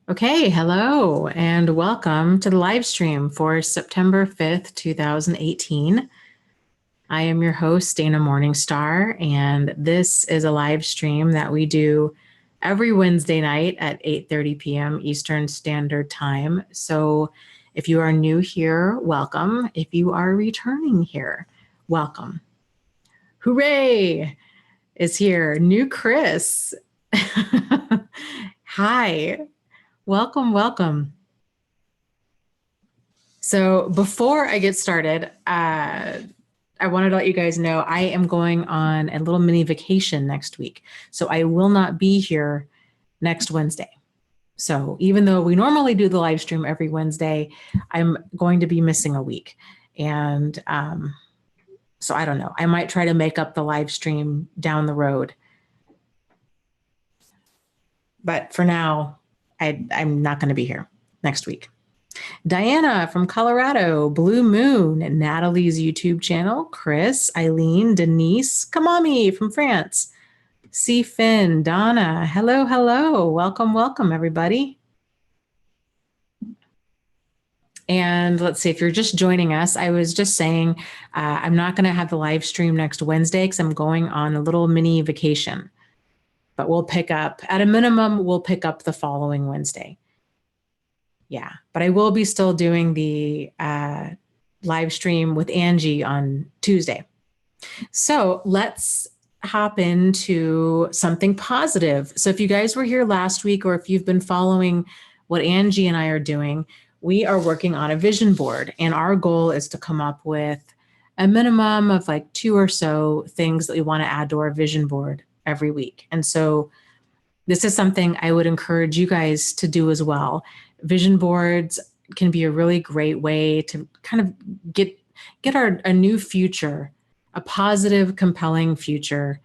Okay, hello and welcome to the live stream for September 5th, 2018. I am your host, Dana Morningstar, and this is a live stream that we do every Wednesday night at 8:30 p.m. Eastern Standard Time. So if you are new here, welcome. If you are returning here, welcome. Hooray is here. New Chris. Hi. Welcome, welcome. So before I get started, I wanted to let you guys know I am going on a little mini vacation next week. So I will not be here next Wednesday. So even though we normally do the live stream every Wednesday, I'm going to be missing a week. And so I don't know. I might try to make up the live stream down the road. But for now, I'm not going to be here next week. Diana from Colorado, Blue Moon, Natalie's YouTube channel, Chris, Eileen, Denise, Kamami from France, C. Finn, Donna, hello, hello. Welcome, welcome, everybody. And let's see, if you're just joining us, I was just saying I'm not going to have the live stream next Wednesday because I'm going on a little mini vacation. But we'll pick up, at a minimum, we'll pick up the following Wednesday. Yeah, but I will be still doing the live stream with Angie on Tuesday. So let's hop into something positive. So if you guys were here last week, or if you've been following what Angie and I are doing, we are working on a vision board. And our goal is to come up with a minimum of like 2 or so things that we want to add to our vision board every week. And so this is something I would encourage you guys to do as well. Vision boards can be a really great way to kind of get a new future, a positive, compelling future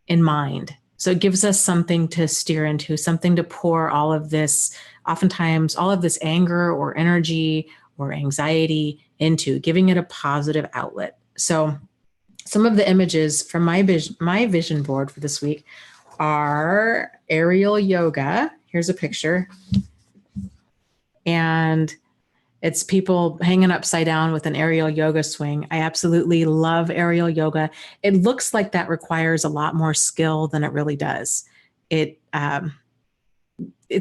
in mind. So it gives us something to steer into, something to pour all of this, oftentimes all of this anger or energy or anxiety into, giving it a positive outlet. So some of the images from my vision board for this week are aerial yoga. Here's a picture. And it's people hanging upside down with an aerial yoga swing. I absolutely love aerial yoga. It looks like that requires a lot more skill than it really does. It's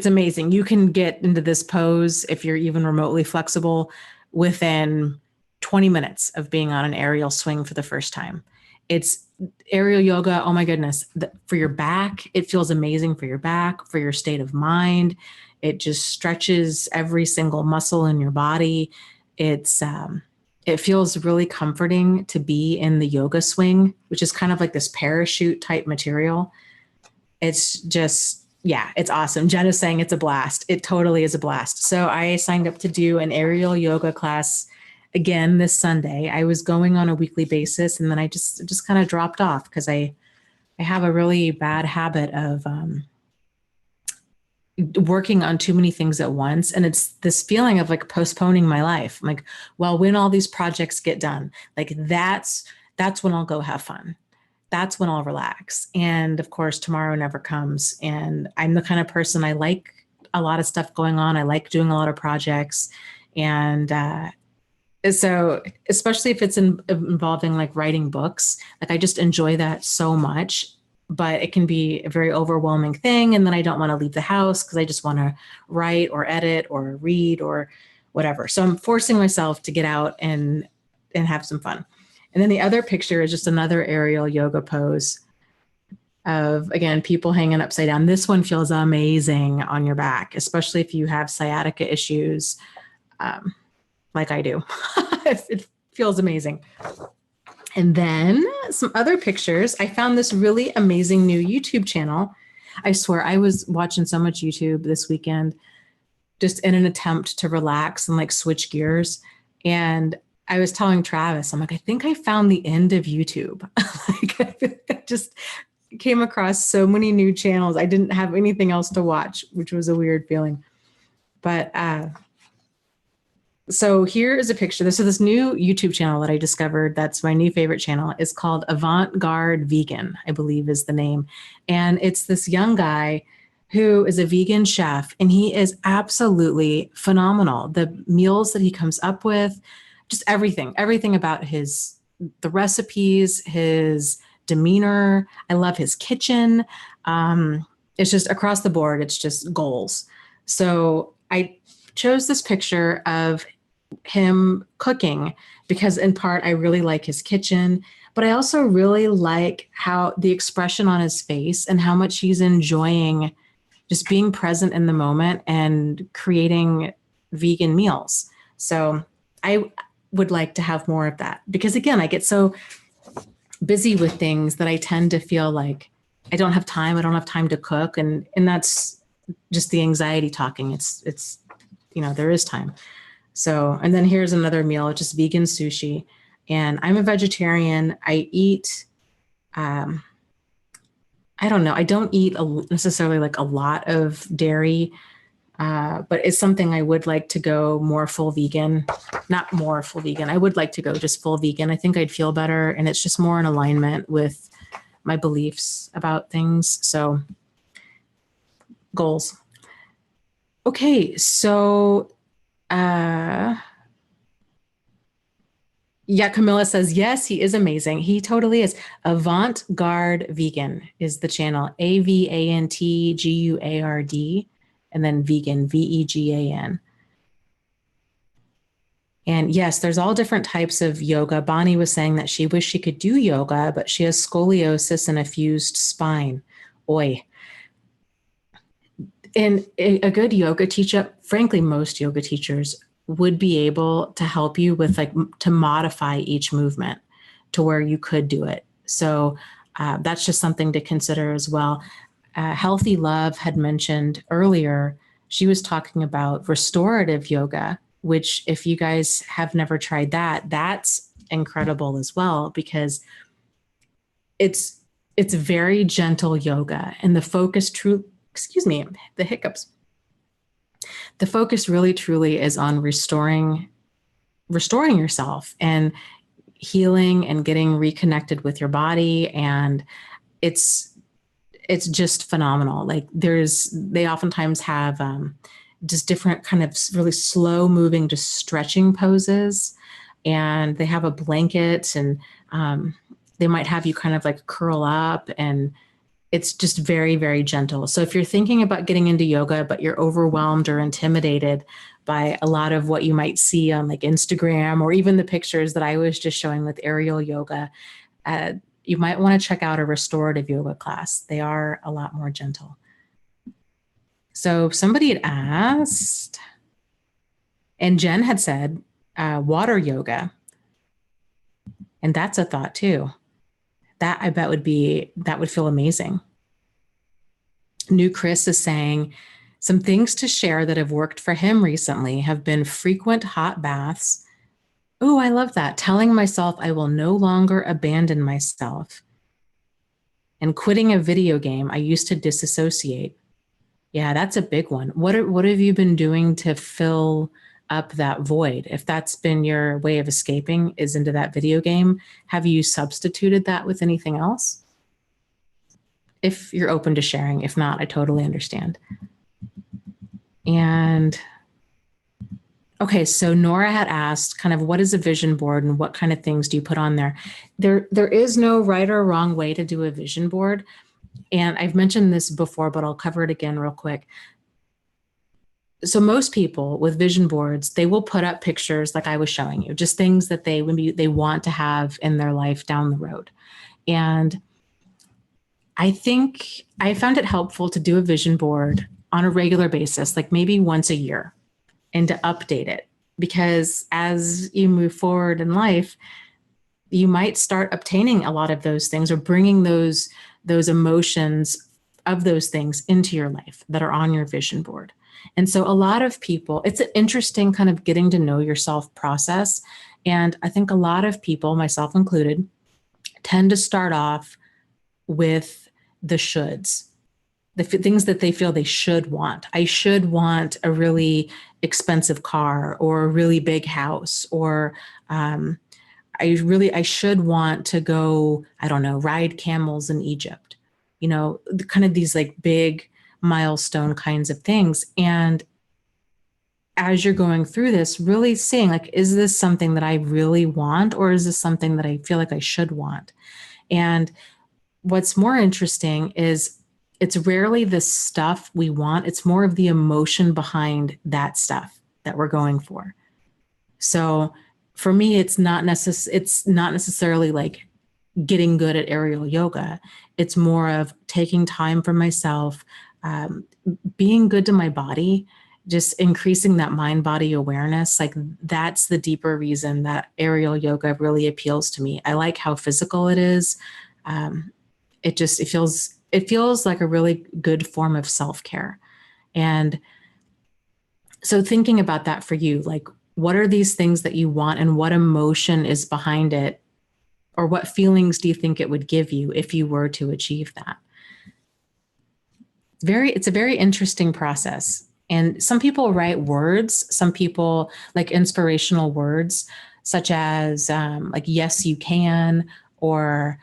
amazing. You can get into this pose if you're even remotely flexible within 20 minutes of being on an aerial swing for the first time. It's aerial yoga. Oh my goodness. For your back, it feels amazing for your back, for your state of mind. It just stretches every single muscle in your body. It feels really comforting to be in the yoga swing, which is kind of like this parachute type material. It's just, yeah, it's awesome. Jen is saying it's a blast. It totally is a blast. So I signed up to do an aerial yoga class again this Sunday. I was going on a weekly basis, and then I just kind of dropped off because I have a really bad habit of working on too many things at once. And it's this feeling of like postponing my life. I'm like, well, when all these projects get done, like that's when I'll go have fun. That's when I'll relax. And of course, tomorrow never comes. And I'm the kind of person, I like a lot of stuff going on. I like doing a lot of projects. And so especially if it's involving like writing books, like I just enjoy that so much. But it can be a very overwhelming thing. And then I don't want to leave the house because I just want to write or edit or read or whatever. So I'm forcing myself to get out and have some fun. And then the other picture is just another aerial yoga pose of, again, people hanging upside down. This one feels amazing on your back, especially if you have sciatica issues like I do. It feels amazing. And then some other pictures. I found this really amazing new YouTube channel. I swear I was watching so much YouTube this weekend, just in an attempt to relax and like switch gears. And I was telling Travis, I'm like, I think I found the end of YouTube. Like I just came across so many new channels. I didn't have anything else to watch, which was a weird feeling. But So here is a picture. This is this new YouTube channel that I discovered. That's my new favorite channel. It's called Avant-Garde Vegan, I believe is the name. And it's this young guy who is a vegan chef, and he is absolutely phenomenal. The meals that he comes up with, just everything about the recipes, his demeanor. I love his kitchen. It's just across the board. It's just goals. So I chose this picture of him cooking because in part I really like his kitchen, but I also really like how the expression on his face and how much he's enjoying just being present in the moment and creating vegan meals. So I would like to have more of that because again, I get so busy with things that I tend to feel like I don't have time. I don't have time to cook. And that's just the anxiety talking. It's, there is time. So, and then here's another meal, just vegan sushi. And I'm a vegetarian. I eat, I don't know. I don't eat necessarily like a lot of dairy, but it's something I would like to go more full vegan, not more full vegan. I would like to go just full vegan. I think I'd feel better. And it's just more in alignment with my beliefs about things. So goals. Okay. So, yeah, Camilla says, yes, he is amazing. He totally is. Avant-Garde Vegan is the channel. AVANTGUARD, and then vegan, VEGAN. And yes, there's all different types of yoga. Bonnie was saying that she wished she could do yoga, but she has scoliosis and a fused spine. Oi. And a good yoga teacher, frankly, most yoga teachers would be able to help you with to modify each movement to where you could do it. So that's just something to consider as well. Healthy Love had mentioned earlier, she was talking about restorative yoga, which if you guys have never tried that, that's incredible as well, because it's very gentle yoga and the focus the hiccups. The focus really truly is on restoring yourself and healing and getting reconnected with your body. And it's just phenomenal. Like they oftentimes have just different kind of really slow moving, just stretching poses. And they have a blanket and they might have you kind of like curl up, and it's just very, very gentle. So if you're thinking about getting into yoga, but you're overwhelmed or intimidated by a lot of what you might see on like Instagram or even the pictures that I was just showing with aerial yoga, you might want to check out a restorative yoga class. They are a lot more gentle. So somebody had asked, and Jen had said, water yoga. And that's a thought too. That I bet would feel amazing. New Chris is saying, some things to share that have worked for him recently have been frequent hot baths. Oh, I love that. Telling myself I will no longer abandon myself. And quitting a video game I used to disassociate. Yeah, that's a big one. What have you been doing to fill up that void? If that's been your way of escaping is into that video game, have you substituted that with anything else? If you're open to sharing. If not, I totally understand. And okay, so Nora had asked kind of what is a vision board and what kind of things do you put on there? There is no right or wrong way to do a vision board. And I've mentioned this before, but I'll cover it again real quick. So most people with vision boards, they will put up pictures like I was showing you, just things that they want to have in their life down the road. And I think I found it helpful to do a vision board on a regular basis, like maybe once a year, and to update it. Because as you move forward in life, you might start obtaining a lot of those things or bringing those emotions of those things into your life that are on your vision board. And so a lot of people, it's an interesting kind of getting to know yourself process. And I think a lot of people, myself included, tend to start off with the shoulds. things that they feel they should want. I should want a really expensive car or a really big house, or I should want to go, I don't know, ride camels in Egypt, kind of these like big milestone kinds of things. And as you're going through this, really seeing like, is this something that I really want, or is this something that I feel like I should want? And what's more interesting is it's rarely the stuff we want. It's more of the emotion behind that stuff that we're going for. So for me, it's not necessarily like getting good at aerial yoga. It's more of taking time for myself, being good to my body, just increasing that mind-body awareness. Like that's the deeper reason that aerial yoga really appeals to me. I like how physical it is. It feels like a really good form of self-care. And so thinking about that for you, like what are these things that you want and what emotion is behind it? Or what feelings do you think it would give you if you were to achieve that? It's a very interesting process. And some people write words, some people like inspirational words, such as like, yes, you can, or,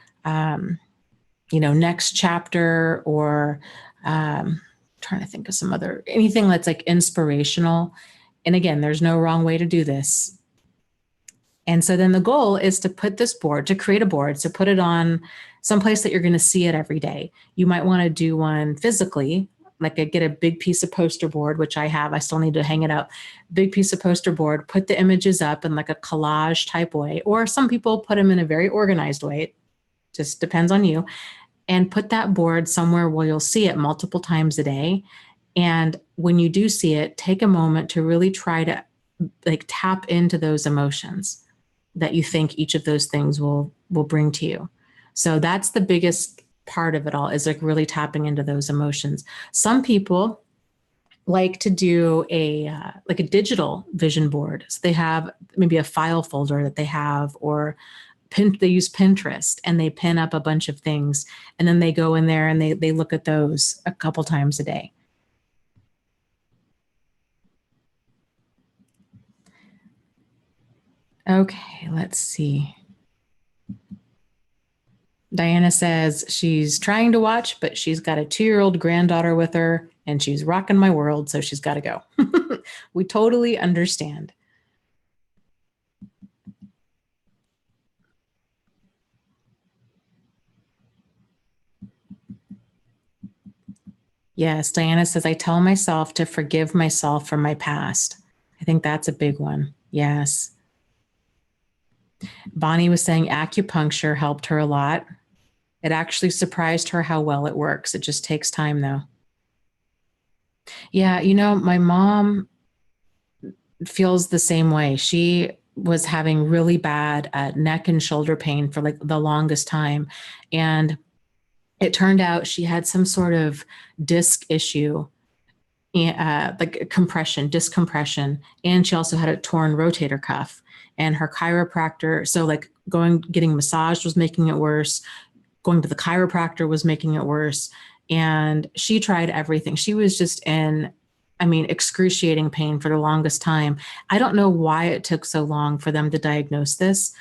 next chapter, or trying to think of anything that's like inspirational. And again, there's no wrong way to do this. And so then the goal is to create a board, to put it on someplace that you're going to see it every day. You might want to do one physically, like get a big piece of poster board, which I have. I still need to hang it up. Big piece of poster board, put the images up in like a collage type way, or some people put them in a very organized way. It just depends on you. And put that board somewhere where you'll see it multiple times a day. And when you do see it, take a moment to really try to like tap into those emotions that you think each of those things will bring to you. So that's the biggest part of it all, is like really tapping into those emotions. Some people like to do a digital vision board. So they have maybe a file folder that they have, or they use Pinterest and they pin up a bunch of things, and then they go in there and they look at those a couple times a day. Okay, let's see. Diana says she's trying to watch, but she's got a 2-year-old granddaughter with her and she's rocking my world, so she's got to go. We totally understand. Yes, Diana says, I tell myself to forgive myself for my past. I think that's a big one. Yes. Bonnie was saying acupuncture helped her a lot. It actually surprised her how well it works. It just takes time, though. Yeah, my mom feels the same way. She was having really bad neck and shoulder pain for like the longest time. And it turned out she had some sort of disc issue, like disc compression. And she also had a torn rotator cuff. And her chiropractor, so like getting massaged was making it worse. Going to the chiropractor was making it worse. And she tried everything. She was just in, excruciating pain for the longest time. I don't know why it took so long for them to diagnose this,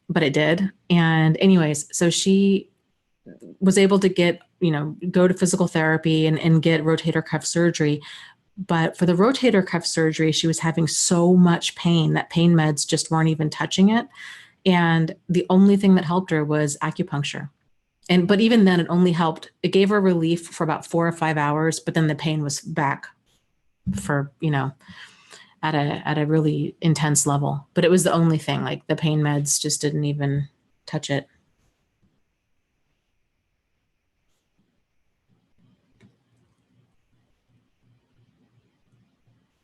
but it did. And anyways, so she was able to go to physical therapy and get rotator cuff surgery. But for the rotator cuff surgery, she was having so much pain that pain meds just weren't even touching it. And the only thing that helped her was acupuncture. But even then it only helped. It gave her relief for about 4 or 5 hours, but then the pain was back for, at a really intense level. But it was the only thing, like the pain meds just didn't even touch it.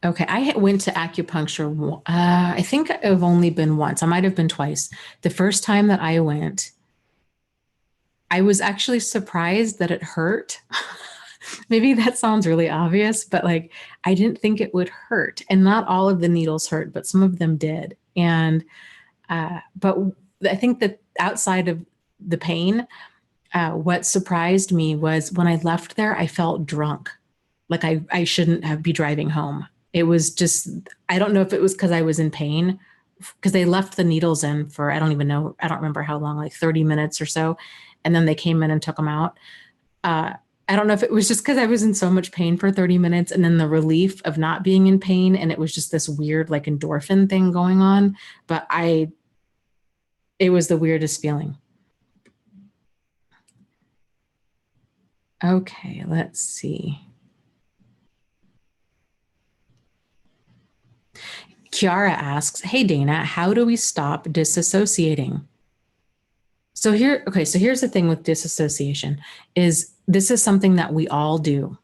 Okay, I went to acupuncture. I think I've only been once. I might have been twice. The first time that I went, I was actually surprised that it hurt. Maybe that sounds really obvious, but like I didn't think it would hurt. And not all of the needles hurt, but some of them did. And but I think that outside of the pain, What surprised me was when I left there, I felt drunk. Like I shouldn't have be driving home. It was just, I don't know if it was because I was in pain, because they left the needles in for, I don't even know, I don't remember how long, like 30 minutes or so. And then they came in and took them out. Uh, I don't know if it was just because I was in so much pain for 30 minutes and then the relief of not being in pain. And it was just this weird, like endorphin thing going on. But it was the weirdest feeling. Okay, let's see. Kiara asks, "Hey Dana, how do we stop disassociating?" So here's the thing with disassociation is this is something that we all do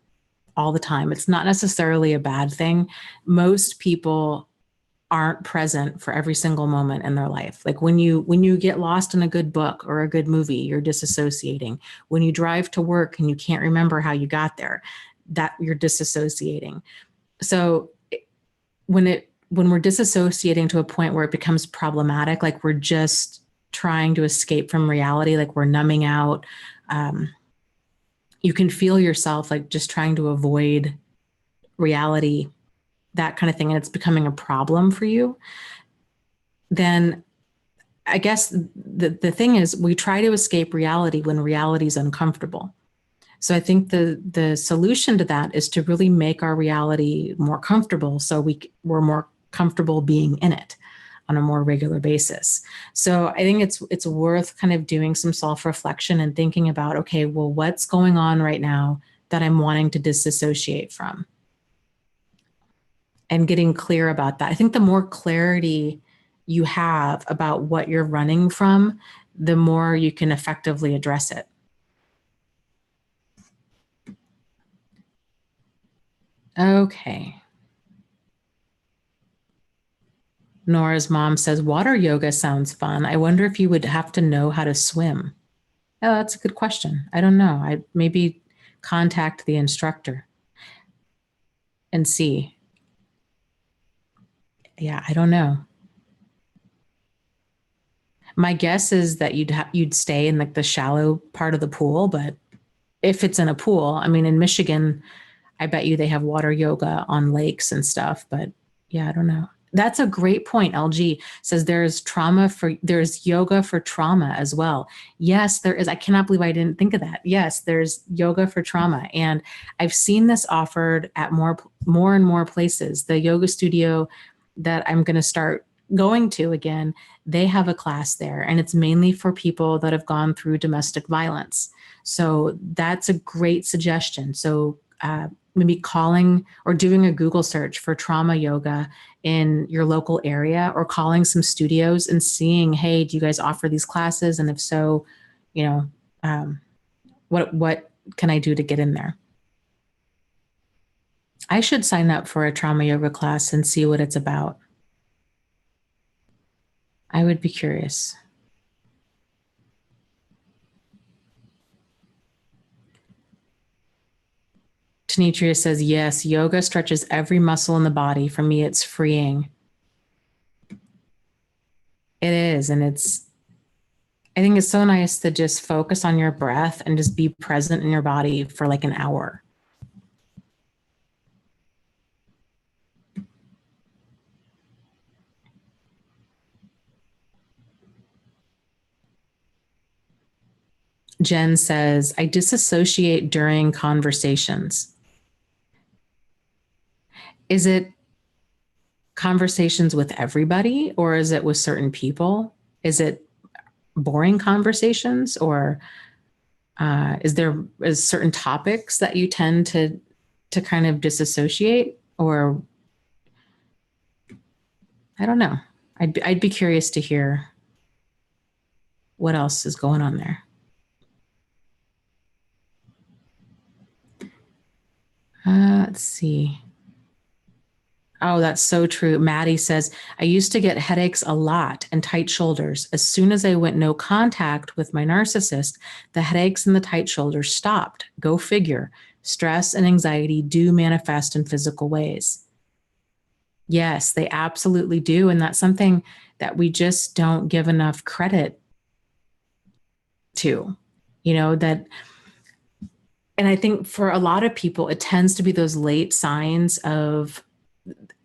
all the time. It's not necessarily a bad thing. Most people aren't present for every single moment in their life. Like when you get lost in a good book or a good movie, you're disassociating. When you drive to work and you can't remember how you got there, that you're disassociating. So when we're disassociating to a point where it becomes problematic, like we're just trying to escape from reality, like we're numbing out, you can feel yourself like just trying to avoid reality, that kind of thing, and it's becoming a problem for you, then I guess the thing is we try to escape reality when reality is uncomfortable. So I think the solution to that is to really make our reality more comfortable so we're more comfortable being in it on a more regular basis. So I think it's worth kind of doing some self-reflection and thinking about, okay, well, what's going on right now that I'm wanting to disassociate from? And getting clear about that. I think the more clarity you have about what you're running from, the more you can effectively address it. Okay. Nora's mom says, water yoga sounds fun. I wonder if you would have to know how to swim. Oh, that's a good question. I don't know. I maybe contact the instructor and see. Yeah, I don't know. My guess is that you'd stay in like the shallow part of the pool, but if it's in a pool, I mean, in Michigan, I bet you they have water yoga on lakes and stuff, but yeah, I don't know. That's a great point. LG says there's yoga for trauma as well. Yes, there is. I cannot believe I didn't think of that. Yes, there's yoga for trauma. And I've seen this offered at more and more places. The yoga studio that I'm going to start going to again, they have a class there and it's mainly for people that have gone through domestic violence. So that's a great suggestion. So maybe calling or doing a Google search for trauma yoga in your local area or calling some studios and seeing, hey, do you guys offer these classes? And if so, you know, what can I do to get in there? I should sign up for a trauma yoga class and see what it's about. I would be curious. Tanitria says, yes, yoga stretches every muscle in the body. For me, it's freeing. It is. And I think it's so nice to just focus on your breath and just be present in your body for like an hour. Jen says, I disassociate during conversations. Is it conversations with everybody or is it with certain people? Is it boring conversations or is certain topics that you tend to kind of disassociate, or I don't know. I'd be curious to hear what else is going on there. Let's see. Oh, that's so true. Maddie says, I used to get headaches a lot and tight shoulders. As soon as I went no contact with my narcissist, the headaches and the tight shoulders stopped. Go figure. Stress and anxiety do manifest in physical ways. Yes, they absolutely do. And that's something that we just don't give enough credit to. that. And I think for a lot of people, it tends to be those late signs of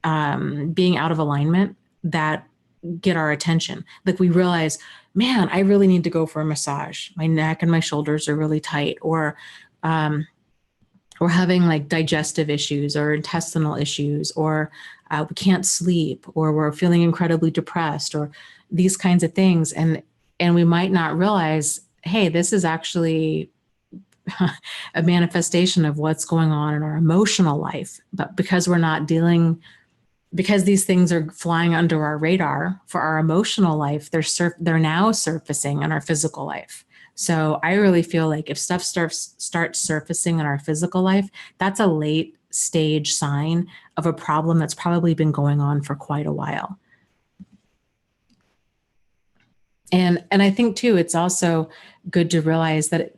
being out of alignment that get our attention. Like we realize, man, I really need to go for a massage. My neck and my shoulders are really tight, or we're having like digestive issues or intestinal issues, or we can't sleep, or we're feeling incredibly depressed, or these kinds of things. And we might not realize, hey, this is actually a manifestation of what's going on in our emotional life. But because we're not dealing, because these things are flying under our radar for our emotional life, they're now surfacing in our physical life. So I really feel like if stuff starts surfacing in our physical life, that's a late stage sign of a problem that's probably been going on for quite a while. And I think too, it's also good to realize that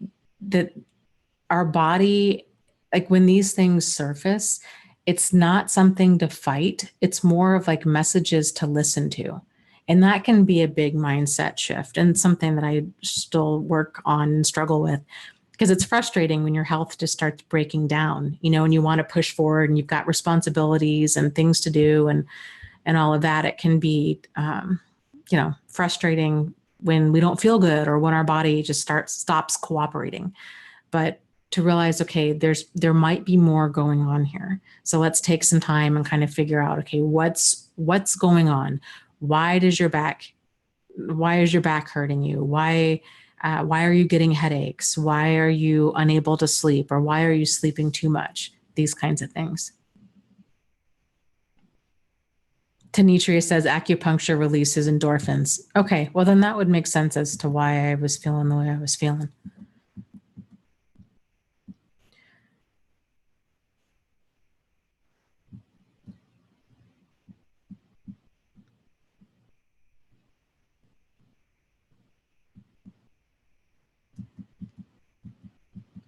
our body, like when these things surface, it's not something to fight. It's more of like messages to listen to. And that can be a big mindset shift and something that I still work on and struggle with, because it's frustrating when your health just starts breaking down, and you want to push forward and you've got responsibilities and things to do and all of that. It can be, frustrating when we don't feel good or when our body just stops cooperating. But to realize, okay, there might be more going on here. So let's take some time and kind of figure out, okay, what's going on? Why is your back hurting you? Why are you getting headaches? Why are you unable to sleep? Or why are you sleeping too much? These kinds of things. Tanitria says acupuncture releases endorphins. Okay, well then that would make sense as to why I was feeling the way I was feeling.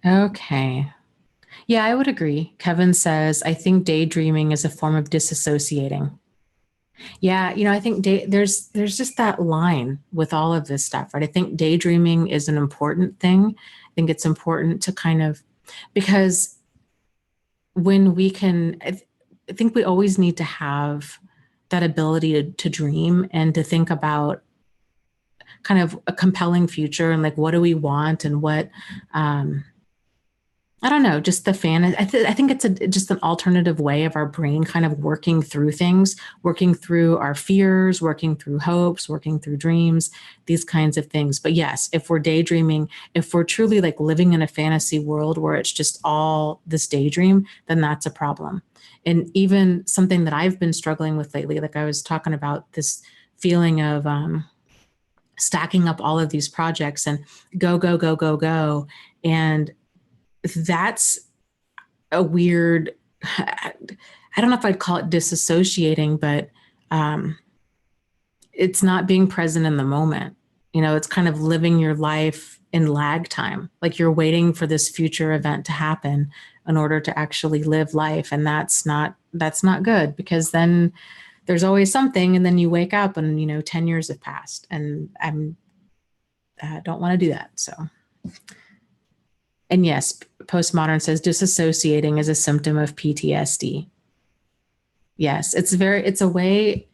Okay. Yeah, I would agree. Kevin says, I think daydreaming is a form of disassociating. Yeah, I think there's just that line with all of this stuff, right? I think daydreaming is an important thing. I think it's important to kind of, because when we can, I think we always need to have that ability to dream and to think about kind of a compelling future and like what do we want and what I don't know, just the fan. I think it's just an alternative way of our brain kind of working through things, working through our fears, working through hopes, working through dreams, these kinds of things. But yes, if we're daydreaming, if we're truly like living in a fantasy world where it's just all this daydream, then that's a problem. And even something that I've been struggling with lately, like I was talking about this feeling of stacking up all of these projects and go, go, go, go, go. And that's a weird, I don't know if I'd call it disassociating, but it's not being present in the moment. It's kind of living your life in lag time. Like you're waiting for this future event to happen in order to actually live life. And that's not good, because then there's always something. And then you wake up and, 10 years have passed, and I don't want to do that. So. And yes, postmodern says disassociating is a symptom of PTSD. Yes, it's a way,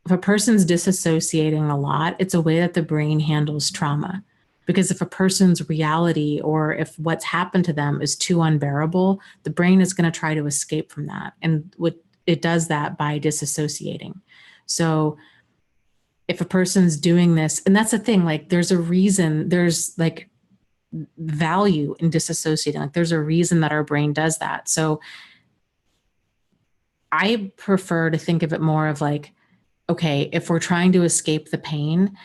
if a person's disassociating a lot, it's a way that the brain handles trauma. Because if a person's reality or if what's happened to them is too unbearable, the brain is going to try to escape from that. And it does that by disassociating. So if a person's doing this, and that's the thing, like there's a reason, there's like value in disassociating. Like there's a reason that our brain does that. So I prefer to think of it more of like, okay, if we're trying to escape the pain,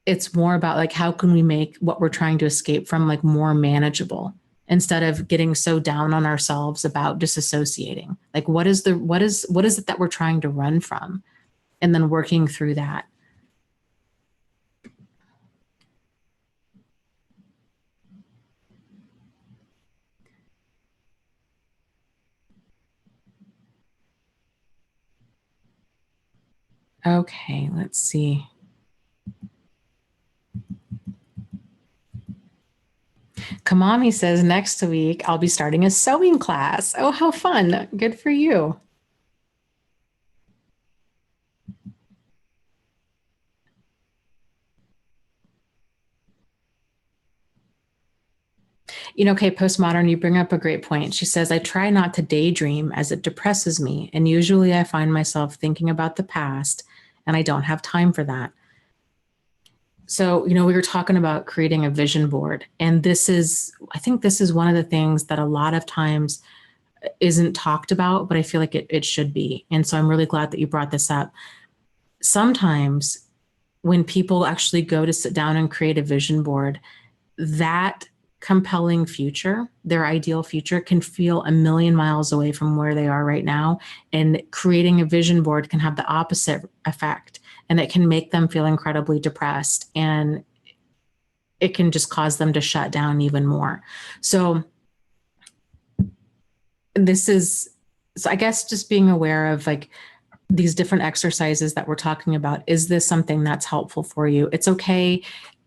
it's more about like, how can we make what we're trying to escape from like more manageable, instead of getting so down on ourselves about disassociating. Like what is it that we're trying to run from? And then working through that. Okay, let's see. Kamami says next week I'll be starting a sewing class. Oh, how fun. Good for you. Okay, postmodern, you bring up a great point. She says, I try not to daydream as it depresses me. And usually I find myself thinking about the past and I don't have time for that. So, we were talking about creating a vision board. And I think this is one of the things that a lot of times isn't talked about, but I feel like it should be. And so I'm really glad that you brought this up. Sometimes when people actually go to sit down and create a vision board, that compelling future, their ideal future, can feel a million miles away from where they are right now. And creating a vision board can have the opposite effect, and it can make them feel incredibly depressed, and it can just cause them to shut down even more. So I guess just being aware of like these different exercises that we're talking about. Is this something that's helpful for you? It's okay.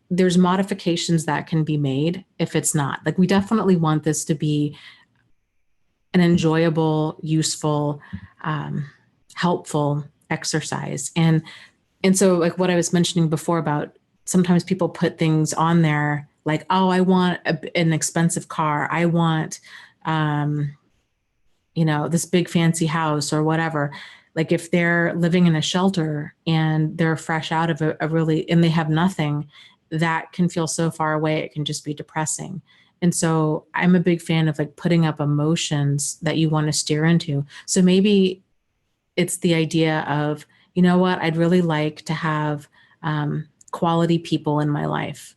There's modifications that can be made if it's not. Like, we definitely want this to be an enjoyable, useful, helpful exercise. And so, like what I was mentioning before about sometimes people put things on there like, oh, I want an expensive car. I want, this big fancy house or whatever. Like, if they're living in a shelter and they're fresh out of and they have nothing, that can feel so far away. It can just be depressing. And so I'm a big fan of like putting up emotions that you want to steer into. So maybe it's the idea of, you know what, I'd really like to have quality people in my life.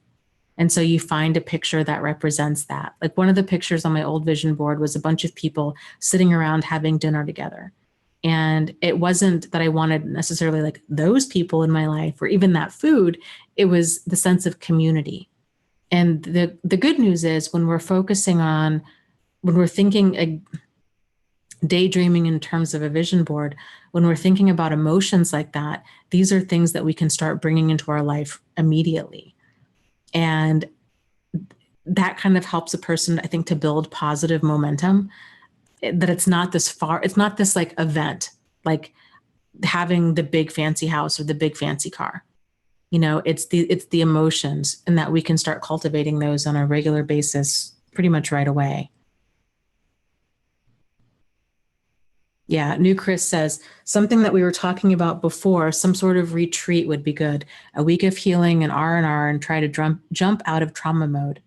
And so you find a picture that represents that. Like, one of the pictures on my old vision board was a bunch of people sitting around having dinner together. And it wasn't that I wanted necessarily like those people in my life or even that food. It was the sense of community. And the good news is when we're thinking, daydreaming in terms of a vision board, when we're thinking about emotions like that, these are things that we can start bringing into our life immediately. And that kind of helps a person, I think, to build positive momentum, that it's not this like event, like having the big fancy house or the big fancy car. It's the emotions, and that we can start cultivating those on a regular basis pretty much right away. Yeah, New Chris says something that we were talking about before, some sort of retreat would be good. A week of healing and R&R and try to jump out of trauma mode.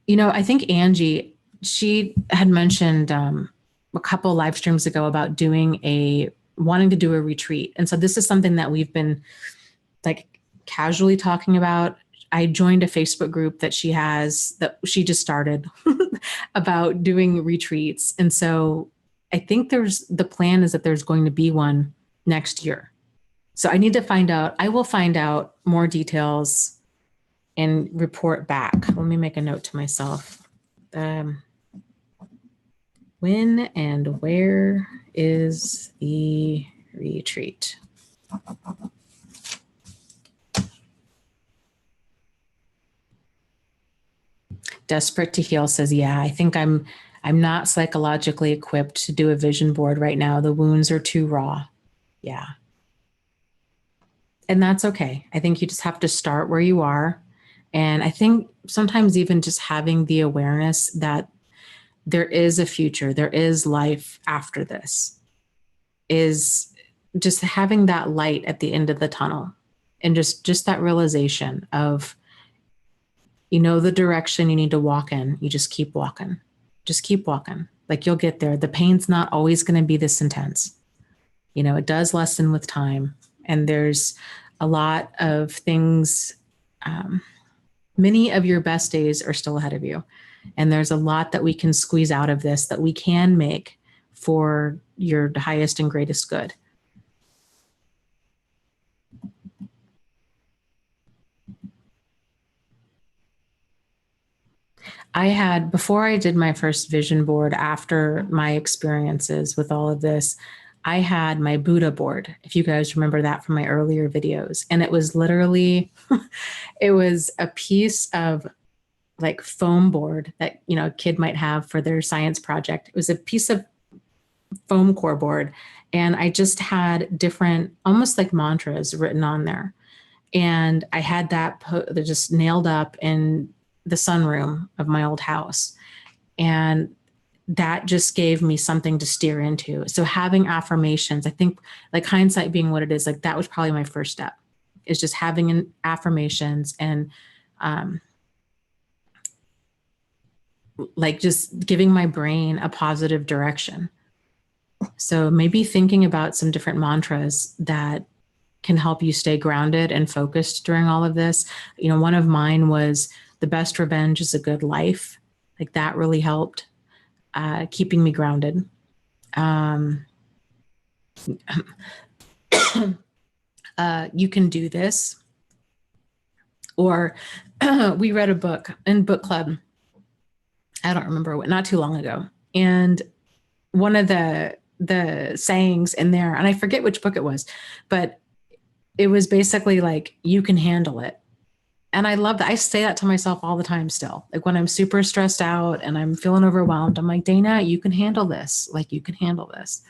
I think Angie, she had mentioned a couple live streams ago about wanting to do a retreat. And so this is something that we've been like casually talking about. I joined a Facebook group that she just started about doing retreats. And so I think the plan is that there's going to be one next year. So I will find out more details and report back. Let me make a note to myself. When and where is the retreat? Desperate to Heal says, yeah, I think I'm not psychologically equipped to do a vision board right now. The wounds are too raw. Yeah. And that's okay. I think you just have to start where you are. And I think sometimes even just having the awareness that there is a future, there is life after this, is just having that light at the end of the tunnel, and just that realization of, the direction you need to walk in. You just keep walking. Just keep walking. Like, you'll get there. The pain's not always going to be this intense. It does lessen with time. And there's a lot of things. Many of your best days are still ahead of you. And there's a lot that we can squeeze out of this, that we can make for your highest and greatest good. Before I did my first vision board, after my experiences with all of this, I had my Buddha board, if you guys remember that from my earlier videos. And it was literally, it was a piece of like foam board that, you know, a kid might have for their science project. It was a piece of foam core board. And I just had different, almost like mantras written on there. And I had that just nailed up in the sunroom of my old house. And that just gave me something to steer into. So having affirmations, I think, like hindsight being what it is, like that was probably my first step, is just having an affirmations and like just giving my brain a positive direction. So maybe thinking about some different mantras that can help you stay grounded and focused during all of this. You know, one of mine was the best revenge is a good life. Like that really helped keeping me grounded. You can do this. Or we read a book in book club. I don't remember what, not too long ago. And one of the sayings in there, and I forget which book it was, but it was basically like, you can handle it. And I love that. I say that to myself all the time still. Like when I'm super stressed out and I'm feeling overwhelmed, I'm like, Dana, you can handle this. Like you can handle this.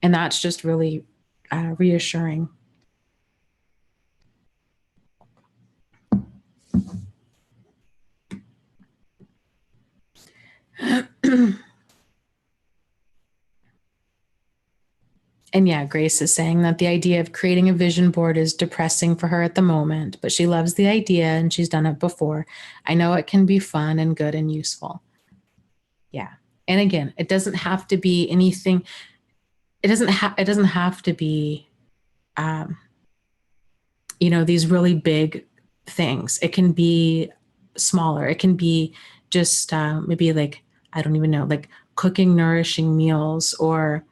And that's just really reassuring. And yeah, Grace is saying that the idea of creating a vision board is depressing for her at the moment, but she loves the idea and she's done it before. I know it can be fun and good and useful. Yeah. And again, it doesn't have to be anything. It doesn't have to be, you know, these really big things. It can be smaller. It can be just maybe like, I don't even know, like cooking nourishing meals, or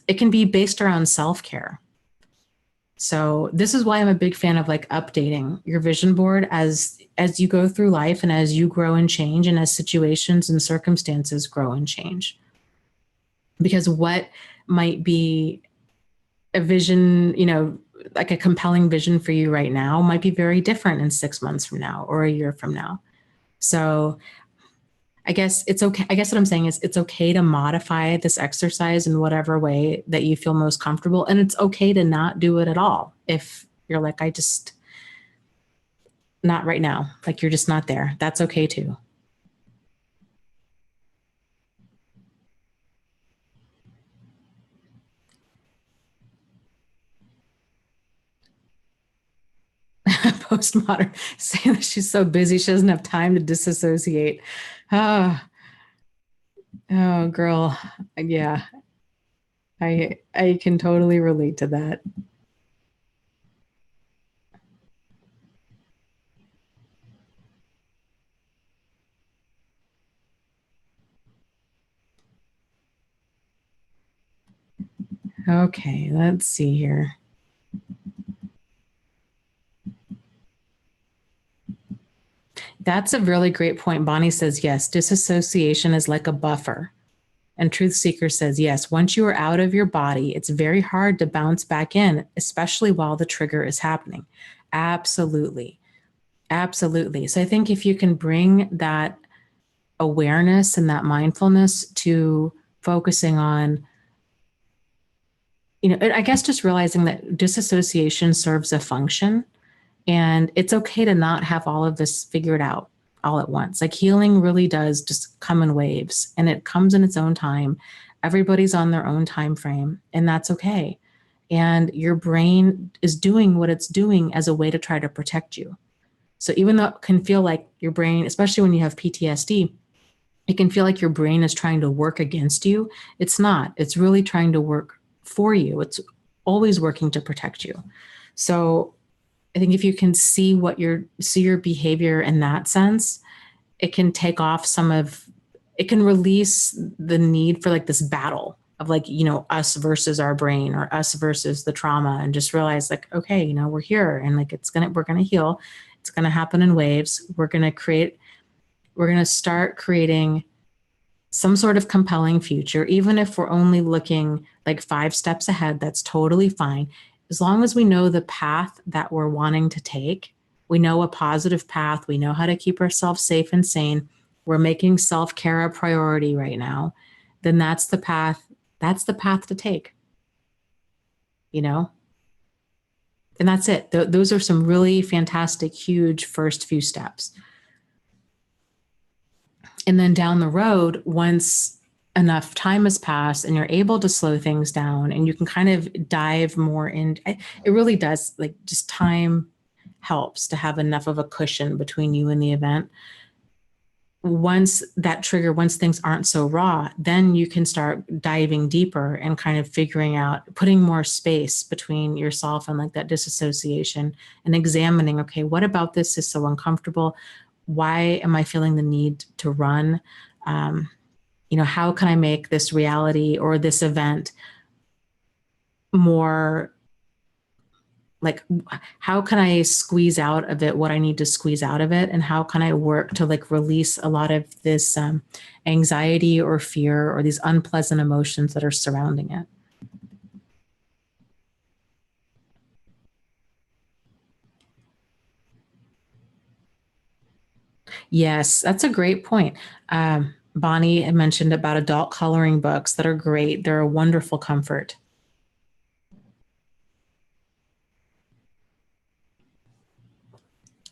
it can be based around self-care. So this is why I'm a big fan of like updating your vision board as you go through life and as you grow and change, and as situations and circumstances grow and change. Because what might be a vision, you know, like a compelling vision for you right now might be very different in 6 months from now or a year from now. So I guess it's okay. I guess what I'm saying is it's okay to modify this exercise in whatever way that you feel most comfortable. And it's okay to not do it at all. If you're like, I just, not right now, like you're just not there. That's okay too. Postmodern, saying that she's so busy, she doesn't have time to disassociate. Oh, oh girl. Yeah. I can totally relate to that. Okay, let's see here. That's a really great point. Bonnie says, yes, disassociation is like a buffer. And Truth Seeker says, yes, once you are out of your body, it's very hard to bounce back in, especially while the trigger is happening. Absolutely. Absolutely. So I think if you can bring that awareness and that mindfulness to focusing on, you know, I guess just realizing that disassociation serves a function, and it's okay to not have all of this figured out all at once. Like healing really does just come in waves, and it comes in its own time. Everybody's on their own time frame, and that's okay. And your brain is doing what it's doing as a way to try to protect you. So even though it can feel like your brain, especially when you have PTSD, it can feel like your brain is trying to work against you. It's not. It's really trying to work for you. It's always working to protect you. So I think if you can see your behavior in that sense, it can take off it can release the need for like this battle of like, you know, us versus our brain or us versus the trauma, and just realize like, okay, you know, we're here, and like we're going to heal. It's going to happen in waves. We're going to start creating some sort of compelling future, even if we're only looking like 5 steps ahead, that's totally fine. As long as we know the path that we're wanting to take, we know a positive path, we know how to keep ourselves safe and sane, we're making self-care a priority right now, then that's the path to take, you know? And that's it. Those are some really fantastic, huge first few steps. And then down the road, once enough time has passed and you're able to slow things down and you can kind of dive more in, it really does, like, just time helps to have enough of a cushion between you and the event. Once that trigger, once things aren't so raw, then you can start diving deeper and kind of figuring out, putting more space between yourself and like that disassociation, and examining, okay, what about this is so uncomfortable? Why am I feeling the need to run? How can I make this reality or this event more, like, how can I squeeze out of it what I need to squeeze out of it? And how can I work to like release a lot of this anxiety or fear or these unpleasant emotions that are surrounding it? Yes, that's a great point. Bonnie had mentioned about adult coloring books that are great. They're a wonderful comfort.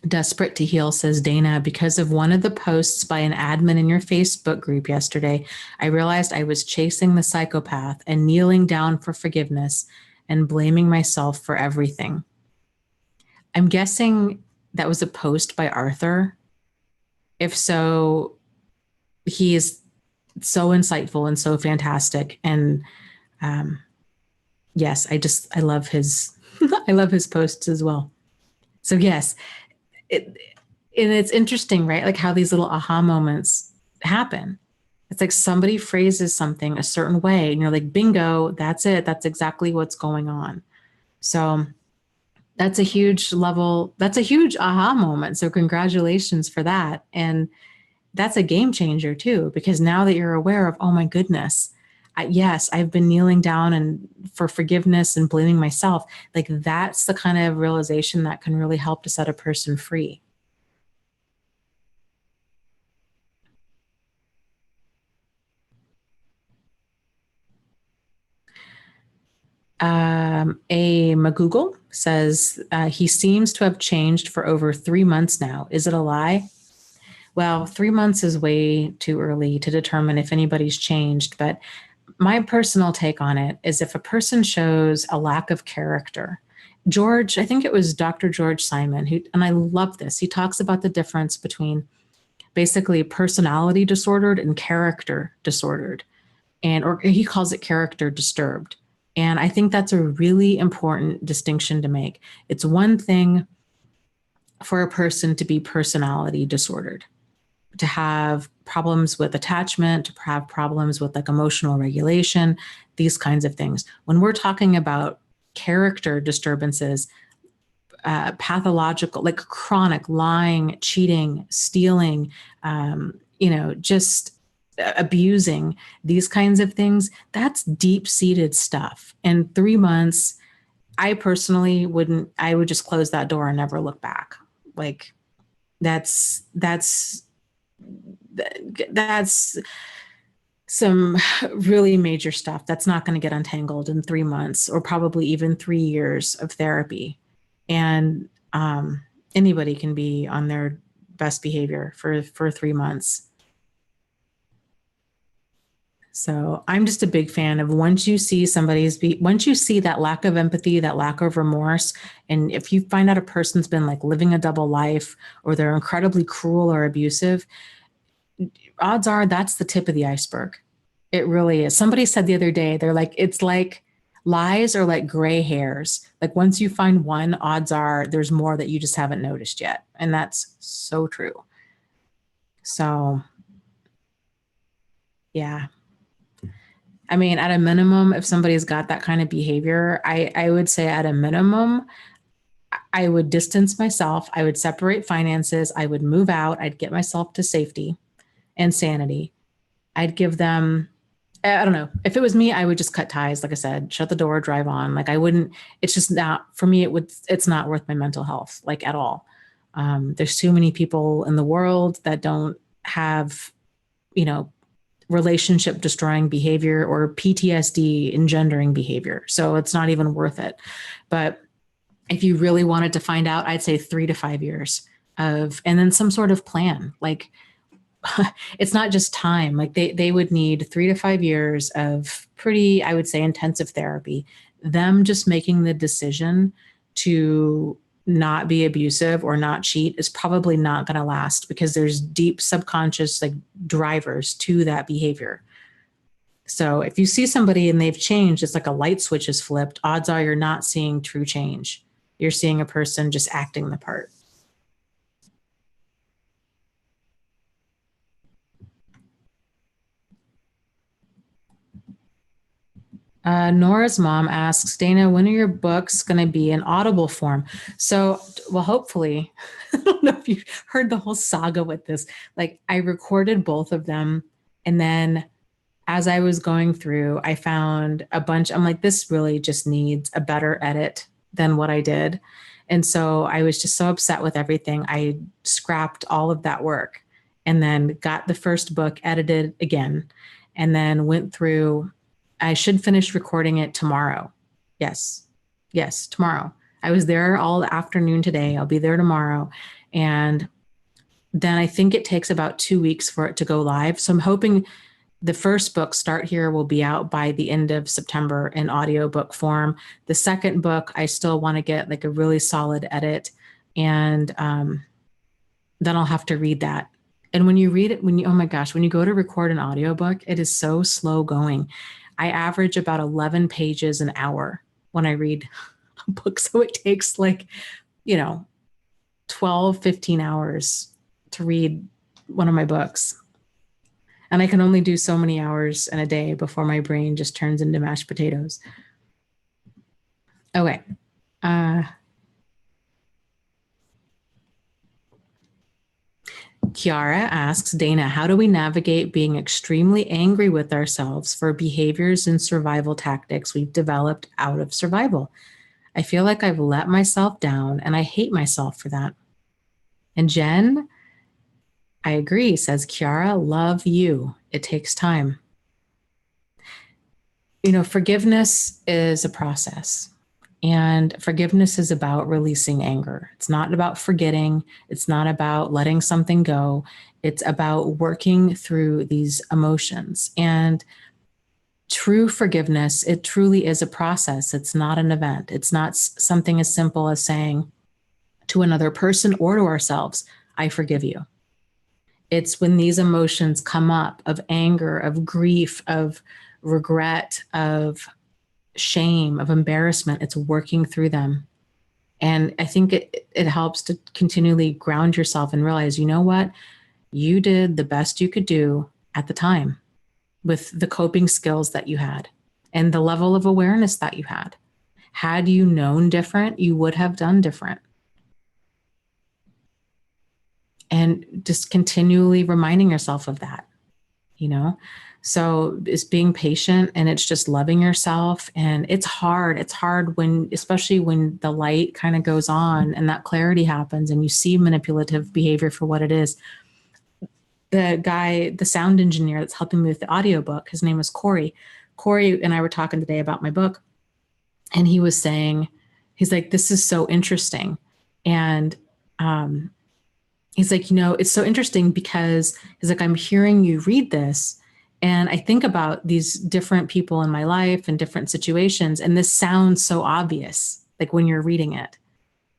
Desperate to Heal says, Dana, because of one of the posts by an admin in your Facebook group yesterday, I realized I was chasing the psychopath and kneeling down for forgiveness and blaming myself for everything. I'm guessing that was a post by Arthur. If so, he is so insightful and so fantastic. And yes, I love his, I love his posts as well. So yes, it, and it's interesting, right? Like how these little aha moments happen. It's like somebody phrases something a certain way and you're like, bingo, that's it. That's exactly what's going on. So that's a huge level. That's a huge aha moment. So congratulations for that. And that's a game changer too, because now that you're aware of, oh my goodness, yes, I've been kneeling down and for forgiveness and blaming myself. Like that's the kind of realization that can really help to set a person free. A McGoogle says he seems to have changed for over 3 months now. Is it a lie? Well, 3 months is way too early to determine if anybody's changed. But my personal take on it is if a person shows a lack of character, George, I think it was Dr. George Simon, who, and I love this, he talks about the difference between basically personality disordered and character disordered, and or he calls it character disturbed. And I think that's a really important distinction to make. It's one thing for a person to be personality disordered, to have problems with attachment, to have problems with like emotional regulation, these kinds of things. When we're talking about character disturbances, pathological, like chronic lying, cheating, stealing, just abusing, these kinds of things, that's deep seated stuff. And 3 months, I personally wouldn't, I would just close that door and never look back. Like that's some really major stuff that's not going to get untangled in 3 months or probably even 3 years of therapy. And anybody can be on their best behavior for 3 months. So I'm just a big fan of once you see once you see that lack of empathy, that lack of remorse, and if you find out a person's been like living a double life or they're incredibly cruel or abusive, odds are that's the tip of the iceberg. It really is. Somebody said the other day, they're like, it's like lies are like gray hairs. Like once you find one, odds are there's more that you just haven't noticed yet. And that's so true. So yeah. I mean, at a minimum, if somebody's got that kind of behavior, I would say at a minimum, I would distance myself. I would separate finances. I would move out. I'd get myself to safety and sanity. I'd give them, I don't know. If it was me, I would just cut ties. Like I said, shut the door, drive on. Like I wouldn't, it's just not, for me, it's not worth my mental health, like at all. There's too many people in the world that don't have, you know, relationship destroying behavior or PTSD engendering behavior. So it's not even worth it. But if you really wanted to find out, I'd say 3 to 5 years of, and then some sort of plan. Like it's not just time. Like they would need 3 to 5 years of pretty, I would say, intensive therapy. Them just making the decision to not be abusive or not cheat is probably not going to last because there's deep subconscious like drivers to that behavior. So if you see somebody and they've changed, it's like a light switch is flipped, odds are you're not seeing true change. You're seeing a person just acting the part. Nora's mom asks, Dana, when are your books going to be in Audible form? So, well, hopefully, I don't know if you heard the whole saga with this. Like, I recorded both of them. And then as I was going through, I found a bunch. I'm like, this really just needs a better edit than what I did. And so I was just so upset with everything. I scrapped all of that work and then got the first book edited again and then went through. I should finish recording it tomorrow. Yes. Yes, tomorrow. I was there all afternoon today. I'll be there tomorrow. And then I think it takes about 2 weeks for it to go live. So I'm hoping the first book, Start Here, will be out by the end of September in audiobook form. The second book, I still want to get like a really solid edit. And then I'll have to read that. And when you read it, oh my gosh, when you go to record an audiobook, it is so slow going. I average about 11 pages an hour when I read a book. So it takes like, 12, 15 hours to read one of my books. And I can only do so many hours in a day before my brain just turns into mashed potatoes. Okay. Kiara asks, Dana, how do we navigate being extremely angry with ourselves for behaviors and survival tactics we've developed out of survival? I feel like I've let myself down and I hate myself for that. And Jen, I agree, says Kiara, love you. It takes time. Forgiveness is a process. And forgiveness is about releasing anger. It's not about forgetting. It's not about letting something go. It's about working through these emotions. And true forgiveness, it truly is a process. It's not an event. It's not something as simple as saying to another person or to ourselves, I forgive you. It's when these emotions come up of anger, of grief, of regret, of shame, of embarrassment. It's working through them. And I think it helps to continually ground yourself and realize, you know what? You did the best you could do at the time with the coping skills that you had and the level of awareness that you had. Had you known different, you would have done different. And just continually reminding yourself of that, So it's being patient and it's just loving yourself. And it's hard. It's hard especially when the light kind of goes on and that clarity happens and you see manipulative behavior for what it is. The sound engineer that's helping me with the audiobook, his name is Corey. Corey and I were talking today about my book. And he was saying, he's like, this is so interesting. And, he's like, it's so interesting because he's like, I'm hearing you read this and I think about these different people in my life and different situations. And this sounds so obvious, like when you're reading it.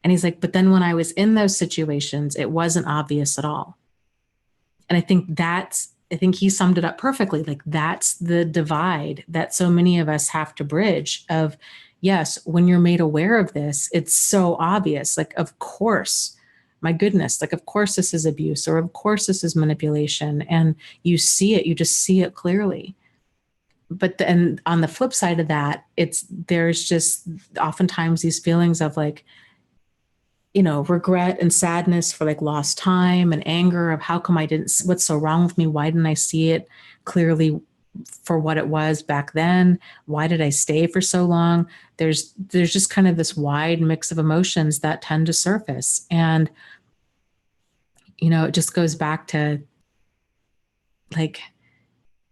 And he's like, but then when I was in those situations, it wasn't obvious at all. And I think he summed it up perfectly. Like that's the divide that so many of us have to bridge of, yes, when you're made aware of this, it's so obvious. Like, of course, my goodness, like, of course this is abuse or of course this is manipulation. And you see it, you just see it clearly. But then on the flip side of that, there's just oftentimes these feelings of like, regret and sadness for like lost time and anger of how come what's so wrong with me? Why didn't I see it clearly for what it was back then? Why did I stay for so long? There's just kind of this wide mix of emotions that tend to surface. And, it just goes back to like,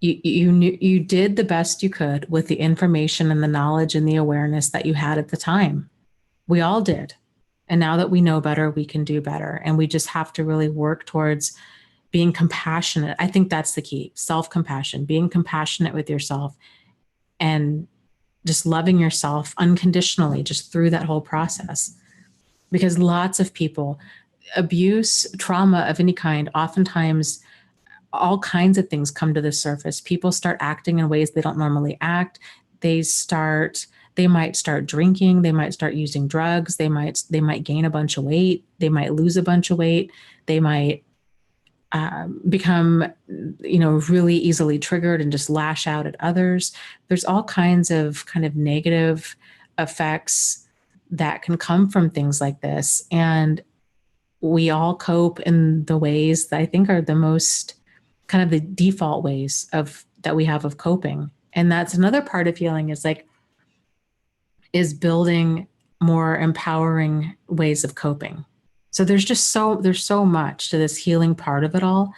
you did the best you could with the information and the knowledge and the awareness that you had at the time. We all did. And now that we know better, we can do better. And we just have to really work towards being compassionate. I think that's the key. Self-compassion, being compassionate with yourself and just loving yourself unconditionally just through that whole process. Because lots of people, abuse, trauma of any kind, oftentimes all kinds of things come to the surface. People start acting in ways they don't normally act. They might start drinking, they might start using drugs, they might gain a bunch of weight, they might lose a bunch of weight, they might become really easily triggered and just lash out at others. There's all kinds of kind of negative effects that can come from things like this, and we all cope in the ways that I think are the most kind of the default ways of that we have of coping. And that's another part of healing is building more empowering ways of coping. So there's so much to this healing part of it all.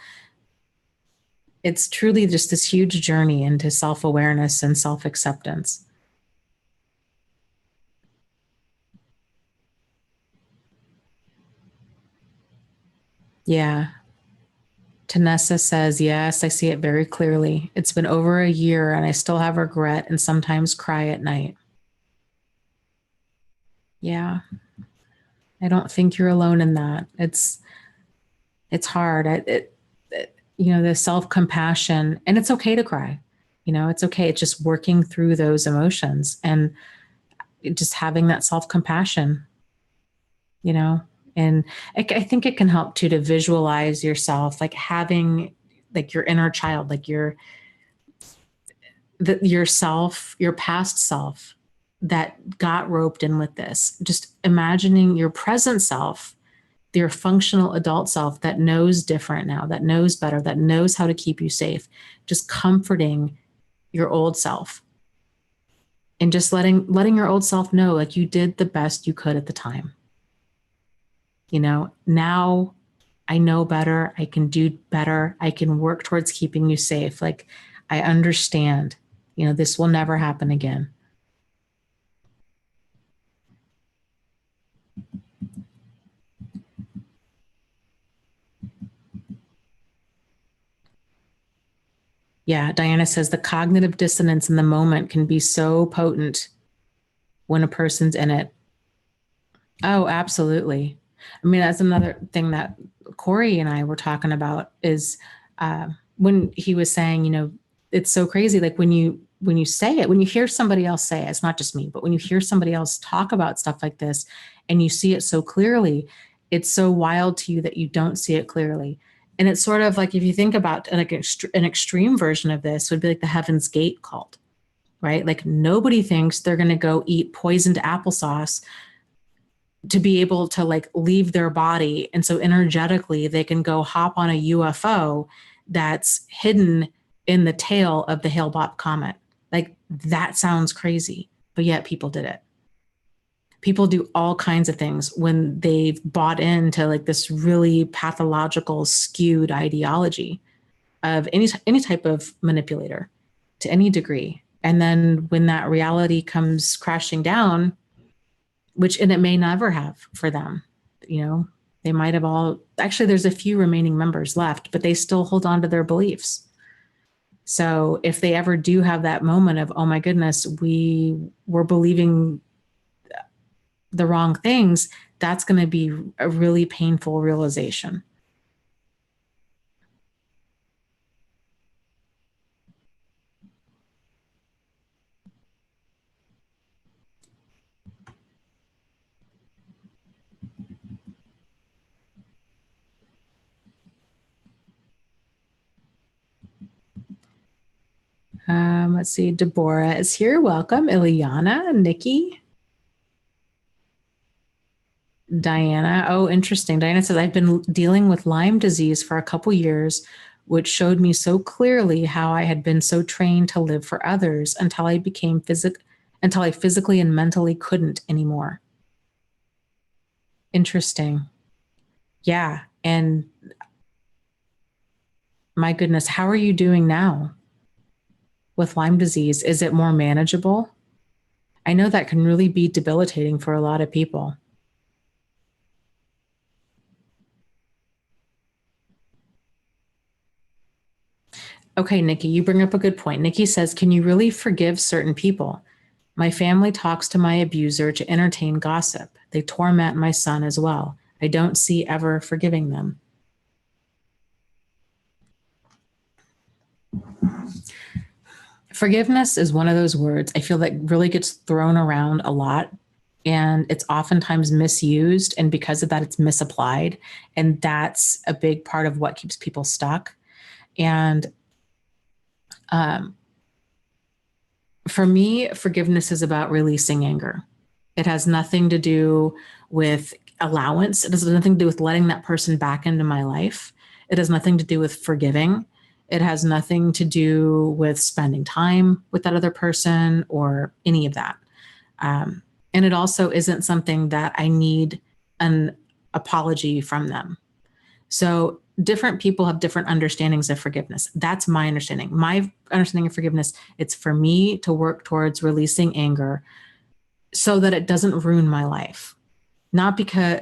It's truly just this huge journey into self-awareness and self-acceptance. Yeah. Tanessa says, yes, I see it very clearly. It's been over a year and I still have regret and sometimes cry at night. Yeah. I don't think you're alone in that. It's hard. The self-compassion, and it's okay to cry. It's okay. It's just working through those emotions and just having that self-compassion, and I think it can help too to visualize yourself, like having like your inner child, like yourself, your past self that got roped in with this. Just imagining your present self, your functional adult self that knows different now, that knows better, that knows how to keep you safe, just comforting your old self and just letting your old self know like you did the best you could at the time. Now I know better, I can do better, I can work towards keeping you safe. Like I understand, this will never happen again. Yeah, Diana says the cognitive dissonance in the moment can be so potent when a person's in it. Oh, absolutely. I mean, that's another thing that Corey and I were talking about is when he was saying, it's so crazy. Like when you say it, when you hear somebody else say it, it's not just me, but when you hear somebody else talk about stuff like this and you see it so clearly, it's so wild to you that you don't see it clearly. And it's sort of like if you think about like an extreme version of this would be like the Heaven's Gate cult, right? Like nobody thinks they're going to go eat poisoned applesauce to be able to like leave their body. And so energetically, they can go hop on a UFO that's hidden in the tail of the Hale-Bopp comet. Like that sounds crazy, but yet people did it. People do all kinds of things when they've bought into like this really pathological, skewed ideology of any type of manipulator to any degree. And then when that reality comes crashing down, and it may never have for them, they might have all, actually there's a few remaining members left, but they still hold on to their beliefs. So if they ever do have that moment of, oh my goodness, we were believing the wrong things, that's going to be a really painful realization. Let's see. Deborah is here. Welcome. Ileana, Nikki. Diana. Oh, interesting. Diana says, I've been dealing with Lyme disease for a couple years, which showed me so clearly how I had been so trained to live for others until I physically and mentally couldn't anymore. Interesting. Yeah. And my goodness, how are you doing now with Lyme disease? Is it more manageable? I know that can really be debilitating for a lot of people. Okay, Nikki, you bring up a good point. Nikki says, can you really forgive certain people? My family talks to my abuser to entertain gossip. They torment my son as well. I don't see ever forgiving them. Forgiveness is one of those words I feel that really gets thrown around a lot, and it's oftentimes misused. And because of that, it's misapplied. And that's a big part of what keeps people stuck. And um, for me, forgiveness is about releasing anger. It has nothing to do with allowance. It has nothing to do with letting that person back into my life. It has nothing to do with forgiving. It has nothing to do with spending time with that other person or any of that. And it also isn't something that I need an apology from them. So different people have different understandings of forgiveness. That's my understanding. My understanding of forgiveness, it's for me to work towards releasing anger so that it doesn't ruin my life. Not because,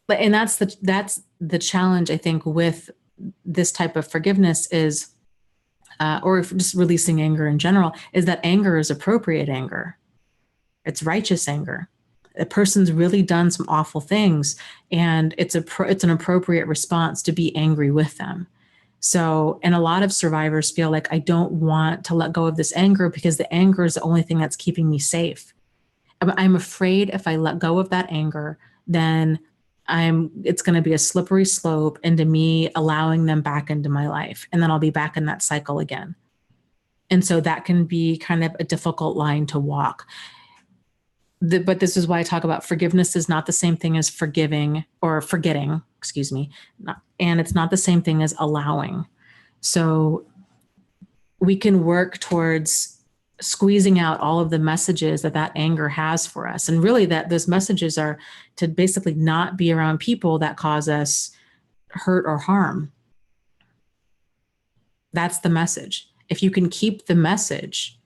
but and that's the challenge I think with this type of forgiveness is or just releasing anger in general, is that anger is appropriate anger. It's righteous anger. A person's really done some awful things, and it's an appropriate response to be angry with them. So, and a lot of survivors feel like I don't want to let go of this anger because the anger is the only thing that's keeping me safe. I'm afraid if I let go of that anger, then it's going to be a slippery slope into me allowing them back into my life. And then I'll be back in that cycle again. And so that can be kind of a difficult line to walk. But this is why I talk about forgiveness is not the same thing as forgiving or forgetting, excuse me. And it's not the same thing as allowing. So we can work towards squeezing out all of the messages that anger has for us. And really that those messages are to basically not be around people that cause us hurt or harm. That's the message. If you can keep the message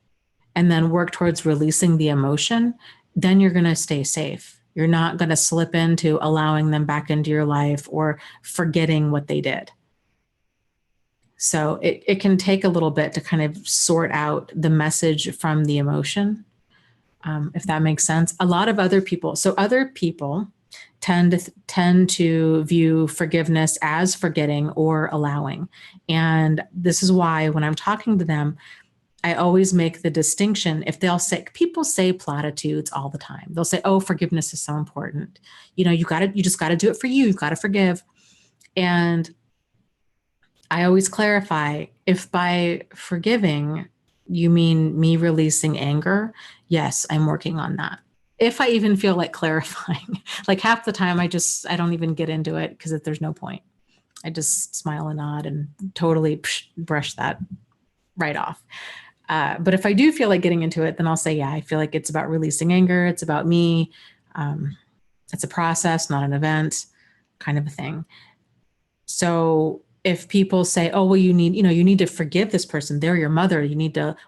and then work towards releasing the emotion, then you're going to stay safe. You're not going to slip into allowing them back into your life or forgetting what they did. So it can take a little bit to kind of sort out the message from the emotion, if that makes sense. A lot of other people tend to view forgiveness as forgetting or allowing. And this is why when I'm talking to them, I always make the distinction. If people say platitudes all the time. They'll say, oh, forgiveness is so important. You just got to do it for you. You've got to forgive. And I always clarify, if by forgiving you mean me releasing anger, yes, I'm working on that. If I even feel like clarifying, like half the time I don't even get into it because there's no point. I just smile and nod and totally brush that right off. But if I do feel like getting into it, then I'll say, yeah, I feel like it's about releasing anger. It's about me. It's a process, not an event, kind of a thing. So if people say, oh, well, you need to forgive this person, they're your mother,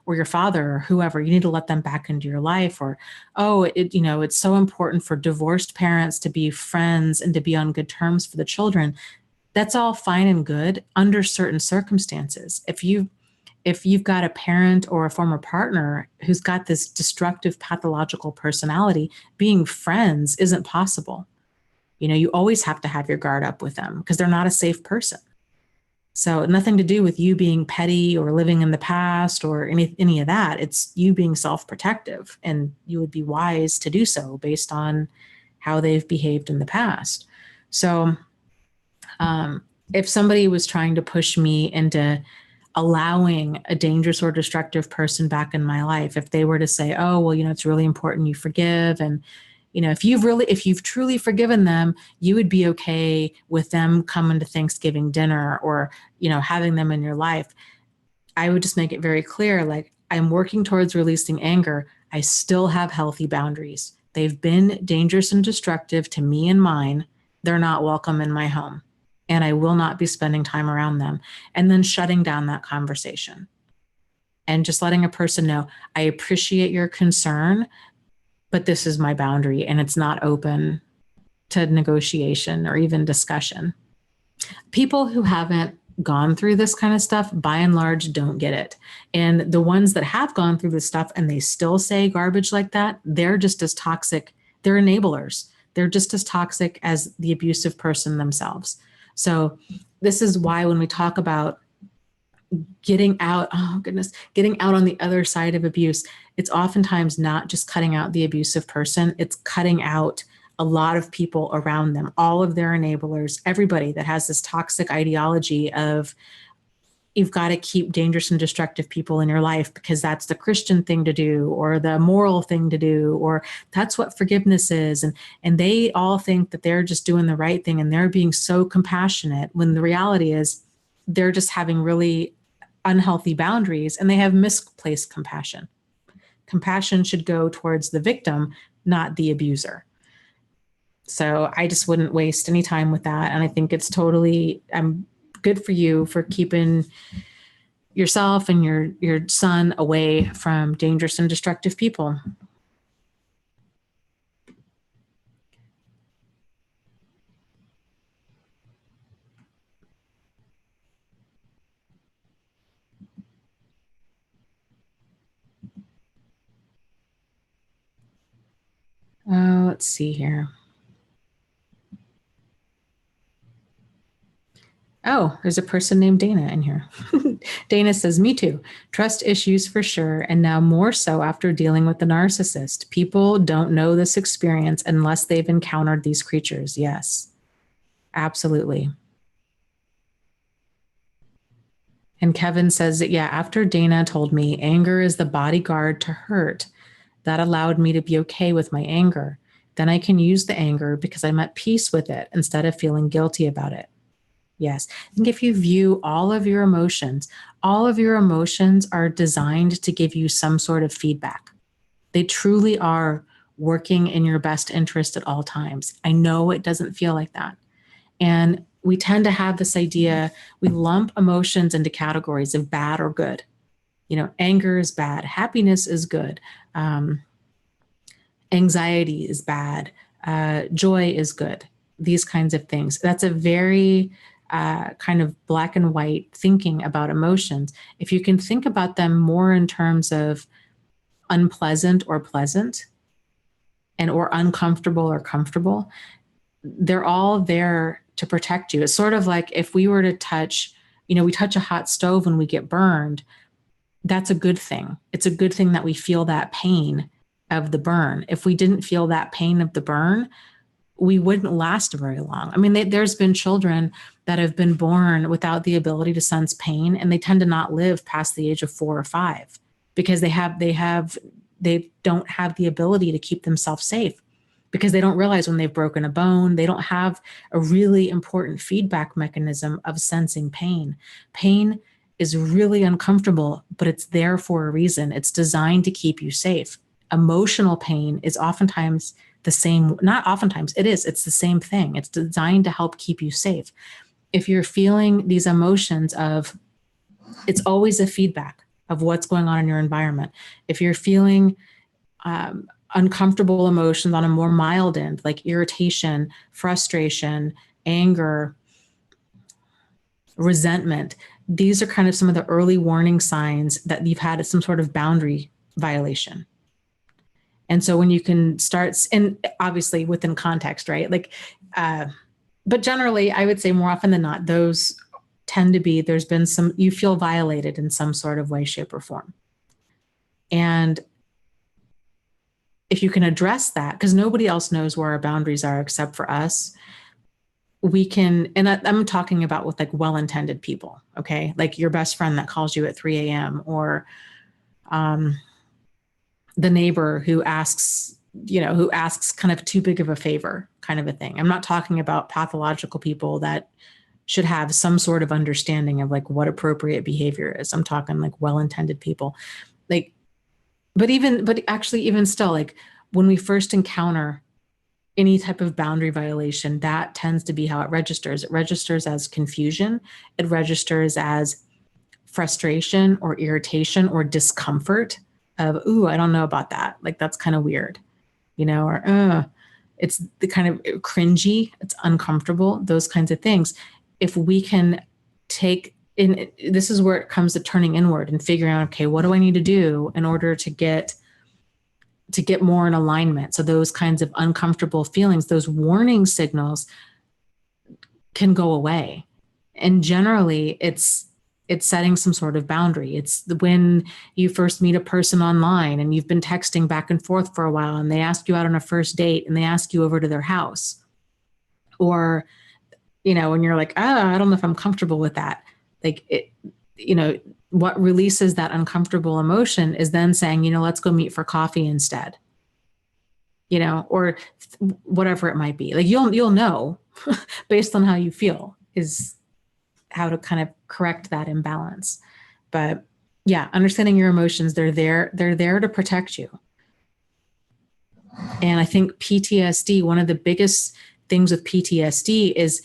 or your father or whoever, you need to let them back into your life, or, oh, it's so important for divorced parents to be friends and to be on good terms for the children. That's all fine and good under certain circumstances. If you've got a parent or a former partner who's got this destructive pathological personality, being friends isn't possible. You always have to have your guard up with them because they're not a safe person. So nothing to do with you being petty or living in the past or any of that. It's you being self-protective, and you would be wise to do so based on how they've behaved in the past. So if somebody was trying to push me into allowing a dangerous or destructive person back in my life, if they were to say, oh, well, it's really important you forgive, and If you've truly forgiven them, you would be okay with them coming to Thanksgiving dinner or, having them in your life. I would just make it very clear, like, I'm working towards releasing anger. I still have healthy boundaries. They've been dangerous and destructive to me and mine. They're not welcome in my home, and I will not be spending time around them. And then shutting down that conversation and just letting a person know, I appreciate your concern, but this is my boundary and it's not open to negotiation or even discussion. People who haven't gone through this kind of stuff, by and large, don't get it. And the ones that have gone through this stuff and they still say garbage like that, they're just as toxic. They're enablers. They're just as toxic as the abusive person themselves. So this is why when we talk about getting out on the other side of abuse, it's oftentimes not just cutting out the abusive person, it's cutting out a lot of people around them, all of their enablers, everybody that has this toxic ideology of, you've got to keep dangerous and destructive people in your life because that's the Christian thing to do, or the moral thing to do, or that's what forgiveness is. And they all think that they're just doing the right thing and they're being so compassionate, when the reality is they're just having really unhealthy boundaries and they have misplaced compassion. Compassion should go towards the victim, not the abuser. So I just wouldn't waste any time with that. And I think it's totally good for you for keeping yourself and your son away from dangerous and destructive people. Let's see here. Oh, there's a person named Dana in here. Dana says, me too. Trust issues for sure. And now more so after dealing with the narcissist. People don't know this experience unless they've encountered these creatures. Yes, absolutely. And Kevin says that, yeah, after Dana told me anger is the bodyguard to hurt, that allowed me to be okay with my anger. Then I can use the anger because I'm at peace with it instead of feeling guilty about it. Yes. I think if you view all of your emotions are designed to give you some sort of feedback. They truly are working in your best interest at all times. I know it doesn't feel like that. And we tend to have this idea, we lump emotions into categories of bad or good. Anger is bad, happiness is good, anxiety is bad, joy is good, these kinds of things. That's a very kind of black and white thinking about emotions. If you can think about them more in terms of unpleasant or pleasant, and or uncomfortable or comfortable, they're all there to protect you. It's sort of like if we were to touch, we touch a hot stove and we get burned. That's a good thing. It's a good thing that we feel that pain of the burn. If we didn't feel that pain of the burn, we wouldn't last very long. I mean, there's been children that have been born without the ability to sense pain, and they tend to not live past the age of 4 or 5 because they don't have the ability to keep themselves safe, because they don't realize when they've broken a bone. They don't have a really important feedback mechanism of sensing pain. Pain is really uncomfortable, but it's there for a reason. It's designed to keep you safe. Emotional pain is oftentimes the same, not oftentimes, it's the same thing. It's designed to help keep you safe. If you're feeling these emotions it's always a feedback of what's going on in your environment. If you're feeling uncomfortable emotions on a more mild end, like irritation, frustration, anger, resentment, these are kind of some of the early warning signs that you've had some sort of boundary violation. And so when you can start, and obviously within context, right? But generally, I would say more often than not, those tend to be, you feel violated in some sort of way, shape, or form. And if you can address that, because nobody else knows where our boundaries are except for us, we can, and I'm talking about with like well-intended people, okay? Like your best friend that calls you at 3 a.m. or the neighbor who asks who asks kind of too big of a favor kind of a thing. I'm not talking about pathological people that should have some sort of understanding of like what appropriate behavior is. I'm talking like well-intended people. Like, but actually even still, like when we first encounter any type of boundary violation, that tends to be how it registers. It registers as confusion. It registers as frustration or irritation or discomfort of, ooh, I don't know about that. Like, that's kind of weird, or it's the kind of cringy, it's uncomfortable, those kinds of things. If we can this is where it comes to turning inward and figuring out, okay, what do I need to do in order to get more in alignment? So those kinds of uncomfortable feelings, those warning signals can go away. And generally it's setting some sort of boundary. It's when you first meet a person online and you've been texting back and forth for a while and they ask you out on a first date and they ask you over to their house. Or, when you're like, I don't know if I'm comfortable with that. Like what releases that uncomfortable emotion is then saying, let's go meet for coffee instead, or whatever it might be. Like you'll know based on how you feel is how to kind of correct that imbalance. But yeah, understanding your emotions, they're there to protect you. And I think PTSD, one of the biggest things with PTSD is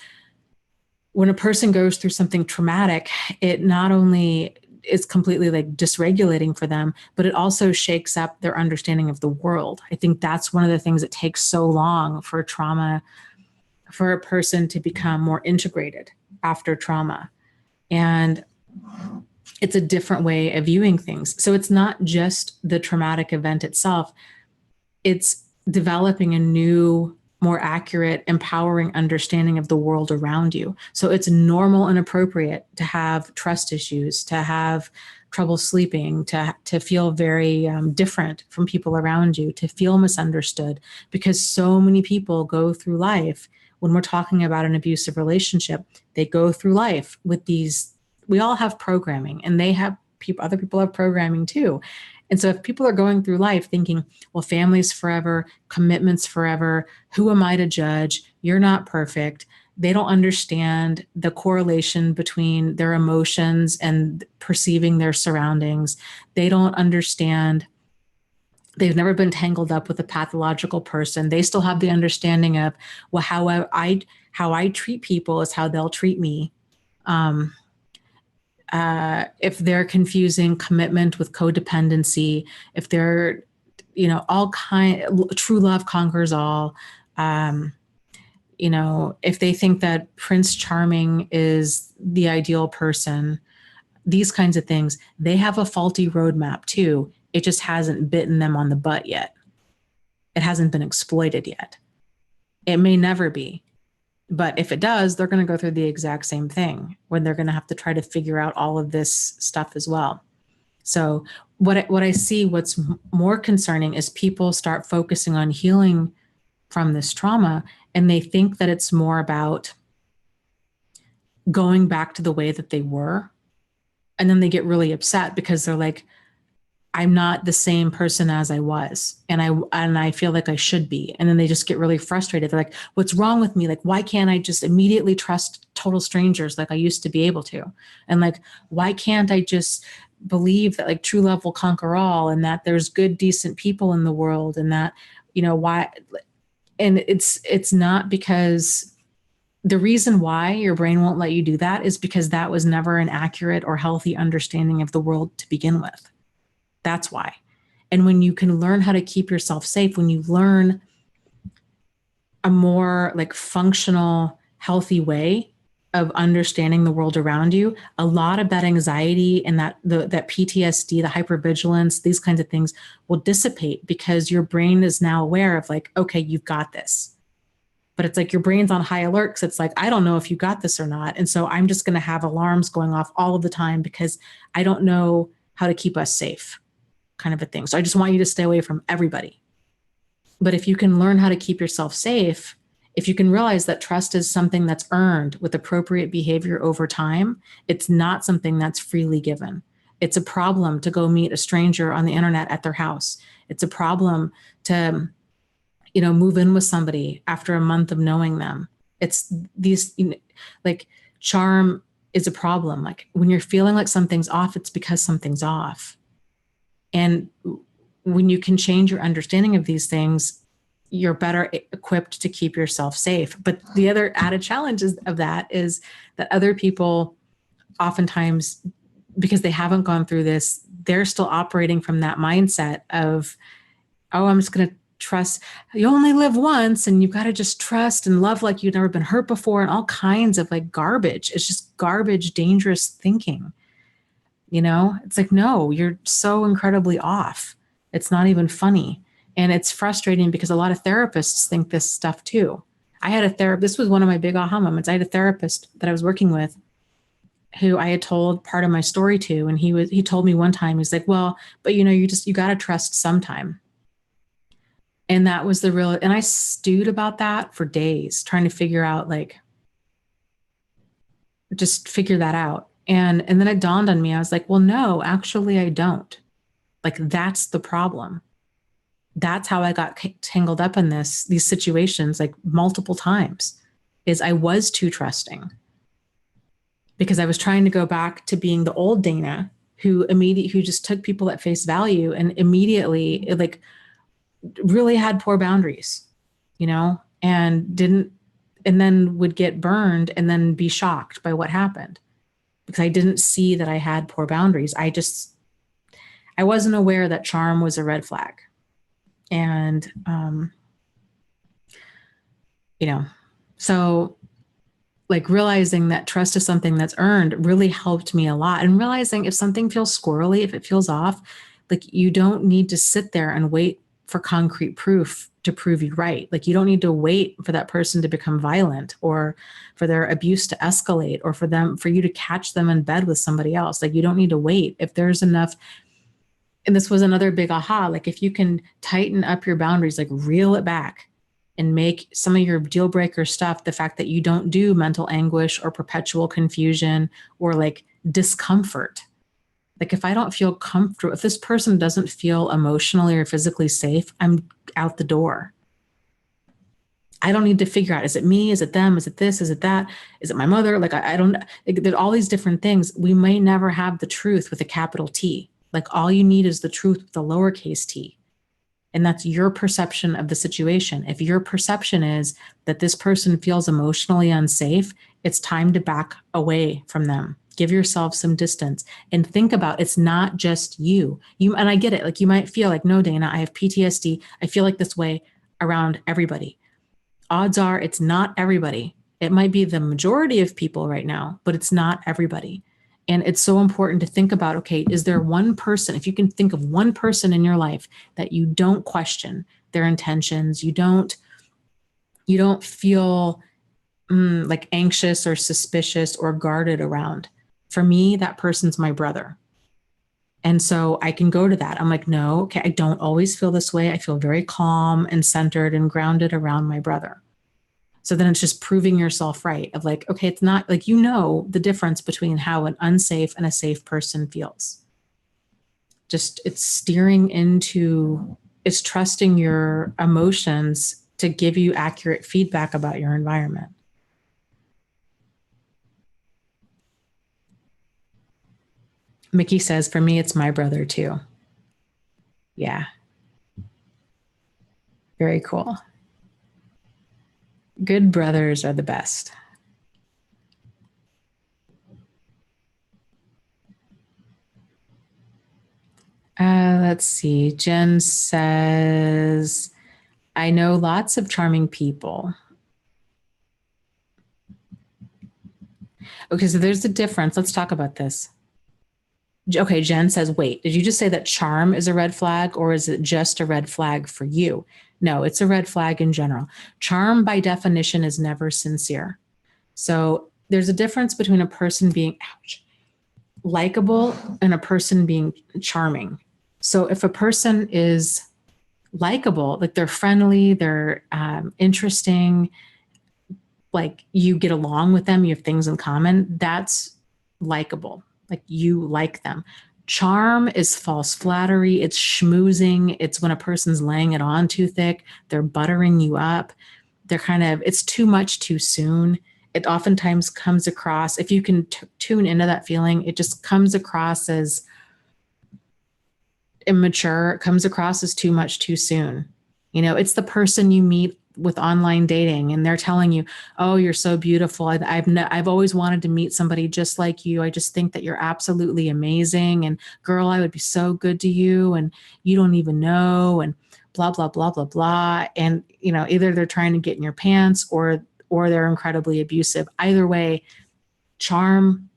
when a person goes through something traumatic, it not only is completely like dysregulating for them, but it also shakes up their understanding of the world. I think that's one of the things that takes so long for a person to become more integrated after trauma. And it's a different way of viewing things. So it's not just the traumatic event itself. It's developing a new, more accurate, empowering understanding of the world around you. So it's normal and appropriate to have trust issues, to have trouble sleeping, to feel very different from people around you, to feel misunderstood, because so many people go through life. When we're talking about an abusive relationship, they go through life with we all have programming, and other people have programming too. And so if people are going through life thinking, well, family's forever, commitment's forever, who am I to judge? You're not perfect. They don't understand the correlation between their emotions and perceiving their surroundings. They don't understand. They've never been tangled up with a pathological person. They still have the understanding of, well, how I treat people is how they'll treat me. If they're confusing commitment with codependency, if they're, true love conquers all. If they think that Prince Charming is the ideal person, these kinds of things, they have a faulty roadmap too. It just hasn't bitten them on the butt yet. It hasn't been exploited yet. It may never be. But if it does, they're going to go through the exact same thing when they're going to have to try to figure out all of this stuff as well. So what I see, what's more concerning is people start focusing on healing from this trauma, and they think that it's more about going back to the way that they were. And then they get really upset because they're like, I'm not the same person as I was. And I feel like I should be. And then they just get really frustrated. They're like, what's wrong with me? Like, why can't I just immediately trust total strangers like I used to be able to? And like, why can't I just believe that like true love will conquer all, and that there's good, decent people in the world, and that, why? And it's not because the reason why your brain won't let you do that is because that was never an accurate or healthy understanding of the world to begin with. That's why. And when you can learn how to keep yourself safe, when you learn a more like functional, healthy way of understanding the world around you, a lot of that anxiety and that PTSD, the hypervigilance, these kinds of things will dissipate because your brain is now aware of like, okay, you've got this. But it's like your brain's on high alert because it's like, I don't know if you got this or not. And so I'm just going to have alarms going off all of the time because I don't know how to keep us safe, kind of a thing. So I just want you to stay away from everybody. But if you can learn how to keep yourself safe, if you can realize that trust is something that's earned with appropriate behavior over time, it's not something that's freely given. It's a problem to go meet a stranger on the internet at their house. It's a problem to move in with somebody after a month of knowing them. It's these, like, charm is a problem. Like, when you're feeling like something's off, it's because something's off. And when you can change your understanding of these things, you're better equipped to keep yourself safe. But the other added challenge of that is that other people oftentimes, because they haven't gone through this, they're still operating from that mindset of, oh, I'm just going to trust. You only live once, and you've got to just trust and love like you've never been hurt before, and all kinds of like garbage. It's just garbage, dangerous thinking. It's like, no, you're so incredibly off. It's not even funny. And it's frustrating because a lot of therapists think this stuff too. I had a therapist. This was one of my big aha moments. I had a therapist that I was working with who I had told part of my story to. And he told me one time, he's like, well, but you got to trust sometime. And that was and I stewed about that for days, trying to figure out, like, just figure that out. And then it dawned on me. I was like, well, no, actually I don't. Like, that's the problem. That's how I got tangled up in these situations, like, multiple times, is I was too trusting, because I was trying to go back to being the old Dana who just took people at face value and immediately, like, really had poor boundaries, and then would get burned and then be shocked by what happened, because I didn't see that I had poor boundaries. I wasn't aware that charm was a red flag. And, so, like, realizing that trust is something that's earned really helped me a lot. And realizing if something feels squirrely, if it feels off, like, you don't need to sit there and wait for concrete proof to prove you right. Like, you don't need to wait for that person to become violent, or for their abuse to escalate, or for you to catch them in bed with somebody else. Like, you don't need to wait. If there's enough, and this was another big aha, like, if you can tighten up your boundaries, like, reel it back and make some of your deal breaker stuff, the fact that you don't do mental anguish or perpetual confusion or, like, discomfort. Like, if I don't feel comfortable, if this person doesn't feel emotionally or physically safe, I'm out the door. I don't need to figure out, is it me? Is it them? Is it this? Is it that? Is it my mother? Like, I don't, like, there's all these different things. We may never have the truth with a capital T. Like, all you need is the truth with a lowercase t. And that's your perception of the situation. If your perception is that this person feels emotionally unsafe, it's time to back away from them. Give yourself some distance and think about, it's not just you. And I get it. Like, you might feel like, no, Dana, I have PTSD. I feel like this way around everybody. Odds are it's not everybody. It might be the majority of people right now, but it's not everybody. And it's so important to think about, okay, is there one person, if you can think of one person in your life that you don't question their intentions, you don't feel like anxious or suspicious or guarded around. For me, that person's my brother. And so I can go to that. I'm like, no, okay, I don't always feel this way. I feel very calm and centered and grounded around my brother. So then it's just proving yourself right, of like, okay, it's not like, the difference between how an unsafe and a safe person feels. Just, it's trusting your emotions to give you accurate feedback about your environment. Mickey says, for me, it's my brother too. Yeah. Very cool. Good brothers are the best. Let's see. Jen says, I know lots of charming people. Okay, so there's a difference. Let's talk about this. Okay, Jen says, wait, did you just say that charm is a red flag, or is it just a red flag for you? No, it's a red flag in general. Charm by definition is never sincere. So there's a difference between a person being likable and a person being charming. So if a person is likable, like they're friendly, they're interesting, like you get along with them, you have things in common, that's likable. Like you like them. Charm is false flattery. It's schmoozing. It's when a person's laying it on too thick. They're buttering you up. It's too much too soon. It oftentimes comes across, if you can tune into that feeling, it just comes across as immature. It comes across as too much too soon. It's the person you meet with online dating and they're telling you, oh, you're so beautiful. I've always wanted to meet somebody just like you. I just think that you're absolutely amazing. And girl, I would be so good to you. And you don't even know. And blah, blah, blah, blah, blah. And, either they're trying to get in your pants or they're incredibly abusive. Either way, charm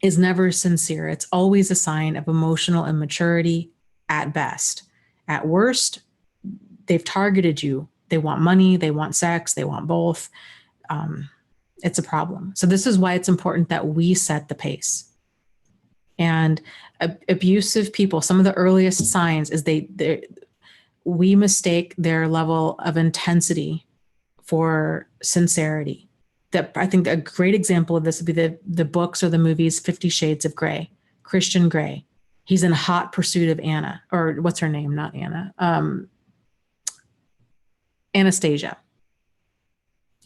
is never sincere. It's always a sign of emotional immaturity at best. At worst, they've targeted you. They want money, they want sex, they want both. It's a problem. So this is why it's important that we set the pace. And abusive people, some of the earliest signs is we mistake their level of intensity for sincerity. That I think a great example of this would be the books or the movies 50 Shades of Grey. Christian Grey. He's in hot pursuit of Anna, or what's her name? Not Anna. Anastasia.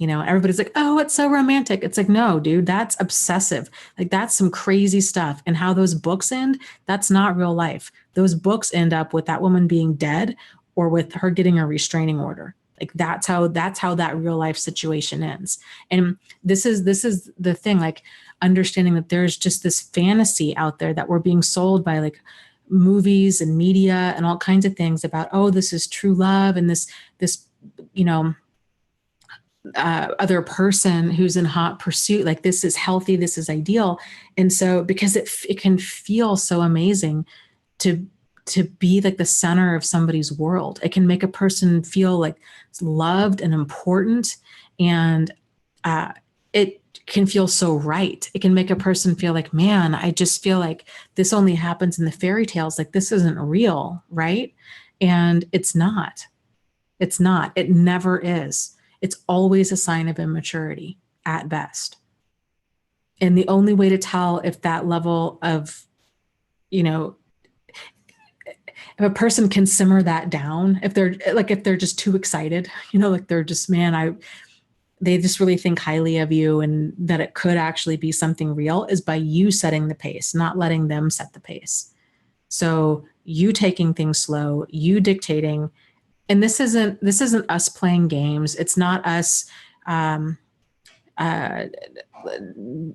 Everybody's like, oh, it's so romantic. It's like, no, dude, that's obsessive. Like, that's some crazy stuff. And how those books end, that's not real life. Those books end up with that woman being dead or with her getting a restraining order. Like, that's how that real life situation ends. And this is the thing, like, understanding that there's just this fantasy out there that we're being sold by, like, movies and media and all kinds of things about, oh, this is true love. And this other person who's in hot pursuit, like, this is healthy, this is ideal. And so, because it can feel so amazing to be like the center of somebody's world, it can make a person feel like loved and important. And it can feel so right. It can make a person feel like, man, I just feel like this only happens in the fairy tales. Like, this isn't real, right? And it's not. It's not. It never is. It's always a sign of immaturity at best. And the only way to tell if that level of, if a person can simmer that down, if they're just too excited, like they're just, they just really think highly of you and that it could actually be something real, is by you setting the pace, not letting them set the pace. So you taking things slow, you dictating. And this isn't us playing games. It's not us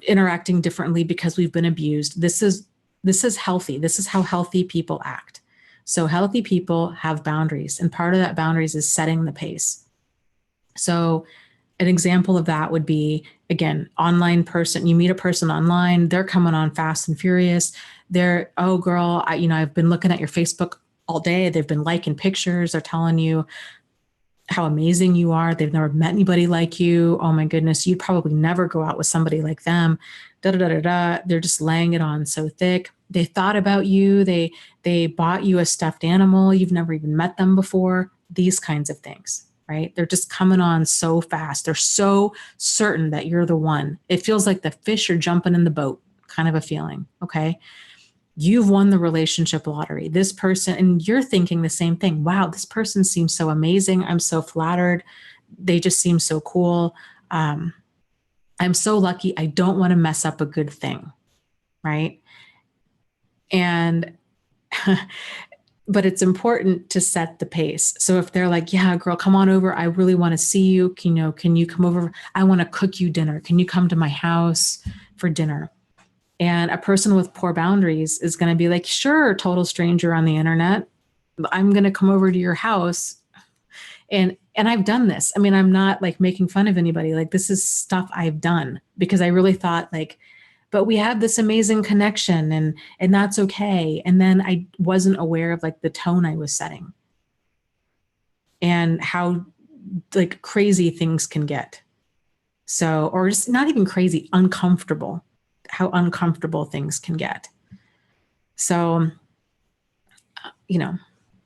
interacting differently because we've been abused. This is healthy. This is how healthy people act. So healthy people have boundaries, and part of that boundaries is setting the pace. So an example of that would be, again, online person. You meet a person online, they're coming on fast and furious. They're, oh girl, I've been looking at your Facebook all day. They've been liking pictures. They're telling you how amazing you are. They've never met anybody like you. Oh my goodness, you'd probably never go out with somebody like them. Da, da, da, da, da. They're just laying it on so thick. They thought about you. They bought you a stuffed animal. You've never even met them before. These kinds of things, right? They're just coming on so fast. They're so certain that you're the one. It feels like the fish are jumping in the boat, kind of a feeling. Okay. You've won the relationship lottery. This person, and you're thinking the same thing. Wow, this person seems so amazing. I'm so flattered. They just seem so cool. I'm so lucky. I don't want to mess up a good thing, right? And, but it's important to set the pace. So if they're like, yeah, girl, come on over. I really want to see you. Can you come over? I want to cook you dinner. Can you come to my house for dinner? And a person with poor boundaries is going to be like, sure, total stranger on the internet, I'm going to come over to your house. And I've done this. I mean, I'm not like making fun of anybody. Like, this is stuff I've done because I really thought like, but we have this amazing connection and that's okay. And then I wasn't aware of like the tone I was setting and how like crazy things can get. So, or just not even crazy, uncomfortable. How uncomfortable things can get. So,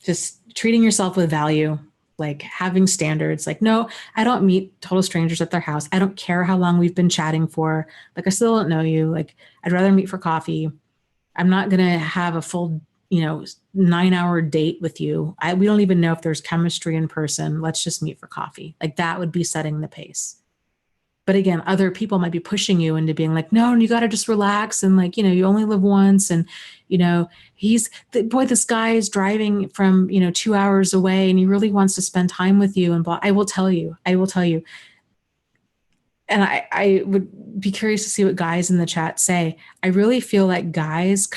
just treating yourself with value, like having standards, like, no, I don't meet total strangers at their house. I don't care how long we've been chatting for. Like, I still don't know you. Like, I'd rather meet for coffee. I'm not going to have a full, 9-hour date with you. We don't even know if there's chemistry in person. Let's just meet for coffee. Like that would be setting the pace. But again, other people might be pushing you into being like, no, you got to just relax. And like, you only live once. And, this guy is driving from, 2 hours away and he really wants to spend time with you. And blah. I will tell you. And I would be curious to see what guys in the chat say. I really feel like guys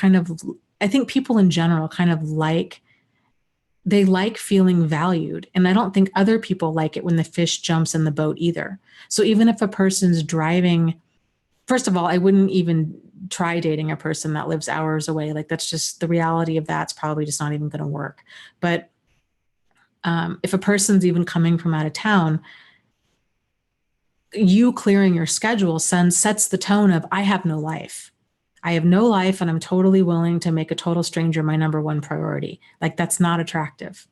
I think people in general kind of they like feeling valued. And I don't think other people like it when the fish jumps in the boat either. So even if a person's driving, first of all, I wouldn't even try dating a person that lives hours away. Like that's just the reality of that's probably just not even going to work. But if a person's even coming from out of town, you clearing your schedule sets the tone of, I have no life. I have no life and I'm totally willing to make a total stranger my number one priority. Like that's not attractive.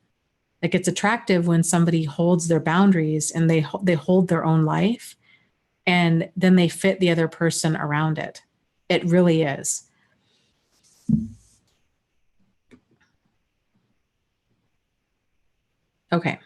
Like it's attractive when somebody holds their boundaries and they hold their own life and then they fit the other person around it. It really is. Okay.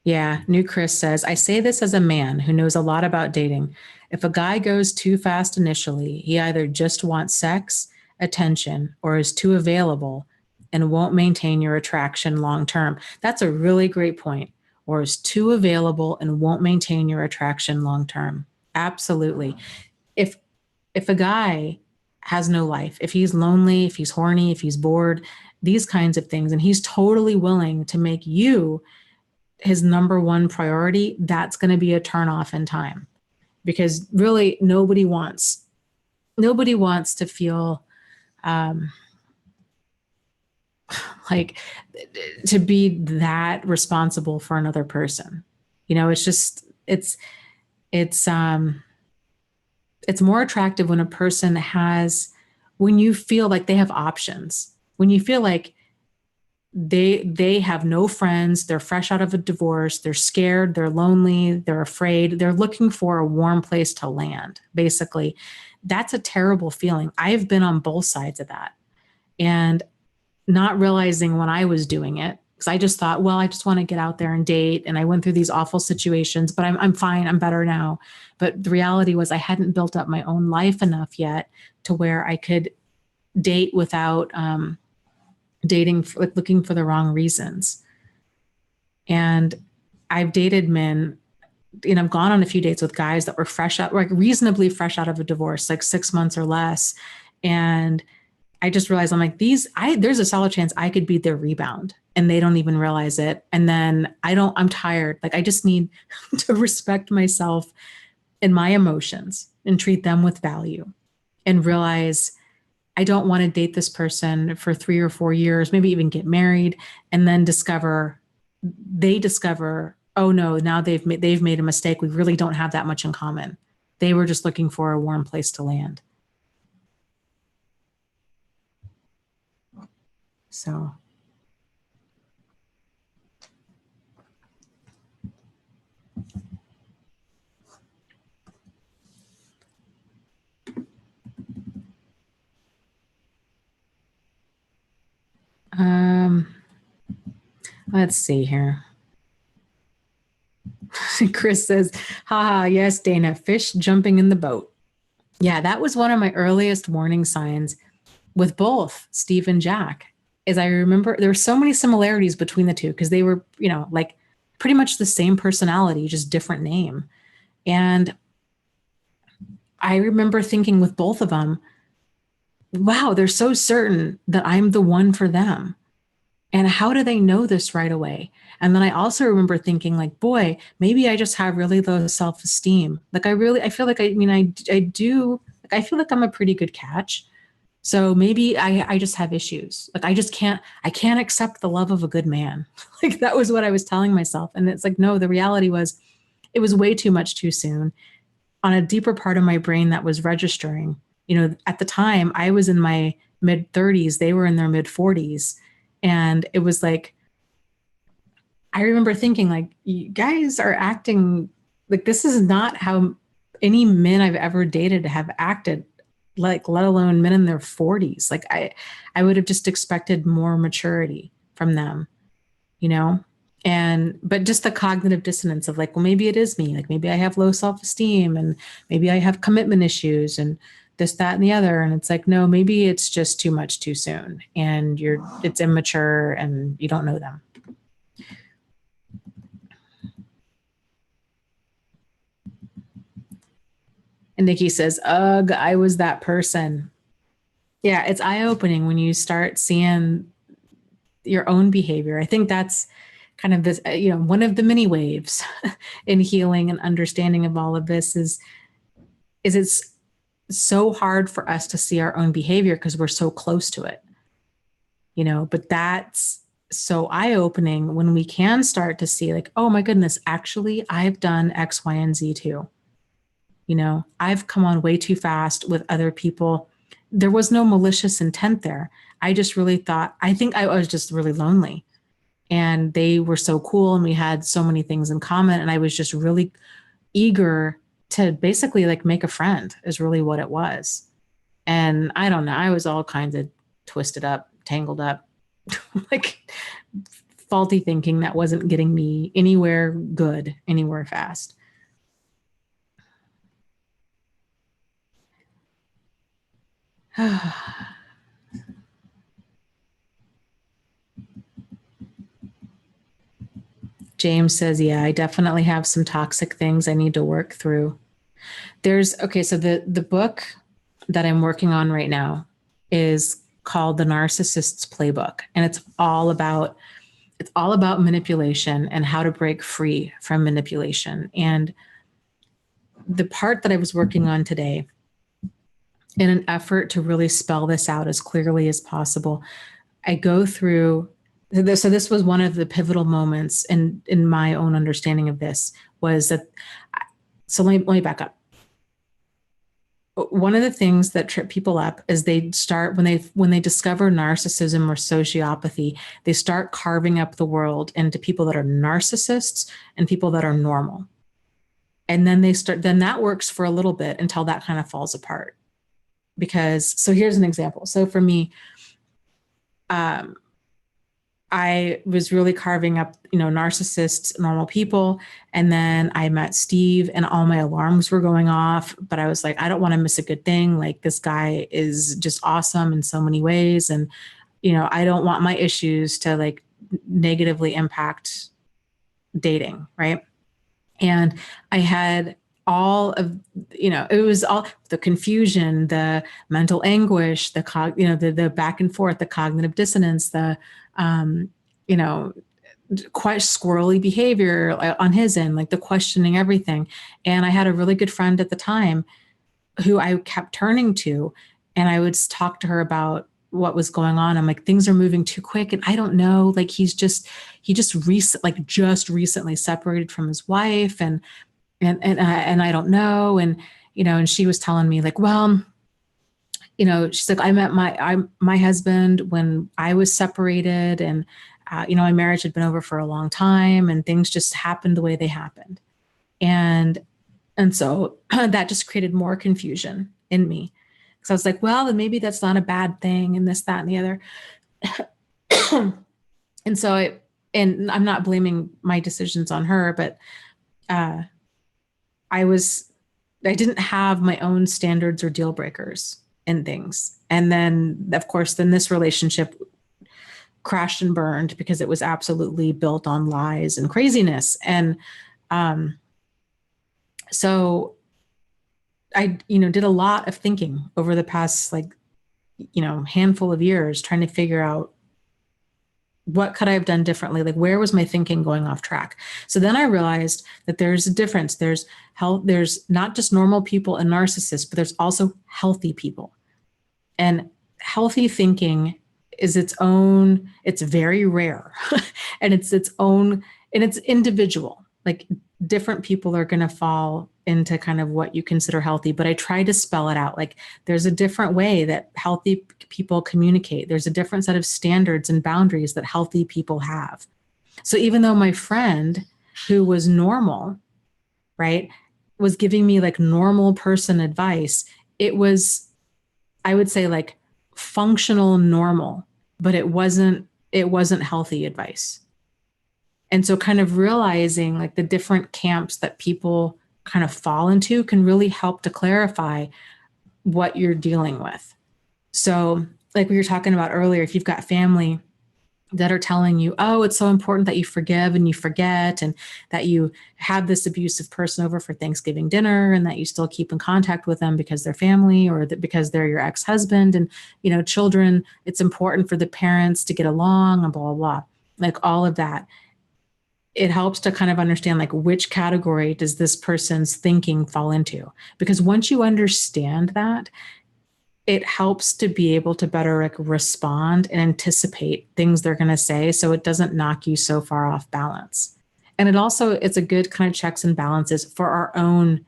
Yeah, New Chris says, I say this as a man who knows a lot about dating. If a guy goes too fast initially, he either just wants sex, attention, or is too available and won't maintain your attraction long term. That's a really great point. Or is too available and won't maintain your attraction long term. Absolutely. If a guy has no life, if he's lonely, if he's horny, if he's bored, these kinds of things, and he's totally willing to make you his number one priority, that's going to be a turnoff in time. Because really nobody wants to feel like to be that responsible for another person. It's more attractive when a person when you feel like they have options, when you feel like they have no friends, they're fresh out of a divorce, they're scared, they're lonely, they're afraid, they're looking for a warm place to land. Basically, that's a terrible feeling. I've been on both sides of that and not realizing when I was doing it, because I just thought, well, I just want to get out there and date. And I went through these awful situations, but I'm fine. I'm better now. But the reality was I hadn't built up my own life enough yet to where I could date without dating, looking for the wrong reasons. And I've dated men, I've gone on a few dates with guys that were reasonably fresh out of a divorce, like 6 months or less. And I just realized I'm like, there's a solid chance I could be their rebound and they don't even realize it. And then I'm tired. Like I just need to respect myself and my emotions and treat them with value and realize I don't want to date this person for 3 or 4 years, maybe even get married, and then discover, oh no, now they've made a mistake. We really don't have that much in common. They were just looking for a warm place to land. So. Let's see here. Chris says, haha, yes, Dana, fish jumping in the boat. Yeah, that was one of my earliest warning signs with both Steve and Jack. Is I remember there were so many similarities between the two because they were, like pretty much the same personality, just different name. And I remember thinking with both of them, wow, they're so certain that I'm the one for them. And how do they know this right away? And then I also remember thinking like, boy, maybe I just have really low self-esteem. Like I feel like, I do, like, I feel like I'm a pretty good catch. So maybe I just have issues. Like I can't accept the love of a good man. Like that was what I was telling myself. And it's like, no, the reality was it was way too much too soon. On a deeper part of my brain that was registering, at the time I was in my mid 30s, they were in their mid 40s. And it was like, I remember thinking like, you guys are acting like this is not how any men I've ever dated have acted like, let alone men in their 40s. Like I would have just expected more maturity from them, you know? And, but just the cognitive dissonance of like, well, maybe it is me. Like maybe I have low self-esteem and maybe I have commitment issues and this, that, and the other. And it's like, no, maybe it's just too much too soon and it's immature and you don't know them. And Nikki says, ugh, I was that person. Yeah, it's eye-opening when you start seeing your own behavior. I think that's kind of this, one of the many waves in healing and understanding of all of this is it's so hard for us to see our own behavior because we're so close to it, but that's so eye-opening when we can start to see like, oh my goodness, actually I've done X, Y, and Z too. I've come on way too fast with other people. There was no malicious intent there. I just really I think I was just really lonely and they were so cool and we had so many things in common. And I was just really eager to basically like make a friend is really what it was. And I don't know, I was all kinds of twisted up, tangled up, like faulty thinking that wasn't getting me anywhere good, anywhere fast. James says, yeah, I definitely have some toxic things I need to work through. So the book that I'm working on right now is called The Narcissist's Playbook. And it's all about manipulation and how to break free from manipulation. And the part that I was working on today, in an effort to really spell this out as clearly as possible, I go through this. So this was one of the pivotal moments in my own understanding of this was that. So let me back up. One of the things that trip people up is they start when they discover narcissism or sociopathy, they start carving up the world into people that are narcissists and people that are normal. And then then that works for a little bit until that kind of falls apart. So here's an example. So for me, I was really carving up, narcissists, normal people. And then I met Steve and all my alarms were going off, but I was like, I don't want to miss a good thing. Like this guy is just awesome in so many ways. And, I don't want my issues to like negatively impact dating. Right. And I had all of, it was all the confusion, the mental anguish, the back and forth, the cognitive dissonance, the, quite squirrely behavior on his end, like the questioning everything. And I had a really good friend at the time who I kept turning to, and I would talk to her about what was going on. I'm like, things are moving too quick. And I don't know, like he just recently separated from his wife and I don't know. And, and she was telling me like, well, she's like, I met my husband when I was separated and, my marriage had been over for a long time and things just happened the way they happened. And so that just created more confusion in me. So I was like, well, then maybe that's not a bad thing and this, that, and the other. And so and I'm not blaming my decisions on her, but, I didn't have my own standards or deal breakers in things. And then of course, this relationship crashed and burned because it was absolutely built on lies and craziness. And, so I, did a lot of thinking over the past, handful of years, trying to figure out what could I have done differently? Like, where was my thinking going off track? So then I realized that there's a difference. There's not just normal people and narcissists, but there's also healthy people. And healthy thinking is it's very rare and it's its own, and it's individual. Like different people are going to fall into kind of what you consider healthy, but I try to spell it out. Like there's a different way that healthy people communicate. There's a different set of standards and boundaries that healthy people have. So even though my friend who was normal, right, was giving me like normal person advice, it was, I would say, like functional normal, but it wasn't healthy advice. And so kind of realizing like the different camps that people kind of fall into can really help to clarify what you're dealing with. So like we were talking about earlier, if you've got family that are telling you, oh, it's so important that you forgive and you forget, and that you have this abusive person over for Thanksgiving dinner, and that you still keep in contact with them because they're family, or that because they're your ex-husband, and, children, it's important for the parents to get along, and blah, blah, blah. Like all of that. It helps to kind of understand like which category does this person's thinking fall into? Because once you understand that, it helps to be able to better like respond and anticipate things they're going to say, so it doesn't knock you so far off balance. And it's a good kind of checks and balances for our own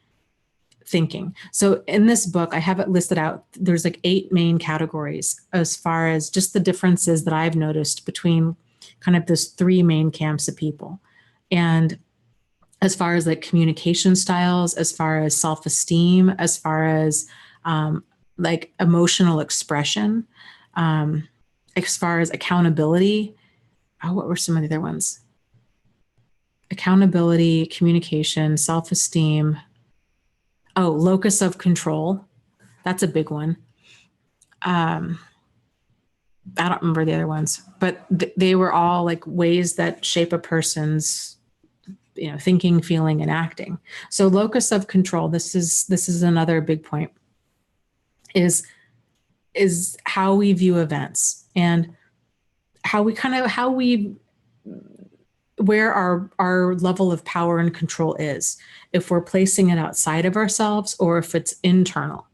thinking. So in this book, I have it listed out. There's like 8 main categories as far as just the differences that I've noticed between kind of those 3 main camps of people. And as far as like communication styles, as far as self-esteem, as far as like emotional expression, as far as accountability. Oh, what were some of the other ones? Accountability, communication, self-esteem. Oh, locus of control. That's a big one. I don't remember the other ones, but they were all like ways that shape a person's, thinking, feeling, and acting. So locus of control. This is another big point. Is how we view events, and where our level of power and control is, if we're placing it outside of ourselves or if it's internal.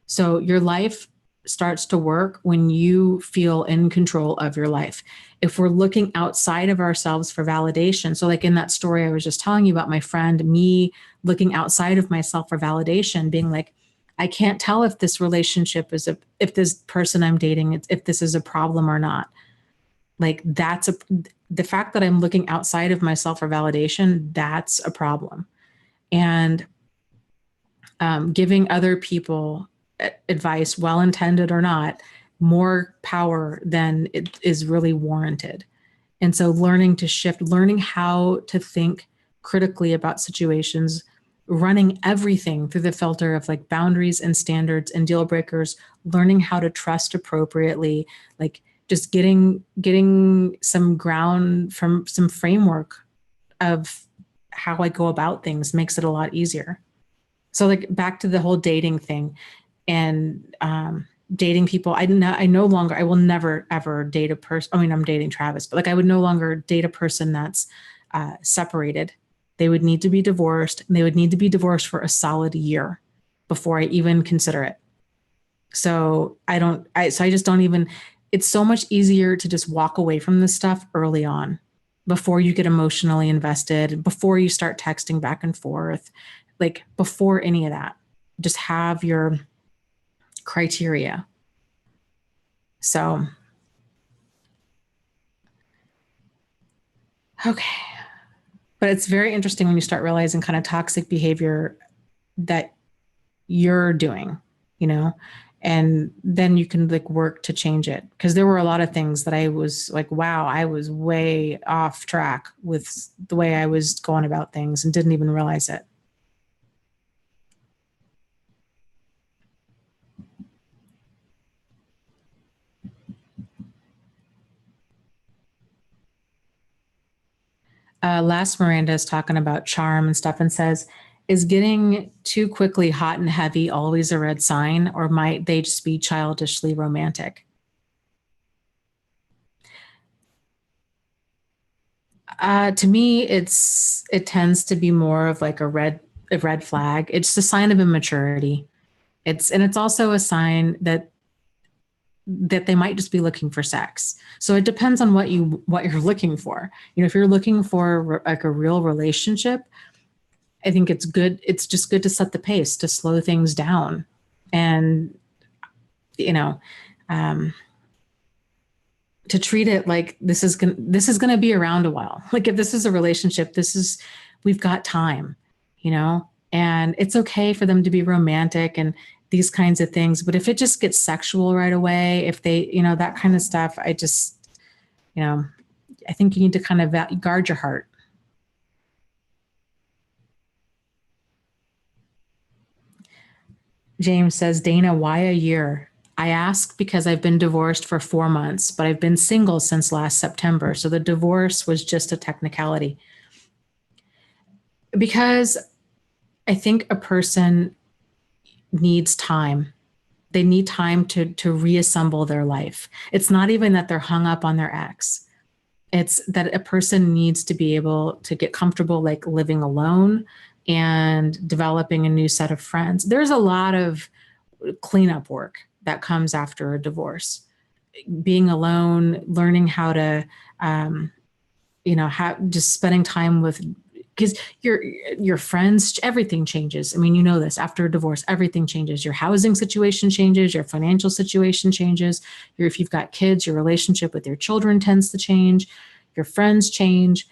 So your life starts to work when you feel in control of your life. If we're looking outside of ourselves for validation, so like in that story I was just telling you about my friend, me looking outside of myself for validation, being like, I can't tell if this relationship if this person I'm dating, if this is a problem or not. Like the fact that I'm looking outside of myself for validation, that's a problem. And giving other people advice, well-intended or not, more power than it is really warranted. And so learning to shift, learning how to think critically about situations, running everything through the filter of like boundaries and standards and deal breakers, learning how to trust appropriately, like just getting some ground from some framework of how I go about things makes it a lot easier. So like back to the whole dating thing and dating people, I will never ever date a person. I mean, I'm dating Travis, but like I would no longer date a person that's separated. They would need to be divorced, and they would need to be divorced for a solid year before I even consider it. So I just don't even, it's so much easier to just walk away from this stuff early on before you get emotionally invested, before you start texting back and forth, like before any of that. Just have your criteria. So, okay. But it's very interesting when you start realizing kind of toxic behavior that you're doing, and then you can like work to change it. Because there were a lot of things that I was like, wow, I was way off track with the way I was going about things and didn't even realize it. Last Miranda is talking about charm and stuff and says, is getting too quickly hot and heavy always a red sign, or might they just be childishly romantic? To me, it tends to be more of like a red flag. It's a sign of immaturity. It's also a sign that they might just be looking for sex. So it depends on what you're looking for. If you're looking for like a real relationship, I think it's good. It's just good to set the pace, to slow things down, and you know, um, to treat it like this is gonna be around a while. Like if this is a relationship, we've got time, you know, And it's okay for them to be romantic and these kinds of things. But if it just gets sexual right away, if they, that kind of stuff, you know, I think you need to kind of guard your heart. James says, Dana, why a year? I ask because I've been divorced for 4 months, but I've been single since last September. So the divorce was just a technicality. Because I think a person needs time. They need time to reassemble their life. It's not even that they're hung up on their ex. It's that a person needs to be able to get comfortable, like living alone and developing a new set of friends. There's a lot of cleanup work that comes after a divorce. Being alone, learning how to, just spending time with, because your friends, everything changes. I mean, this after a divorce, everything changes. Your housing situation changes, your financial situation changes. If you've got kids, your relationship with your children tends to change. Your friends change.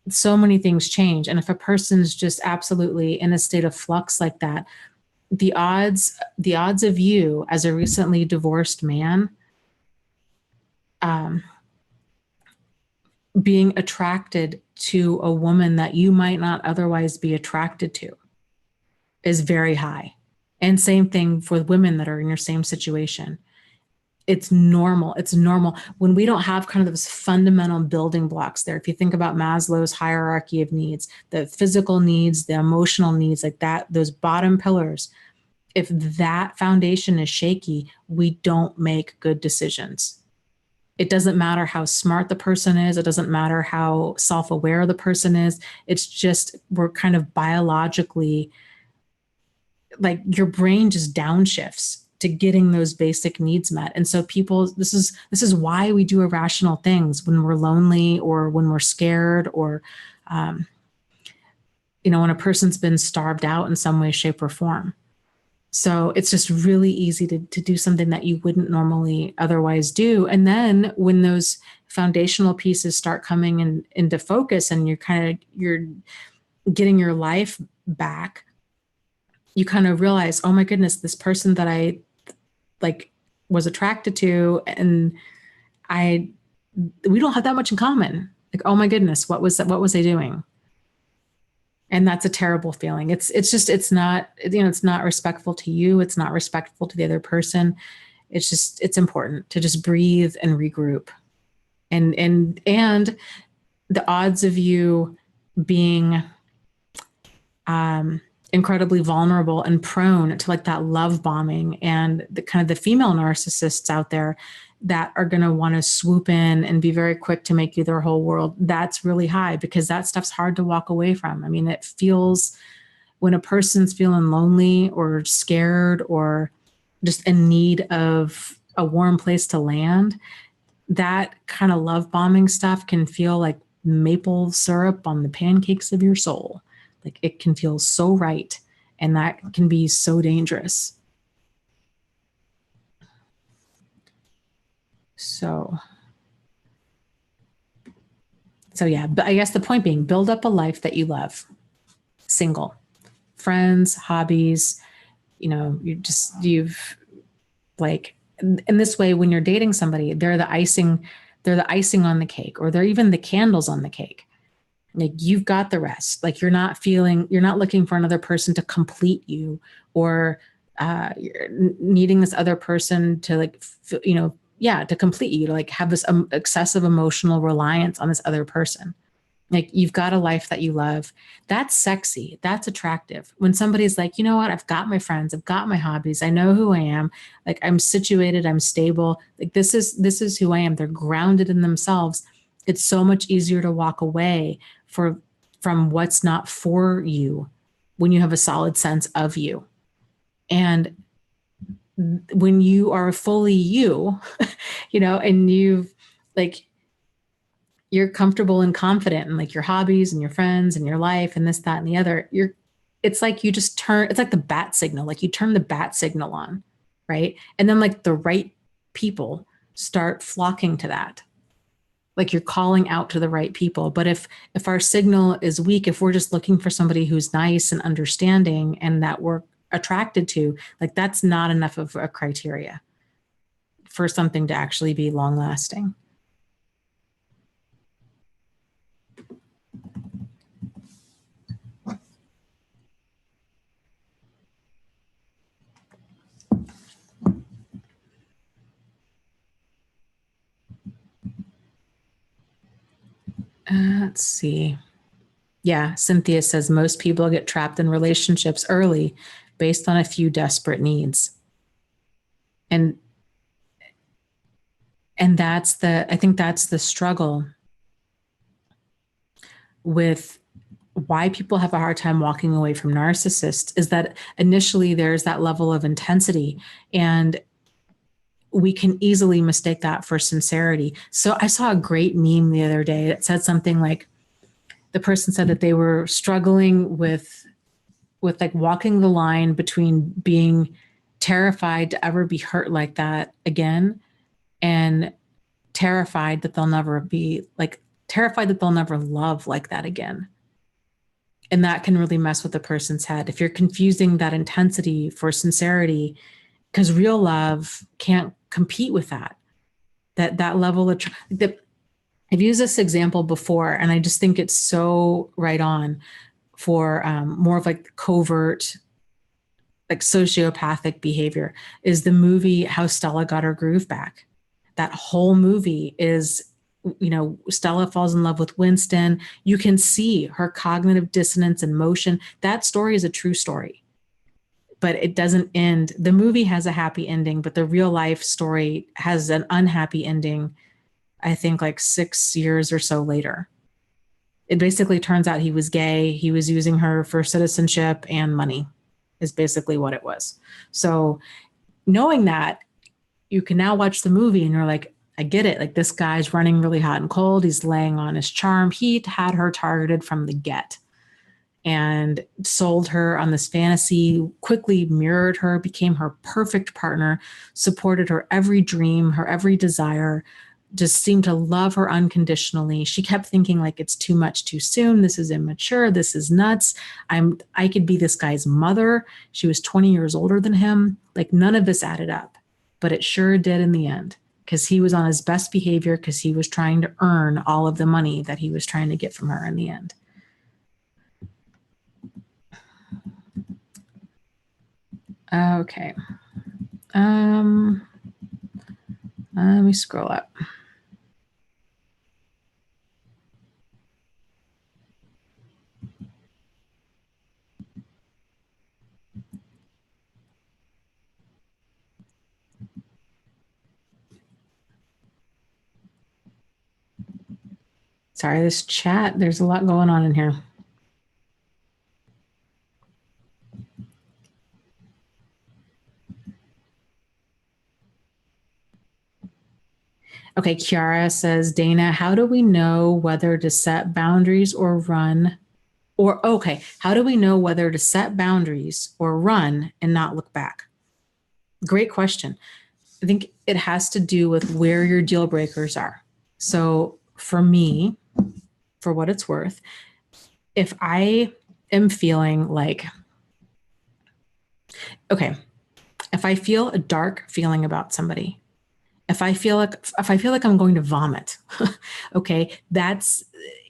So many things change. And if a person's just absolutely in a state of flux like that, the odds of you as a recently divorced man being attracted to a woman that you might not otherwise be attracted to is very high. And same thing for women that are in your same situation. It's normal. It's normal when we don't have kind of those fundamental building blocks there. If you think about Maslow's hierarchy of needs, the physical needs, the emotional needs, like that, those bottom pillars, if that foundation is shaky, we don't make good decisions. It doesn't matter how smart the person is. It doesn't matter how self-aware the person is. It's just, we're kind of biologically, like your brain just downshifts to getting those basic needs met. And so people, this is why we do irrational things when we're lonely or when we're scared or, when a person's been starved out in some way, shape, or form. So it's just really easy to do something that you wouldn't normally otherwise do. And then when those foundational pieces start coming into focus and you're getting your life back, you kind of realize, oh my goodness, this person that I was attracted to and we don't have that much in common. Like, oh my goodness, what was I doing? And that's a terrible feeling. It's not, it's not respectful to you. It's not respectful to the other person. It's important to just breathe and regroup. And the odds of you being, incredibly vulnerable and prone to like that love bombing and the kind of the female narcissists out there that are going to want to swoop in and be very quick to make you their whole world. That's really high because that stuff's hard to walk away from. I mean, it feels when a person's feeling lonely or scared or just in need of a warm place to land, that kind of love bombing stuff can feel like maple syrup on the pancakes of your soul. Like it can feel so right. And that can be so dangerous. So yeah, but I guess the point being, build up a life that you love. Single, friends, hobbies, you've like, in this way, when you're dating somebody, they're the icing on the cake, or they're even the candles on the cake. Like you've got the rest. Like you're not looking for another person to complete you or you're needing this other person to to complete you, to like have this excessive emotional reliance on this other person. Like you've got a life that you love. That's sexy. That's attractive. When somebody's like, you know what? I've got my friends. I've got my hobbies. I know who I am. Like I'm situated. I'm stable. Like this is who I am. They're grounded in themselves. It's so much easier to walk away from what's not for you when you have a solid sense of you. And when you are fully you, and you're comfortable and confident in like your hobbies and your friends and your life and this, that, and the other, it's like you just it's like the bat signal, like you turn the bat signal on, right? And then like the right people start flocking to that. Like you're calling out to the right people. But if our signal is weak, if we're just looking for somebody who's nice and understanding and that we're attracted to, like that's not enough of a criteria for something to actually be long lasting. Let's see. Yeah, Cynthia says most people get trapped in relationships early based on a few desperate needs. And I think that's the struggle with why people have a hard time walking away from narcissists, is that initially there's that level of intensity and we can easily mistake that for sincerity. So I saw a great meme the other day that said something like, the person said that they were struggling with like walking the line between being terrified to ever be hurt like that again and terrified that they'll never love like that again. And that can really mess with a person's head. If you're confusing that intensity for sincerity, because real love can't compete with that level of I've used this example before, and I just think it's so right on for more of like covert, like sociopathic behavior, is the movie How Stella Got Her Groove Back. That whole movie is, Stella falls in love with Winston. You can see her cognitive dissonance and motion. That story is a true story, but it doesn't end. The movie has a happy ending, but the real life story has an unhappy ending, I think like 6 years or so later. It basically turns out he was gay. He was using her for citizenship and money is basically what it was. So knowing that, you can now watch the movie and you're like, I get it. Like this guy's running really hot and cold. He's laying on his charm. He had her targeted from the get and sold her on this fantasy, quickly mirrored her, became her perfect partner, supported her every dream, her every desire, just seemed to love her unconditionally. She kept thinking like, it's too much too soon. This is immature. This is nuts. I could be this guy's mother. She was 20 years older than him. Like none of this added up, but it sure did in the end, because he was on his best behavior, because he was trying to earn all of the money that he was trying to get from her in the end. Okay. Let me scroll up. Sorry, this chat, there's a lot going on in here. Okay, Kiara says, Dana, how do we know whether to set boundaries or run? How do we know whether to set boundaries or run and not look back? Great question. I think it has to do with where your deal breakers are. So for me, for what it's worth, if I am feeling like, if I feel a dark feeling about somebody, if I feel like I'm going to vomit, that's,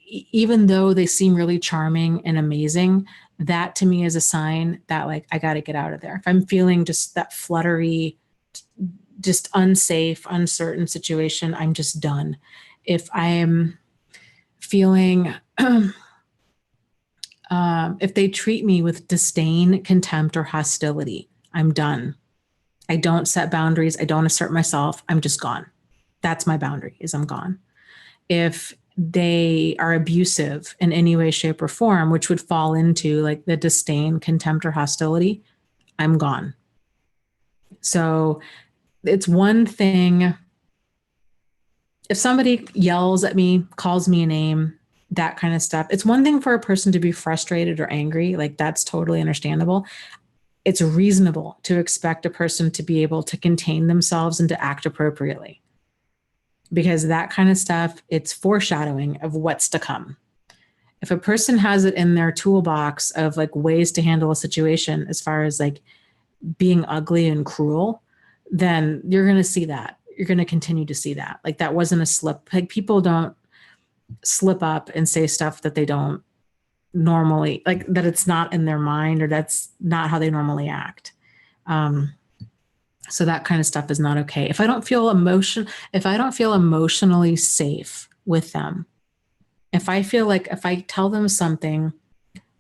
even though they seem really charming and amazing, that to me is a sign that like, I got to get out of there. If I'm feeling just that fluttery, just unsafe, uncertain situation, I'm just done. If I am feeling, if they treat me with disdain, contempt, or hostility, I'm done. I don't set boundaries. I don't assert myself. I'm just gone. That's my boundary, is I'm gone. If they are abusive in any way, shape, or form, which would fall into like the disdain, contempt, or hostility, I'm gone. So it's one thing. If somebody yells at me, calls me a name, that kind of stuff, it's one thing for a person to be frustrated or angry. Like that's totally understandable. It's reasonable to expect a person to be able to contain themselves and to act appropriately. because that kind of stuff, it's foreshadowing of what's to come. If a person has it in their toolbox of like ways to handle a situation as far as like being ugly and cruel, then you're going to see that. You're going to continue to see that. Like that wasn't a slip. Like people don't slip up and say stuff that they don't normally, like that it's not in their mind or that's not how they normally act. So that kind of stuff is not okay. If I don't feel emotionally safe with them, if I feel like if I tell them something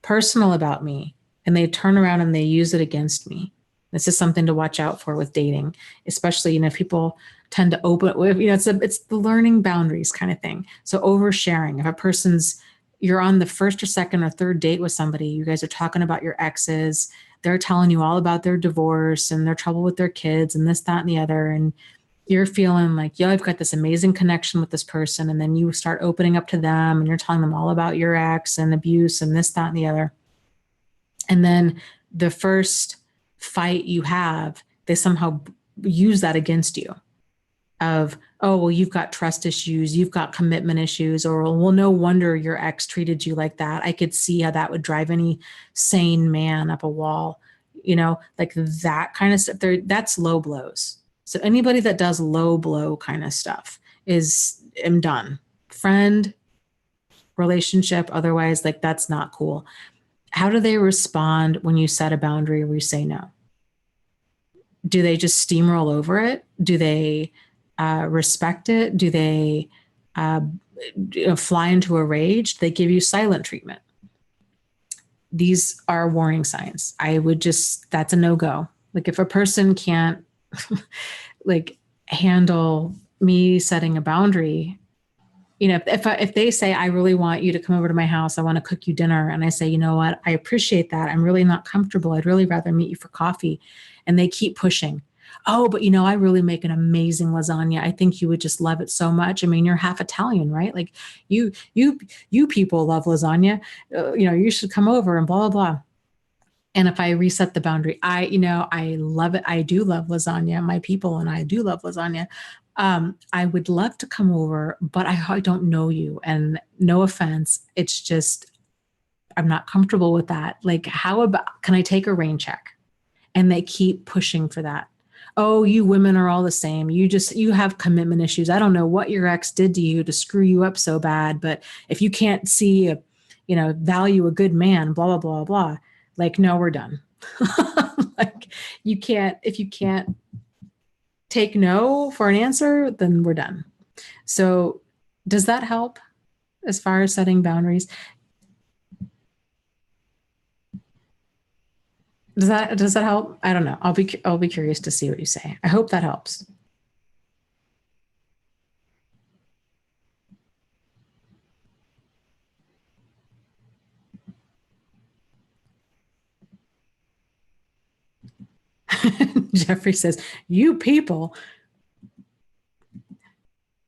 personal about me and they turn around and they use it against me, this is something to watch out for with dating, especially, you know, people tend to open, you know, it's the learning boundaries kind of thing. So oversharing, if you're on the first or second or third date with somebody, you guys are talking about your exes, they're telling you all about their divorce and their trouble with their kids and this, that, and the other. And you're feeling like, yeah, I've got this amazing connection with this person. And then you start opening up to them and you're telling them all about your ex and abuse and this, that, and the other. And then the first fight you have, they somehow use that against you of, oh, well, you've got trust issues, you've got commitment issues, or, well, no wonder your ex treated you like that. I could see how that would drive any sane man up a wall, you know, like that kind of stuff. That's low blows. So anybody that does low blow kind of stuff I'm done. Friend, relationship, otherwise, like that's not cool. How do they respond when you set a boundary or you say no? Do they just steamroll over it? Do they respect it? Do they fly into a rage? Do they give you silent treatment? These are warning signs. That's a no-go. Like if a person can't like handle me setting a boundary, you know, if they say, I really want you to come over to my house, I want to cook you dinner. And I say, you know what, I appreciate that. I'm really not comfortable. I'd really rather meet you for coffee. And they keep pushing. Oh, but you know, I really make an amazing lasagna. I think you would just love it so much. I mean, you're half Italian, right? Like you people love lasagna. You know, you should come over and blah, blah, blah. And if I reset the boundary, I love it. I do love lasagna. My people and I do love lasagna. I would love to come over, but I don't know you. And no offense, it's just, I'm not comfortable with that. Like, can I take a rain check? And they keep pushing for that. Oh, you women are all the same. You have commitment issues. I don't know what your ex did to you to screw you up so bad, but if you can't value a good man, blah, blah, blah, blah. Like, no, we're done. Like if you can't take no for an answer, then we're done. So does that help as far as setting boundaries? Does that help? I don't know. I'll be curious to see what you say. I hope that helps. Jeffrey says, you people.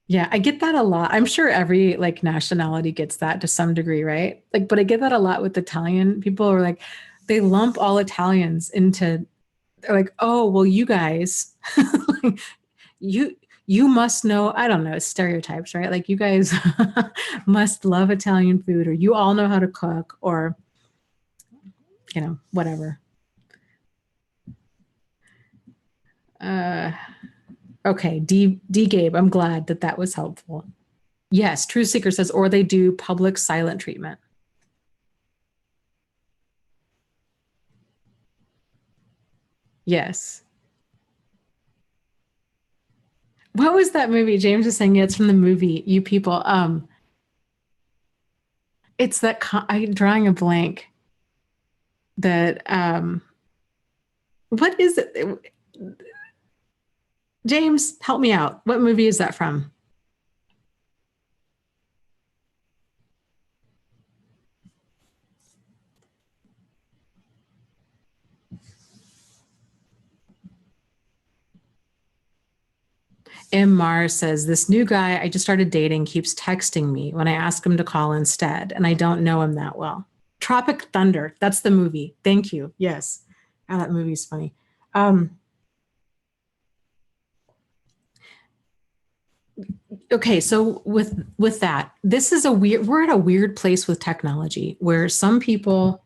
Yeah, I get that a lot. I'm sure every like nationality gets that to some degree, right? Like, but I get that a lot with Italian people are like, they lump all Italians into, they're like, oh, well, you guys, like, you must know, I don't know, stereotypes, right? Like you guys must love Italian food, or you all know how to cook, or, you know, whatever. Okay, D Gabe, I'm glad that was helpful. Yes, True Seeker says, or they do public silent treatment. Yes. What was that movie? James is saying, yeah, it's from the movie You People. It's that I'm drawing a blank. That what is it? James, help me out. What movie is that from? M. Mars says, this new guy I just started dating keeps texting me when I ask him to call instead, and I don't know him that well. Tropic Thunder. That's the movie. Thank you. Yes. Oh, that movie's funny. Okay, so with that, this is a weird, we're at a weird place with technology where some people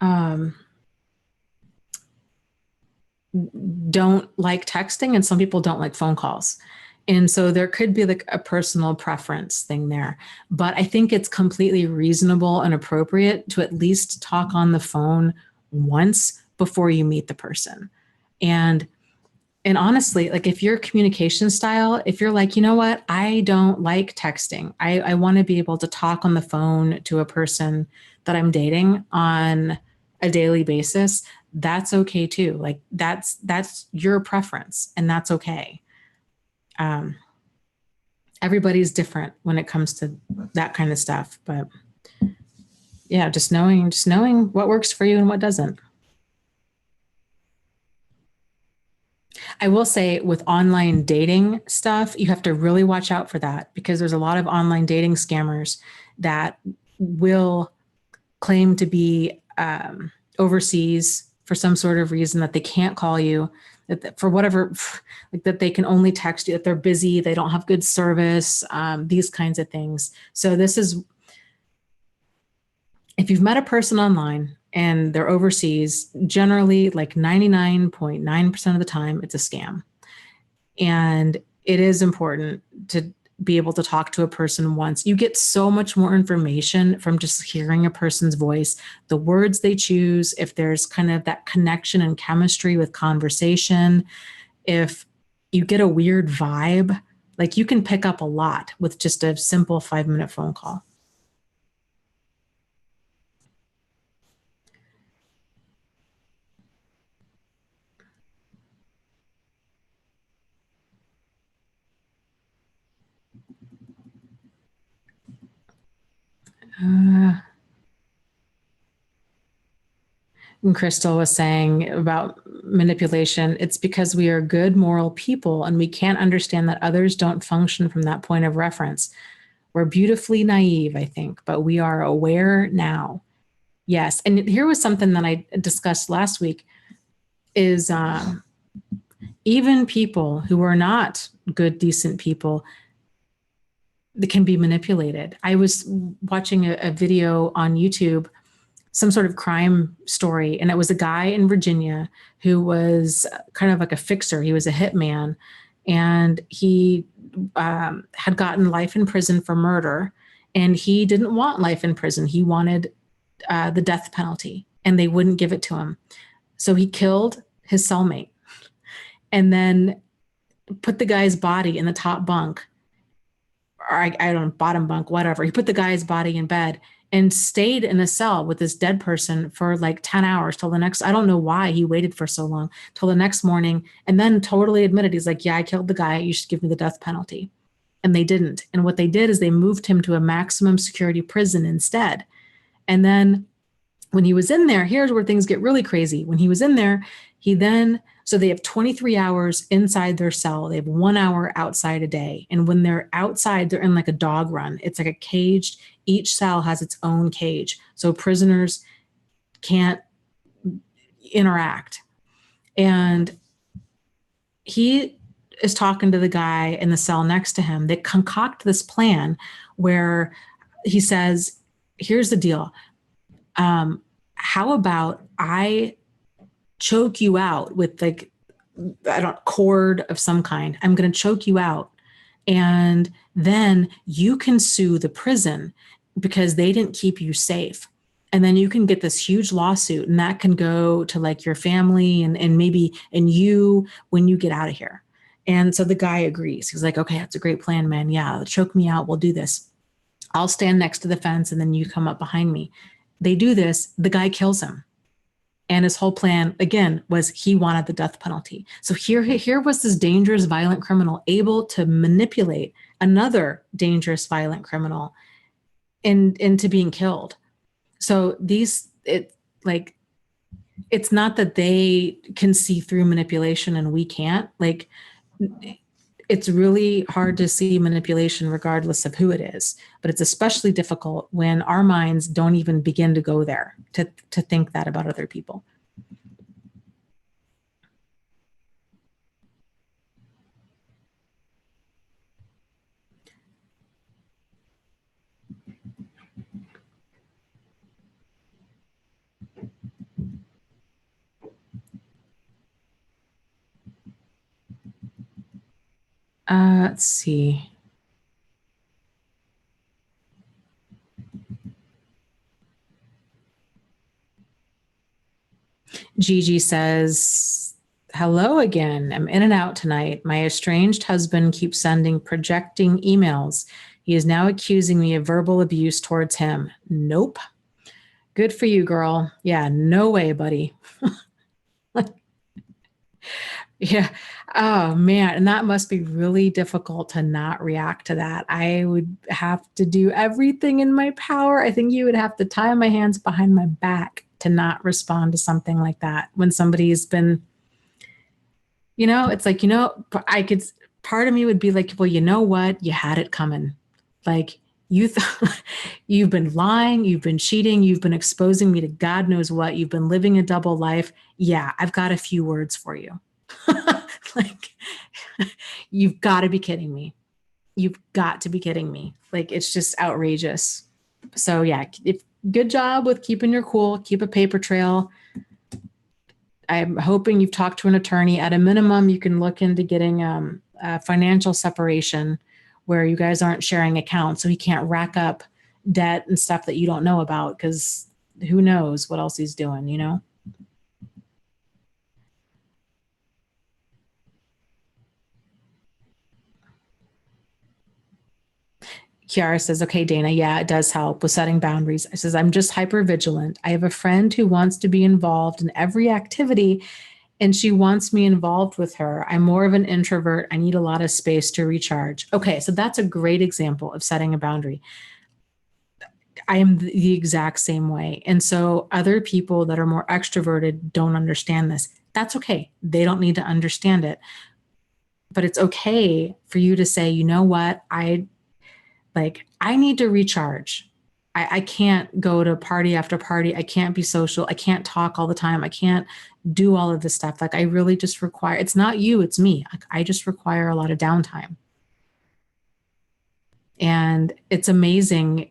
um, don't like texting and some people don't like phone calls. And so there could be like a personal preference thing there. But I think it's completely reasonable and appropriate to at least talk on the phone once before you meet the person. And and honestly, like if your communication style, if you're like, you know what, I don't like texting. I want to be able to talk on the phone to a person that I'm dating on a daily basis, that's okay too. Like that's your preference and that's okay. Um, everybody's different when it comes to that kind of stuff. But yeah, just knowing what works for you and what doesn't. I will say with online dating stuff, you have to really watch out for that because there's a lot of online dating scammers that will claim to be overseas for some sort of reason that they can't call you, that for whatever, like that they can only text you, that they're busy, they don't have good service, these kinds of things. So this is, if you've met a person online and they're overseas, generally like 99.9% of the time, it's a scam. And it is important to be able to talk to a person once. You get so much more information from just hearing a person's voice, the words they choose, if there's kind of that connection and chemistry with conversation, if you get a weird vibe, like you can pick up a lot with just a simple 5 minute phone call. Uh, and Crystal was saying about manipulation, it's because we are good moral people and we can't understand that others don't function from that point of reference. We're beautifully naive, I think, but we are aware now. Yes. And here was something that I discussed last week is even people who are not good, decent people that can be manipulated. I was watching a video on YouTube, some sort of crime story, and it was a guy in Virginia who was kind of like a fixer. He was a hitman, and he had gotten life in prison for murder, and he didn't want life in prison. He wanted the death penalty, and they wouldn't give it to him. So he killed his cellmate, and then put the guy's body in the top bunk, or I don't know, bottom bunk, whatever. He put the guy's body in bed and stayed in a cell with this dead person for like 10 hours till the next, I don't know why he waited for so long, till the next morning, and then totally admitted, he's like, yeah, I killed the guy. You should give me the death penalty. And they didn't. And what they did is they moved him to a maximum security prison instead. And then when he was in there, here's where things get really crazy. When he was in there, he then, so they have 23 hours inside their cell. They have 1 hour outside a day. And when they're outside, they're in like a dog run. It's like a caged, each cell has its own cage. So prisoners can't interact. And he is talking to the guy in the cell next to him. They concoct this plan where he says, here's the deal. How about I choke you out with like, I don't, cord of some kind. I'm going to choke you out. And then you can sue the prison because they didn't keep you safe. And then you can get this huge lawsuit and that can go to like your family and maybe, and you, when you get out of here. And so the guy agrees. He's like, okay, that's a great plan, man. Yeah, choke me out. We'll do this. I'll stand next to the fence and then you come up behind me. They do this. The guy kills him. And his whole plan, again, was he wanted the death penalty. So here was this dangerous, violent criminal able to manipulate another dangerous, violent criminal into being killed. So like, it's not that they can see through manipulation and we can't. Like, it's really hard to see manipulation regardless of who it is, but it's especially difficult when our minds don't even begin to go there to think that about other people. Let's see. Gigi says, hello again. I'm in and out tonight. My estranged husband keeps sending projecting emails. He is now accusing me of verbal abuse towards him. Nope. Good for you, girl. Yeah, no way, buddy. Yeah. Oh, man. And that must be really difficult to not react to that. I would have to do everything in my power. I think you would have to tie my hands behind my back to not respond to something like that when somebody's been, it's like, I could, part of me would be like, well, you know what? You had it coming. Like, you've been lying, you've been cheating, you've been exposing me to God knows what, you've been living a double life. Yeah, I've got a few words for you. Like, you've got to be kidding me. You've got to be kidding me. Like, it's just outrageous. So yeah, good job with keeping your cool, keep a paper trail. I'm hoping you've talked to an attorney. At a minimum, you can look into getting a financial separation where you guys aren't sharing accounts, so he can't rack up debt and stuff that you don't know about, because who knows what else he's doing. Kiara says, okay, Dana, yeah, it does help with setting boundaries. I says, I'm just hyper vigilant. I have a friend who wants to be involved in every activity and she wants me involved with her. I'm more of an introvert. I need a lot of space to recharge. Okay, so that's a great example of setting a boundary. I am the exact same way. And so other people that are more extroverted don't understand this. That's okay. They don't need to understand it. But it's okay for you to say, you know what? I need to recharge. I can't go to party after party. I can't be social. I can't talk all the time. I can't do all of this stuff. Like, I really just require, it's not you, it's me. Like, I just require a lot of downtime. And it's amazing,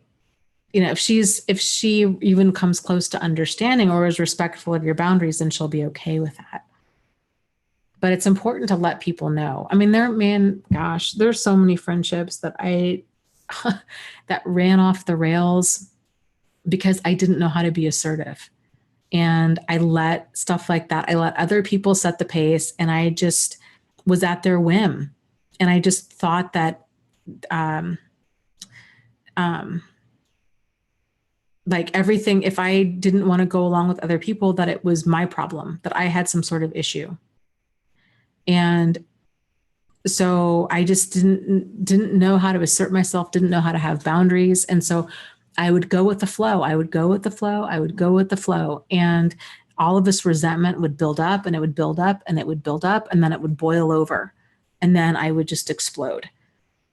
if she even comes close to understanding or is respectful of your boundaries, then she'll be okay with that. But it's important to let people know. I mean, there's so many friendships that that ran off the rails because I didn't know how to be assertive. And I let stuff like that, I let other people set the pace, and I just was at their whim. And I just thought that, um, um, like everything, if I didn't want to go along with other people, that it was my problem, that I had some sort of issue. And so I just didn't know how to assert myself, didn't know how to have boundaries. And so I would go with the flow. I would go with the flow. I would go with the flow. And all of this resentment would build up, and it would build up, and it would build up, and then it would boil over. And then I would just explode.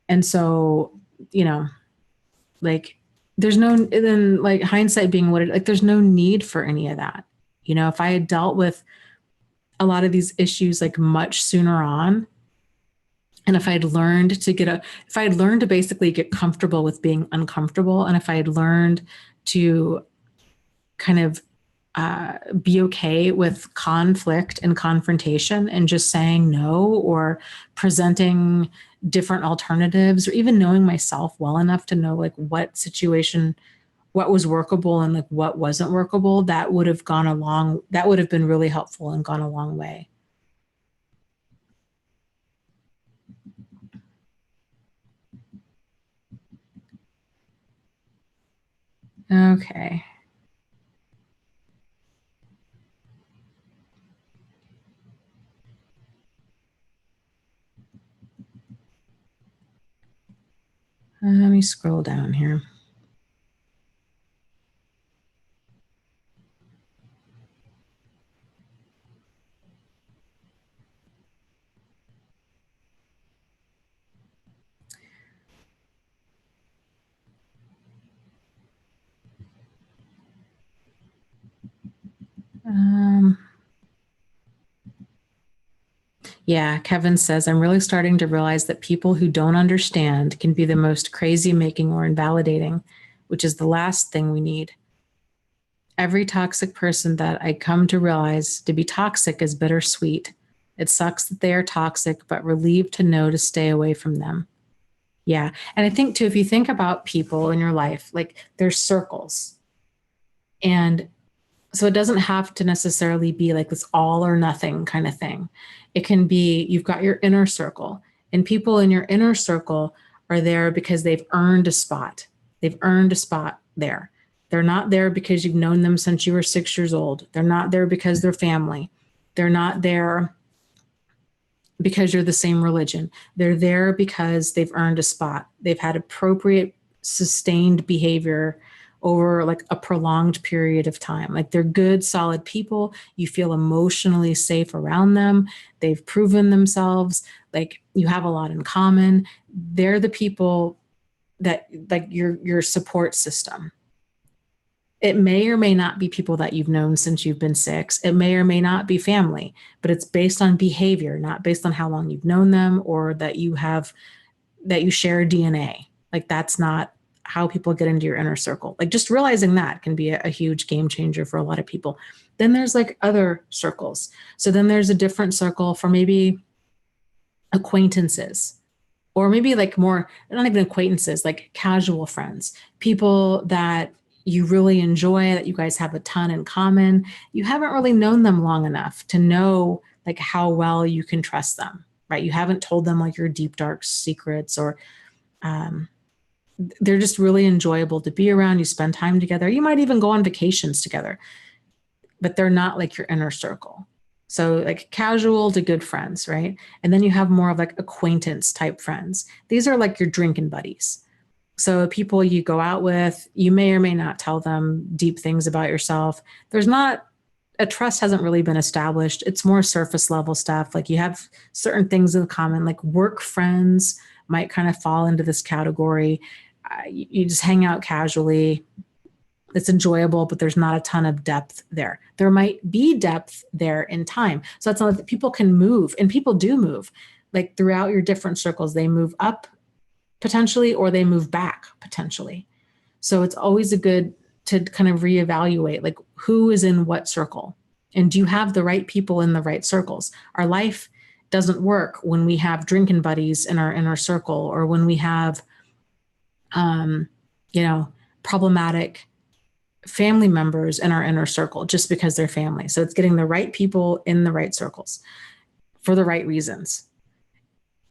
And so, you know, like then like hindsight being what like, there's no need for any of that. If I had dealt with a lot of these issues like much sooner on, and if I had learned to basically get comfortable with being uncomfortable, and if I had learned to kind of be okay with conflict and confrontation and just saying no, or presenting different alternatives, or even knowing myself well enough to know like what was workable and like what wasn't workable, that would have been really helpful and gone a long way. Okay. Let me scroll down here. Yeah, Kevin says, I'm really starting to realize that people who don't understand can be the most crazy making or invalidating, which is the last thing we need. Every toxic person that I come to realize to be toxic is bittersweet. It sucks that they are toxic, but relieved to know to stay away from them. Yeah. And I think too, if you think about people in your life, like there's circles. And so it doesn't have to necessarily be like this all or nothing kind of thing. It can be you've got your inner circle, and people in your inner circle are there because they've earned a spot. They've earned a spot there. They're not there because you've known them since you were 6 years old. They're not there because they're family. They're not there because you're the same religion. They're there because they've earned a spot. They've had appropriate, sustained behavior over like a prolonged period of time. Like they're good, solid people. You feel emotionally safe around them. They've proven themselves. Like you have a lot in common. They're the people that like your support system. It may or may not be people that you've known since you've been 6. It may or may not be family, but it's based on behavior, not based on how long you've known them or that you share DNA. Like that's not how people get into your inner circle. Like just realizing that can be a huge game changer for a lot of people. Then there's like other circles. So then there's a different circle for maybe acquaintances, or maybe like more, not even acquaintances, like casual friends, people that you really enjoy, that you guys have a ton in common. You haven't really known them long enough to know like how well you can trust them, right? You haven't told them like your deep, dark secrets, or they're just really enjoyable to be around. You spend time together. You might even go on vacations together, but they're not like your inner circle. So like casual to good friends, right? And then you have more of like acquaintance type friends. These are like your drinking buddies. So people you go out with, you may or may not tell them deep things about yourself. There's not, a trust hasn't really been established. It's more surface level stuff. Like you have certain things in common, like work friends might kind of fall into this category. You just hang out casually. It's enjoyable, but there's not a ton of depth there. There might be depth there in time. So that's not that people can move, and people do move. Like throughout your different circles, they move up potentially, or they move back potentially. So it's always a good to kind of reevaluate like who is in what circle, and do you have the right people in the right circles? Our life doesn't work when we have drinking buddies in our circle, or when we have, problematic family members in our inner circle just because they're family. So it's getting the right people in the right circles for the right reasons.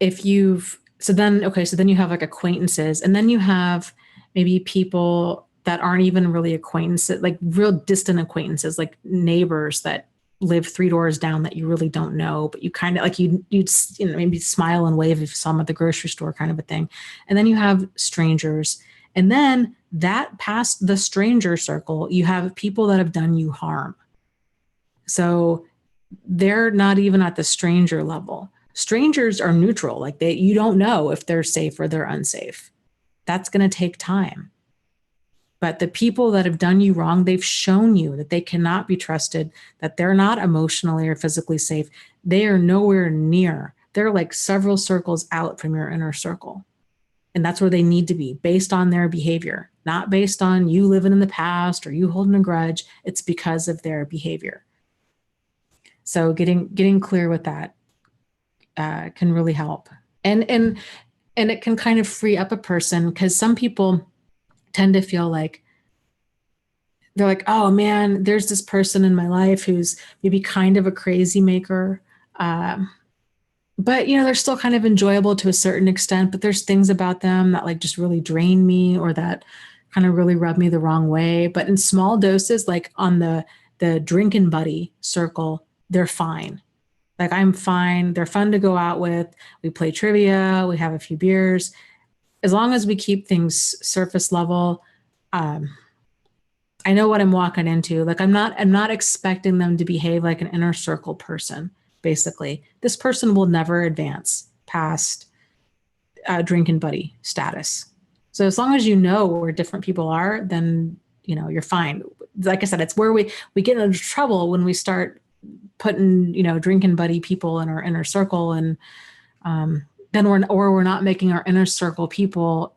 So then you have like acquaintances, and then you have maybe people that aren't even really acquaintances, like real distant acquaintances, like neighbors that live 3 doors down that you really don't know, but you kind of like you'd maybe smile and wave if you saw them at the grocery store, kind of a thing. And then you have strangers. And then that past the stranger circle, you have people that have done you harm. So they're not even at the stranger level. Strangers are neutral. Like you don't know if they're safe or they're unsafe. That's going to take time. But the people that have done you wrong, they've shown you that they cannot be trusted, that they're not emotionally or physically safe. They are nowhere near. They're like several circles out from your inner circle. And that's where they need to be, based on their behavior, not based on you living in the past or you holding a grudge. It's because of their behavior. So getting clear with that can really help. And it can kind of free up a person, because some people tend to feel like they're like, oh man, there's this person in my life who's maybe kind of a crazy maker. But they're still kind of enjoyable to a certain extent, but there's things about them that like just really drain me, or that kind of really rub me the wrong way. But in small doses, like on the drinking buddy circle, they're fine. Like I'm fine. They're fun to go out with. We play trivia. We have a few beers. As long as we keep things surface level, I know what I'm walking into. Like I'm not expecting them to behave like an inner circle person. Basically, this person will never advance past drinking buddy status. So as long as you know where different people are, then you're fine. Like I said, it's where we get into trouble when we start putting drinking buddy people in our inner circle, and then we're not making our inner circle people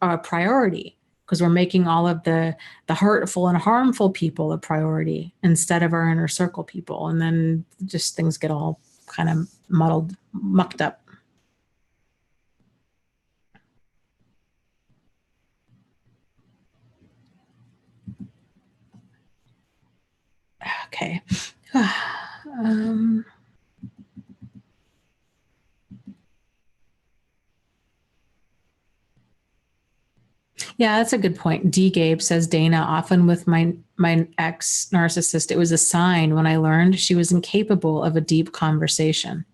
a priority, because we're making all of the hurtful and harmful people a priority instead of our inner circle people. And then just things get all kind of mucked up. Okay. Yeah, that's a good point. D. Gabe says, Dana, often with my ex narcissist, it was a sign when I learned she was incapable of a deep conversation.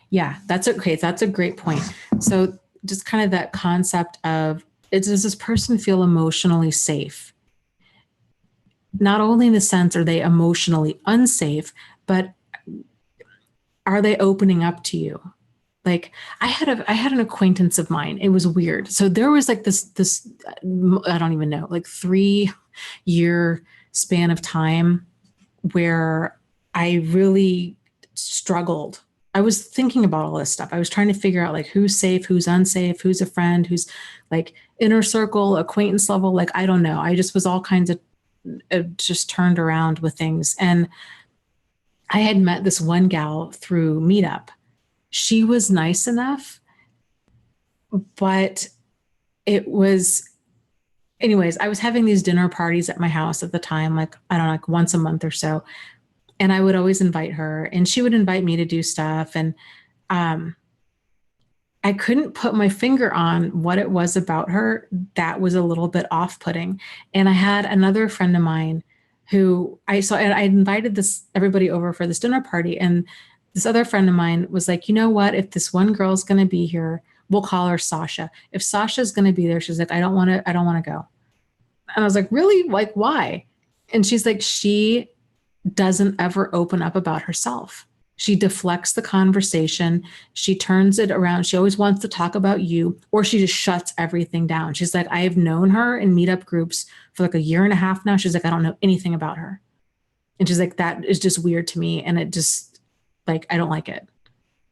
Yeah, that's okay. That's a great point. So just kind of that concept of, does this person feel emotionally safe? Not only in the sense are they emotionally unsafe, but are they opening up to you? Like I had an acquaintance of mine. It was weird. So there was like this I don't even know, like 3-year span of time where I really struggled. I was thinking about all this stuff. I was trying to figure out like who's safe, who's unsafe, who's a friend, who's like inner circle, acquaintance level. Like, I don't know. I just was all kinds of just turned around with things. And I had met this one gal through Meetup. She was nice enough, but it was, anyways, I was having these dinner parties at my house at the time, like, I don't know, like once a month or so. And I would always invite her and she would invite me to do stuff. And I couldn't put my finger on what it was about her that was a little bit off-putting. And I had another friend of mine who I invited everybody over for this dinner party. And this other friend of mine was like, you know what? If this one girl's going to be here, we'll call her Sasha. If Sasha's going to be there, she's like, I don't want to go. And I was like, really? Like, why? And she's like, she doesn't ever open up about herself. She deflects the conversation. She turns it around. She always wants to talk about you, or she just shuts everything down. She's like, I have known her in meetup groups for like 1.5 years now. She's like, I don't know anything about her. And she's like, that is just weird to me. And it just, like, I don't like it.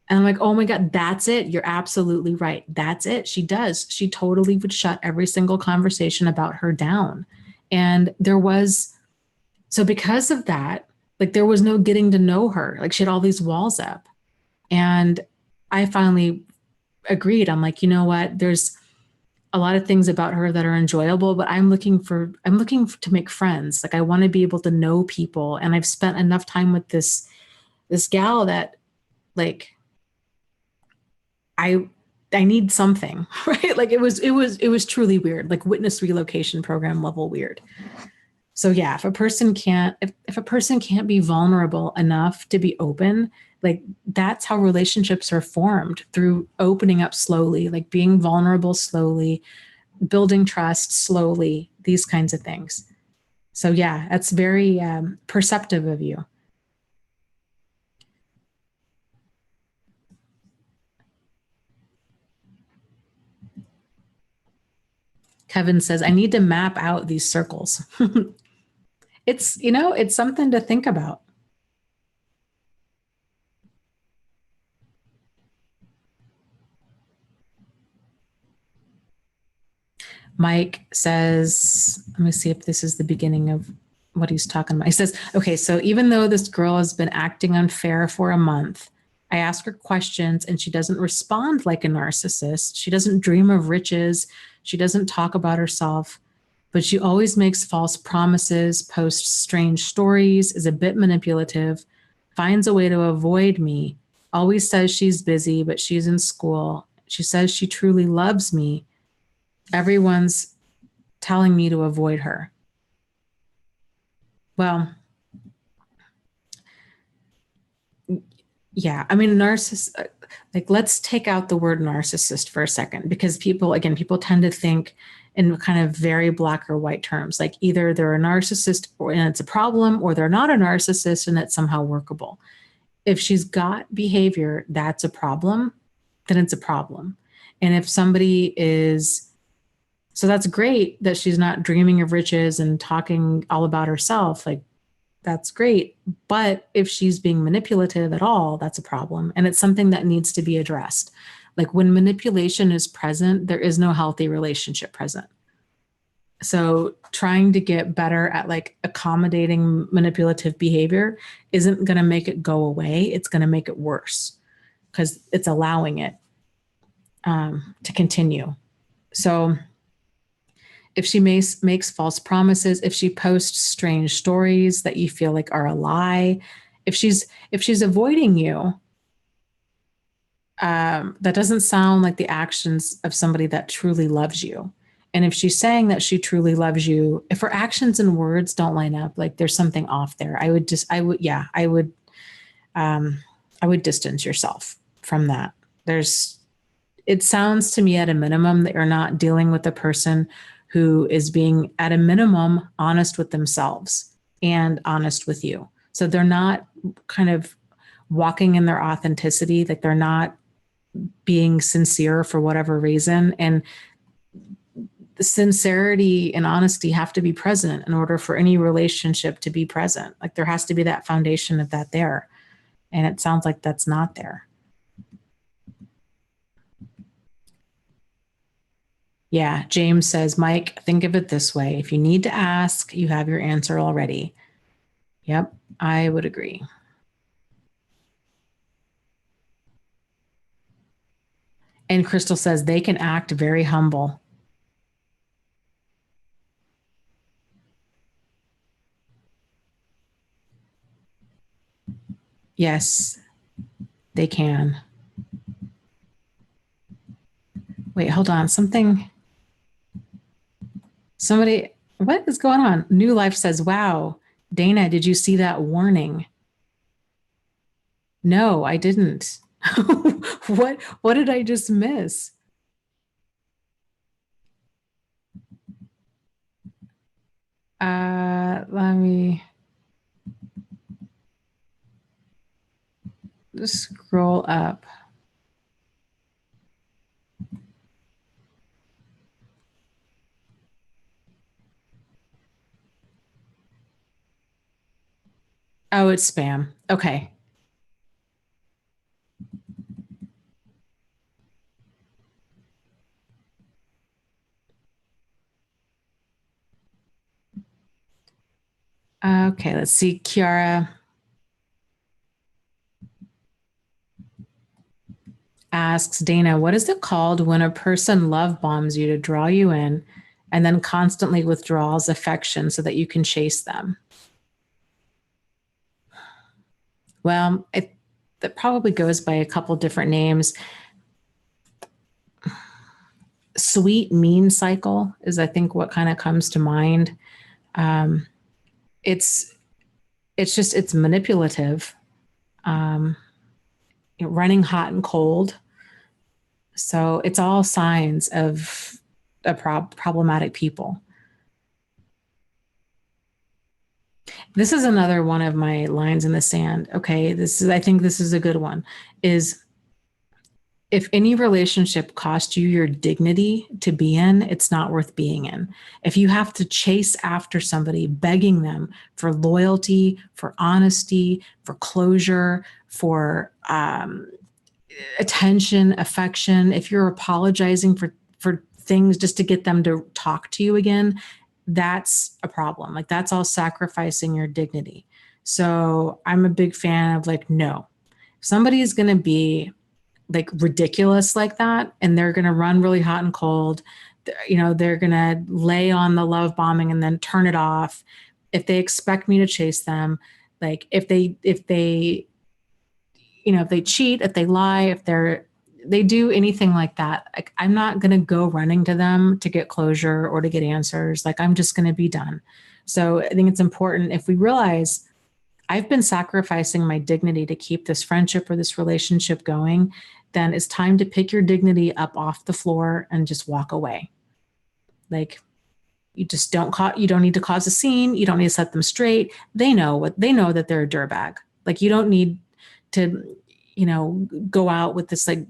And I'm like, oh my God, that's it. You're absolutely right. That's it. She does. She totally would shut every single conversation about her down. And so because of that, like there was no getting to know her. Like she had all these walls up. And I finally agreed. I'm like, you know what? There's a lot of things about her that are enjoyable, but I'm looking to make friends. Like I want to be able to know people. And I've spent enough time with this gal that like I need something, right? Like it was truly weird, like witness relocation program level weird. So yeah, if a person can't be vulnerable enough to be open, like that's how relationships are formed, through opening up slowly, like being vulnerable slowly, building trust slowly, these kinds of things. So yeah, that's very perceptive of you. Kevin says, I need to map out these circles. It's something to think about. Mike says, let me see if this is the beginning of what he's talking about. He says, okay, so even though this girl has been acting unfair for a month, I ask her questions and she doesn't respond like a narcissist. She doesn't dream of riches. She doesn't talk about herself, but she always makes false promises, posts strange stories, is a bit manipulative, finds a way to avoid me, always says she's busy, but she's in school. She says she truly loves me. Everyone's telling me to avoid her. Well, yeah, I mean, narcissist, like, let's take out the word narcissist for a second, because people tend to think in kind of very black or white terms, like either they're a narcissist and it's a problem, or they're not a narcissist and it's somehow workable. If she's got behavior that's a problem, then it's a problem. And if somebody is, so that's great that she's not dreaming of riches and talking all about herself, like that's great. But if she's being manipulative at all, that's a problem. And it's something that needs to be addressed. Like when manipulation is present, there is no healthy relationship present. So trying to get better at like accommodating manipulative behavior isn't going to make it go away. It's going to make it worse because it's allowing it to continue. So if she makes false promises, if she posts strange stories that you feel like are a lie, if she's avoiding you, that doesn't sound like the actions of somebody that truly loves you. And if she's saying that she truly loves you, if her actions and words don't line up, like there's something off there. I would distance yourself from that. It sounds to me at a minimum that you're not dealing with a person who is being at a minimum honest with themselves and honest with you. So they're not kind of walking in their authenticity, like they're not being sincere for whatever reason. And the sincerity and honesty have to be present in order for any relationship to be present. Like there has to be that foundation of that there. And it sounds like that's not there. Yeah, James says, Mike, think of it this way. If you need to ask, you have your answer already. Yep, I would agree. And Crystal says they can act very humble. Yes, they can. Wait, hold on. Somebody, what is going on? New Life says, wow, Dana, did you see that warning? No, I didn't. What did I just miss? Let me just scroll up. Oh, it's spam. Okay. Okay, let's see. Kiara asks Dana, what is it called when a person love bombs you to draw you in and then constantly withdraws affection so that you can chase them? Well, that probably goes by a couple different names. Sweet mean cycle is, I think, what kind of comes to mind. Um, it's it's manipulative, um, running hot and cold. So it's all signs of problematic people. This is another one of my lines in the sand. Okay, I think this is a good one. Is if any relationship costs you your dignity to be in, it's not worth being in. If you have to chase after somebody, begging them for loyalty, for honesty, for closure, for attention, affection, if you're apologizing for things just to get them to talk to you again, that's a problem. Like that's all sacrificing your dignity. So I'm a big fan of like, no, if somebody is going to be like ridiculous like that and they're going to run really hot and cold, they're going to lay on the love bombing and then turn it off. If they expect me to chase them, like if they if they cheat, if they lie, if they do anything like that, like I'm not going to go running to them to get closure or to get answers. Like I'm just going to be done. So I think it's important if we realize I've been sacrificing my dignity to keep this friendship or this relationship going, then it's time to pick your dignity up off the floor and just walk away. Like you don't need to cause a scene. You don't need to set them straight. They know that they're a dirtbag. Like you don't need to, go out with this like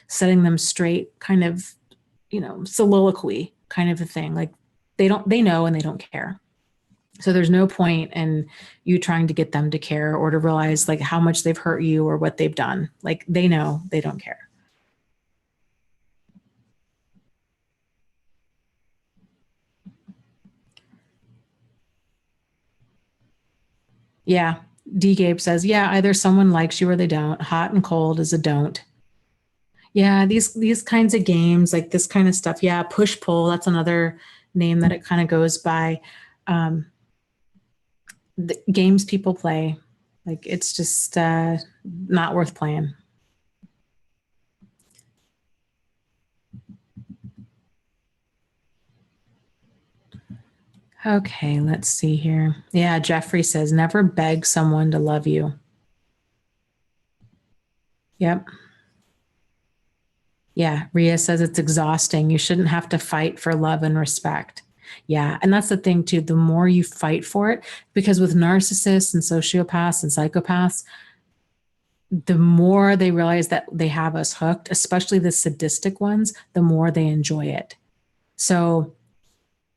setting them straight kind of, soliloquy kind of a thing. Like they know and they don't care. So there's no point in you trying to get them to care or to realize like how much they've hurt you or what they've done. Like they know they don't care. Yeah. D Gabe says, yeah, either someone likes you or they don't. Hot and cold is a don't. Yeah, these kinds of games, like this kind of stuff. Yeah, push pull, that's another name that it kind of goes by. Um, the games people play, like it's just not worth playing. Okay, let's see here. Yeah, Jeffrey says, never beg someone to love you. Yep. Yeah, Ria says it's exhausting. You shouldn't have to fight for love and respect. Yeah, and that's the thing too. The more you fight for it, because with narcissists and sociopaths and psychopaths, the more they realize that they have us hooked, especially the sadistic ones, the more they enjoy it. So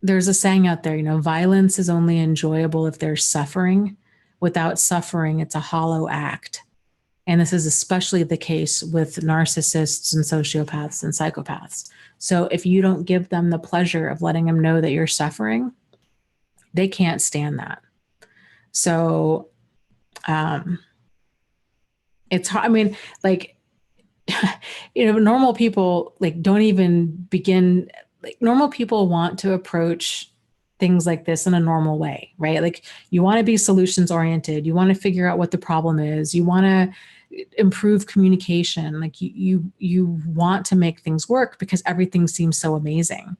there's a saying out there, violence is only enjoyable if there's suffering. Without suffering, it's a hollow act. And this is especially the case with narcissists and sociopaths and psychopaths. So if you don't give them the pleasure of letting them know that you're suffering, they can't stand that. So it's hard. I mean, like, normal people like don't even begin, like normal people want to approach things like this in a normal way, right? Like you want to be solutions oriented. You want to figure out what the problem is. You want to improve communication. Like you want to make things work because everything seems so amazing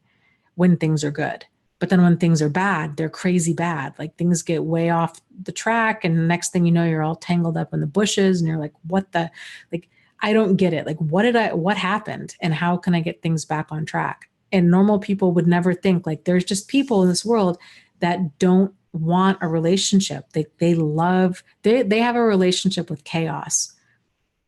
when things are good. But then when things are bad, they're crazy bad. Like things get way off the track. And the next thing you know, you're all tangled up in the bushes and you're like, what the, like, I don't get it. Like, what happened and how can I get things back on track? And normal people would never think, like, there's just people in this world that don't want a relationship. They have a relationship with chaos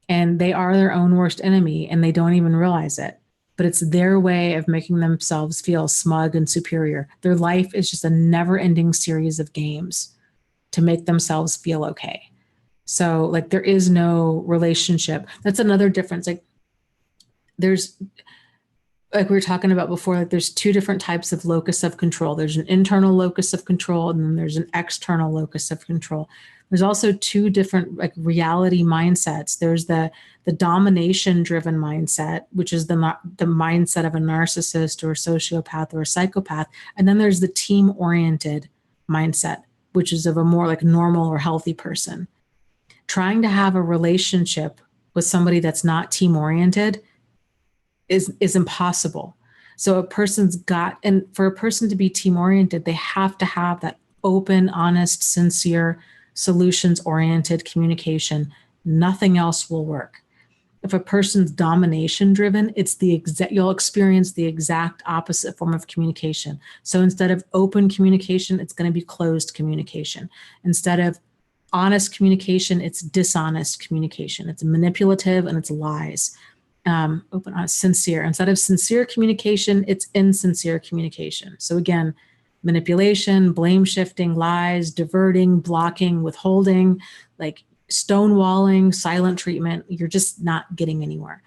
and they are their own worst enemy and they don't even realize it. But it's their way of making themselves feel smug and superior. Their life is just a never ending series of games to make themselves feel okay. So like there is no relationship. That's another difference. Like there's, like we were talking about before, like there's two different types of locus of control. There's an internal locus of control and then there's an external locus of control. There's also two different like reality mindsets. There's the domination driven mindset, which is the mindset of a narcissist or a sociopath or a psychopath. And then there's the team oriented mindset, which is of a more like normal or healthy person. Trying to have a relationship with somebody that's not team oriented is impossible. So and for a person to be team oriented, they have to have that open, honest, sincere, solutions oriented communication. Nothing else will work. If a person's domination driven, you'll experience the exact opposite form of communication. So instead of open communication, it's going to be closed communication. Instead of honest communication, it's dishonest communication. It's manipulative and it's lies. Open, honest, sincere. Instead of sincere communication, it's insincere communication. So again, manipulation, blame shifting, lies, diverting, blocking, withholding, like stonewalling, silent treatment. You're just not getting anywhere.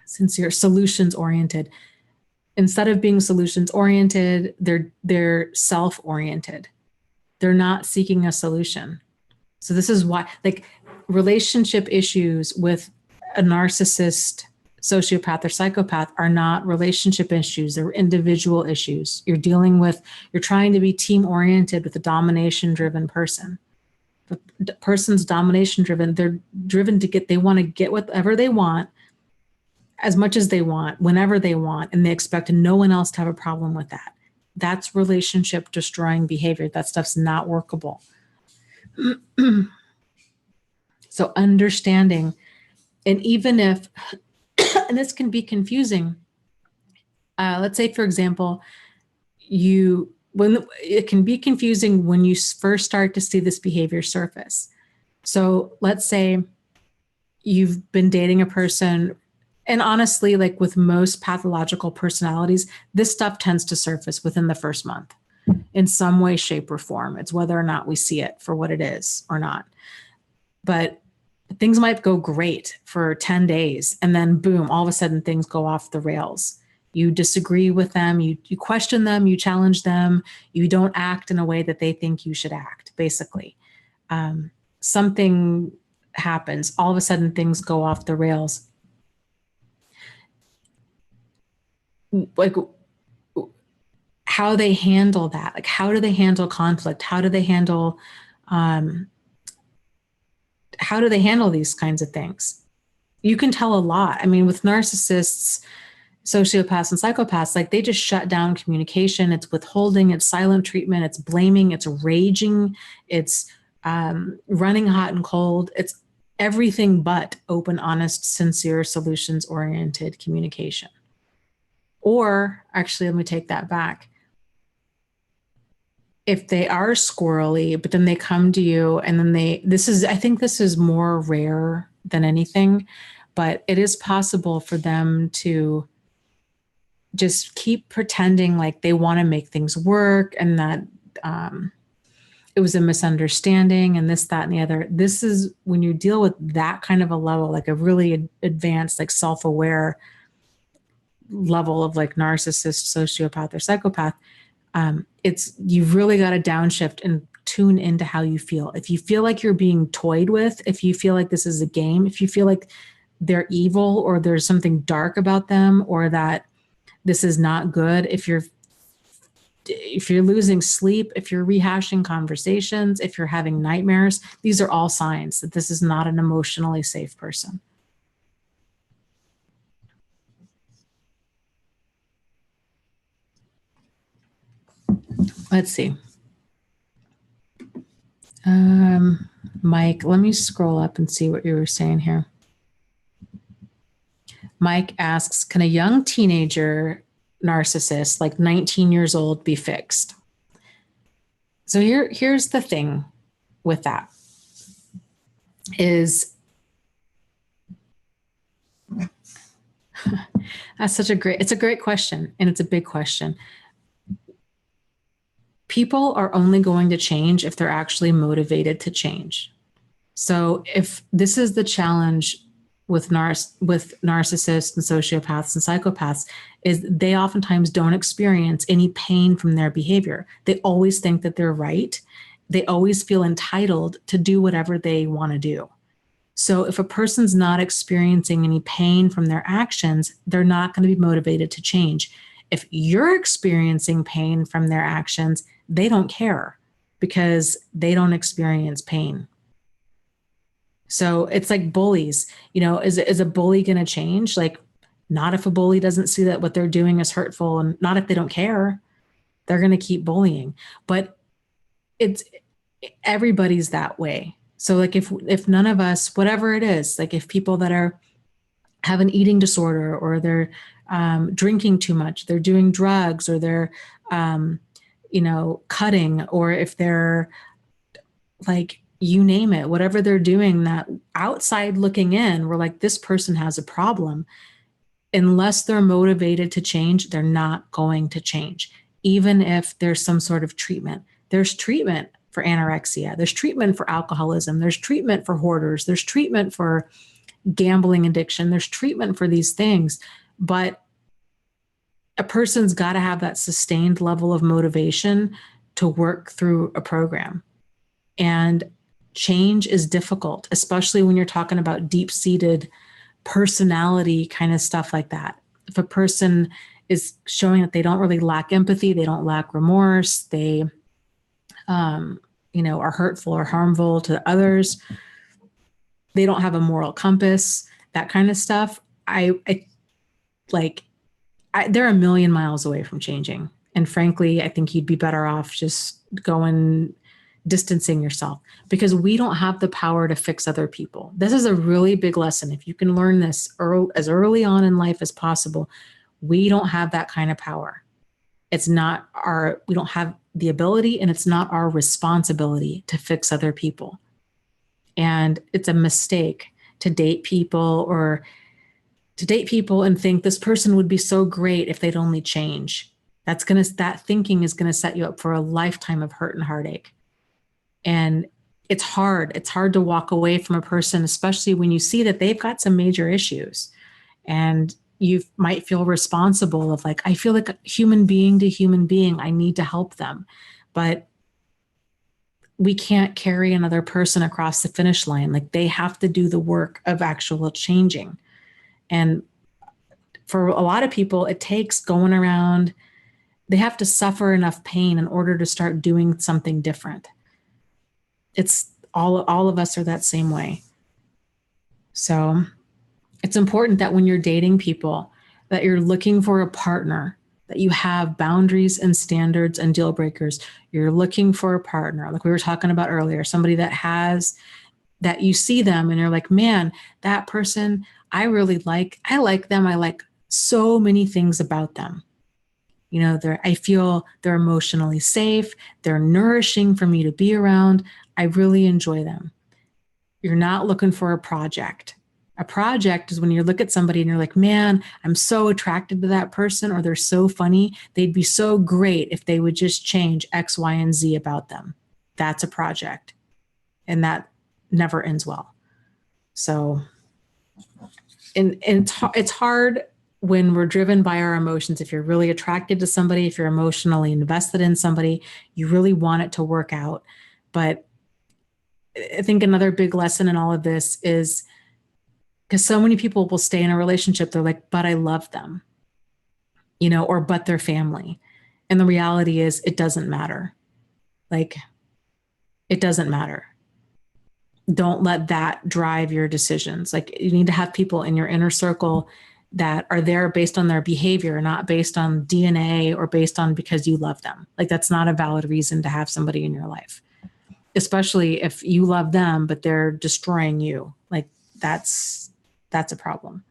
Sincere, solutions oriented. Instead of being solutions oriented, they're self oriented. They're not seeking a solution. So this is why, like, relationship issues with a narcissist, sociopath, or psychopath are not relationship issues. They're individual issues. You're trying to be team oriented with a domination driven person. The person's domination driven, they're driven they want to get whatever they want, as much as they want, whenever they want, and they expect no one else to have a problem with that. That's relationship destroying behavior. That stuff's not workable. So understanding, and even if, and this can be confusing. Let's say, for example, it can be confusing when you first start to see this behavior surface. So let's say you've been dating a person, and honestly, like with most pathological personalities, this stuff tends to surface within the first month in some way, shape, or form. It's whether or not we see it for what it is or not. But things might go great for 10 days and then boom, all of a sudden things go off the rails. You disagree with them, you question them, you challenge them, you don't act in a way that they think you should act, basically. Something happens, all of a sudden things go off the rails. Like, how they handle that, like how do they handle conflict? How do they handle these kinds of things? You can tell a lot. I mean, with narcissists, sociopaths, and psychopaths, like they just shut down communication. It's withholding, it's silent treatment, it's blaming, it's raging, it's running hot and cold. It's everything but open, honest, sincere, solutions-oriented communication. Or actually, let me take that back. If they are squirrely, but then they come to you and then I think this is more rare than anything, but it is possible for them to just keep pretending like they want to make things work and that it was a misunderstanding and this, that, and the other. This is when you deal with that kind of a level, like a really advanced, like self-aware level of like narcissist, sociopath, or psychopath. You've really got to downshift and tune into how you feel. If you feel like you're being toyed with, if you feel like this is a game, if you feel like they're evil or there's something dark about them or that this is not good, if you're losing sleep, if you're rehashing conversations, if you're having nightmares, these are all signs that this is not an emotionally safe person. Let's see. Mike, let me scroll up and see what you were saying here. Mike asks, can a young teenager narcissist, like 19 years old, be fixed? So here's the thing with that is it's a great question, and it's a big question. People are only going to change if they're actually motivated to change. So if this is the challenge with narcissists and sociopaths and psychopaths, is they oftentimes don't experience any pain from their behavior. They always think that they're right. They always feel entitled to do whatever they want to do. So if a person's not experiencing any pain from their actions, they're not going to be motivated to change. If you're experiencing pain from their actions, they don't care because they don't experience pain. So it's like bullies, is a bully going to change? Like, not if a bully doesn't see that what they're doing is hurtful, and not if they don't care. They're going to keep bullying. But everybody's that way. So like if none of us, whatever it is, like if people that have an eating disorder or they're drinking too much, they're doing drugs, or they're cutting, or if they're like, you name it, whatever they're doing, that outside looking in, we're like, this person has a problem. Unless they're motivated to change, they're not going to change. Even if there's some sort of treatment. There's treatment for anorexia. There's treatment for alcoholism. There's treatment for hoarders. There's treatment for gambling addiction. There's treatment for these things. But a person's got to have that sustained level of motivation to work through a program. And change is difficult, especially when you're talking about deep-seated personality kind of stuff like that. If a person is showing that they don't really lack empathy, they don't lack remorse, they are hurtful or harmful to others, they don't have a moral compass, that kind of stuff, they're a million miles away from changing. And frankly, I think you'd be better off just distancing yourself, because we don't have the power to fix other people. This is a really big lesson. If you can learn this as early on in life as possible, we don't have that kind of power. We don't have the ability, and it's not our responsibility to fix other people. And it's a mistake to date people and think this person would be so great if they'd only change. That thinking is going to set you up for a lifetime of hurt and heartache. And it's hard. It's hard to walk away from a person, especially when you see that they've got some major issues. And you might feel responsible of like, I feel like a human being to human being, I need to help them. But we can't carry another person across the finish line. Like they have to do the work of actual changing. And for a lot of people, it takes going around, they have to suffer enough pain in order to start doing something different. It's all of us are that same way. So it's important that when you're dating people, that you're looking for a partner, that you have boundaries and standards and deal breakers. You're looking for a partner, like we were talking about earlier, somebody that you see them and you're like, man, that person, I like them. I like so many things about them. You know, I feel they're emotionally safe. They're nourishing for me to be around. I really enjoy them. You're not looking for a project. A project is when you look at somebody and you're like, man, I'm so attracted to that person, or they're so funny. They'd be so great if they would just change X, Y, and Z about them. That's a project. And that never ends well. So, and it's hard when we're driven by our emotions. If you're really attracted to somebody, if you're emotionally invested in somebody, you really want it to work out. But I think another big lesson in all of this is, because so many people will stay in a relationship, they're like, but I love them, you know, or but their family. And the reality is it doesn't matter. Like, it doesn't matter. Don't let that drive your decisions. Like, you need to have people in your inner circle that are there based on their behavior, not based on DNA or based on because you love them. Like, that's not a valid reason to have somebody in your life, especially if you love them, but they're destroying you. Like, that's a problem.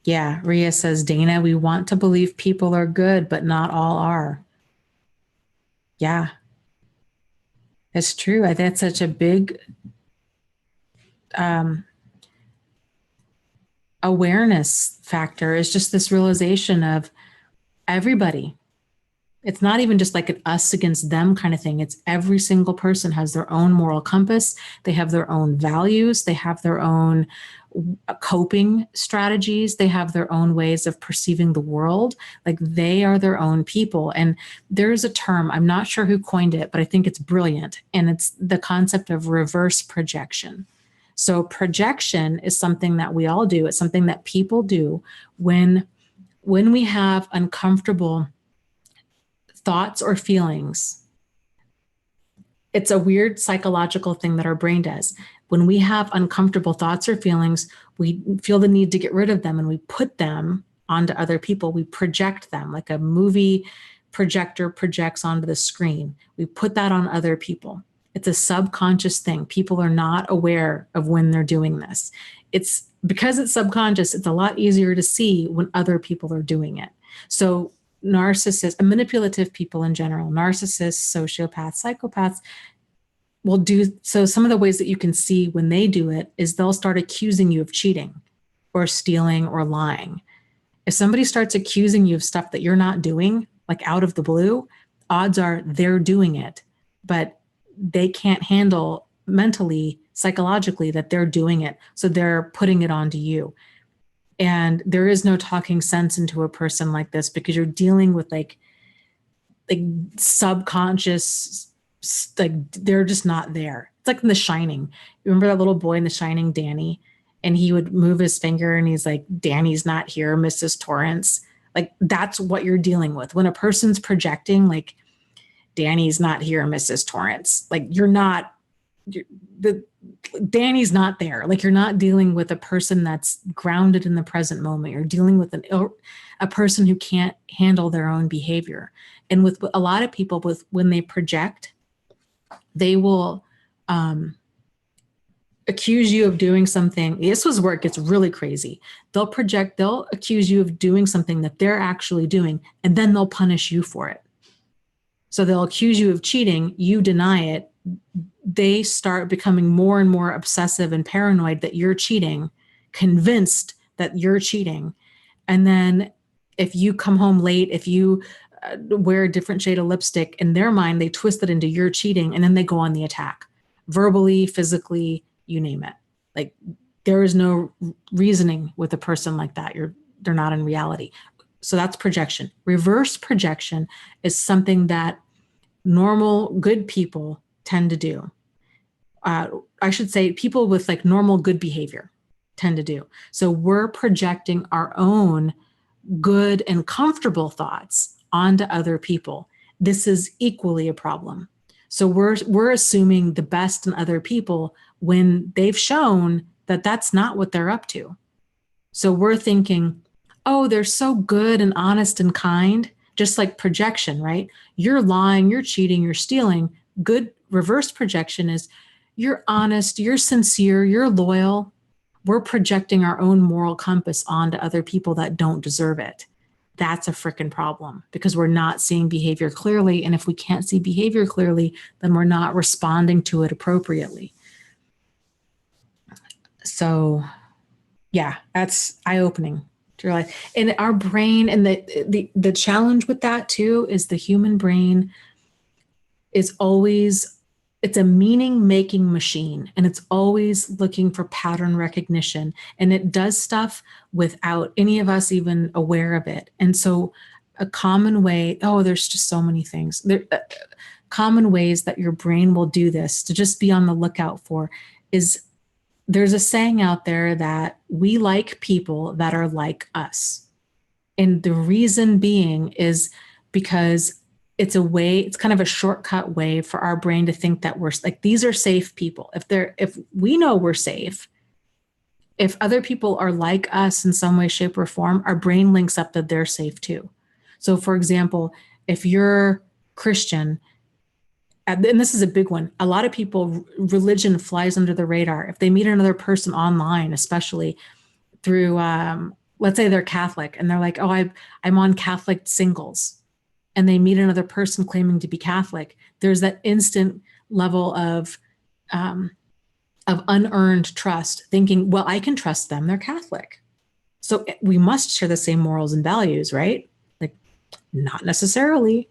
Yeah, Ria says, Dana, we want to believe people are good, but not all are. Yeah, it's true. That's such a big um, awareness factor, is just this realization of everybody. It's not even just like an us against them kind of thing. It's every single person has their own moral compass. They have their own values. They have their own coping strategies. They have their own ways of perceiving the world. Like, they are their own people. And there's a term, I'm not sure who coined it, but I think it's brilliant. And it's the concept of reverse projection. So projection is something that we all do. It's something that people do when we have uncomfortable thoughts or feelings. It's a weird psychological thing that our brain does. When we have uncomfortable thoughts or feelings, we feel the need to get rid of them and we put them onto other people. We project them like a movie projector projects onto the screen. We put that on other people. It's a subconscious thing. People are not aware of when they're doing this. It's because it's subconscious, it's a lot easier to see when other people are doing it. So narcissists and manipulative people in general, narcissists, sociopaths, psychopaths, will do so. Some of the ways that you can see when they do it is they'll start accusing you of cheating or stealing or lying. If somebody starts accusing you of stuff that you're not doing, like out of the blue, odds are they're doing it, but they can't handle mentally, psychologically that they're doing it. So they're putting it onto you. And there is no talking sense into a person like this, because you're dealing with like subconscious, like they're just not there. It's like in The Shining. You remember that little boy in The Shining, Danny? And he would move his finger and he's like, Danny's not here, Mrs. Torrance. Like, that's what you're dealing with. When a person's projecting, like, Danny's not here, Mrs. Torrance. Like, Danny's not there. Like, you're not dealing with a person that's grounded in the present moment. You're dealing with a person who can't handle their own behavior. And with a lot of people, when they project, they will accuse you of doing something. This was where it gets really crazy. They'll accuse you of doing something that they're actually doing, and then they'll punish you for it. So they'll accuse you of cheating, you deny it, they start becoming more and more obsessive and paranoid that you're cheating, convinced that you're cheating. And then if you come home late, if you wear a different shade of lipstick, in their mind, they twist it into you're cheating, and then they go on the attack, verbally, physically, you name it. Like, there is no reasoning with a person like that. They're not in reality. So that's projection. Reverse projection is something that normal, good people tend to do. I should say people with like normal, good behavior tend to do. So we're projecting our own good and comfortable thoughts onto other people. This is equally a problem. So we're assuming the best in other people when they've shown that that's not what they're up to. So we're thinking, oh, they're so good and honest and kind, just like projection, right? You're lying, you're cheating, you're stealing. Good reverse projection is you're honest, you're sincere, you're loyal. We're projecting our own moral compass onto other people that don't deserve it. That's a freaking problem because we're not seeing behavior clearly. And if we can't see behavior clearly, then we're not responding to it appropriately. So yeah, that's eye-opening to realize. And our brain, and the challenge with that too is the human brain is always, it's a meaning-making machine, and it's always looking for pattern recognition. And it does stuff without any of us even aware of it. And so a common way, there's just so many things. Common ways that your brain will do this, to just be on the lookout for, is there's a saying out there that we like people that are like us. And the reason being is because it's kind of a shortcut way for our brain to think that we're like, these are safe people. If we know we're safe, if other people are like us in some way, shape, or form, our brain links up that they're safe too. So for example, if you're Christian, and this is a big one, a lot of people, religion flies under the radar. If they meet another person online, especially through, let's say they're Catholic, and they're like, I'm on Catholic Singles, and they meet another person claiming to be Catholic, there's that instant level of unearned trust, thinking, well, I can trust them, they're Catholic, so we must share the same morals and values, right? Like, not necessarily.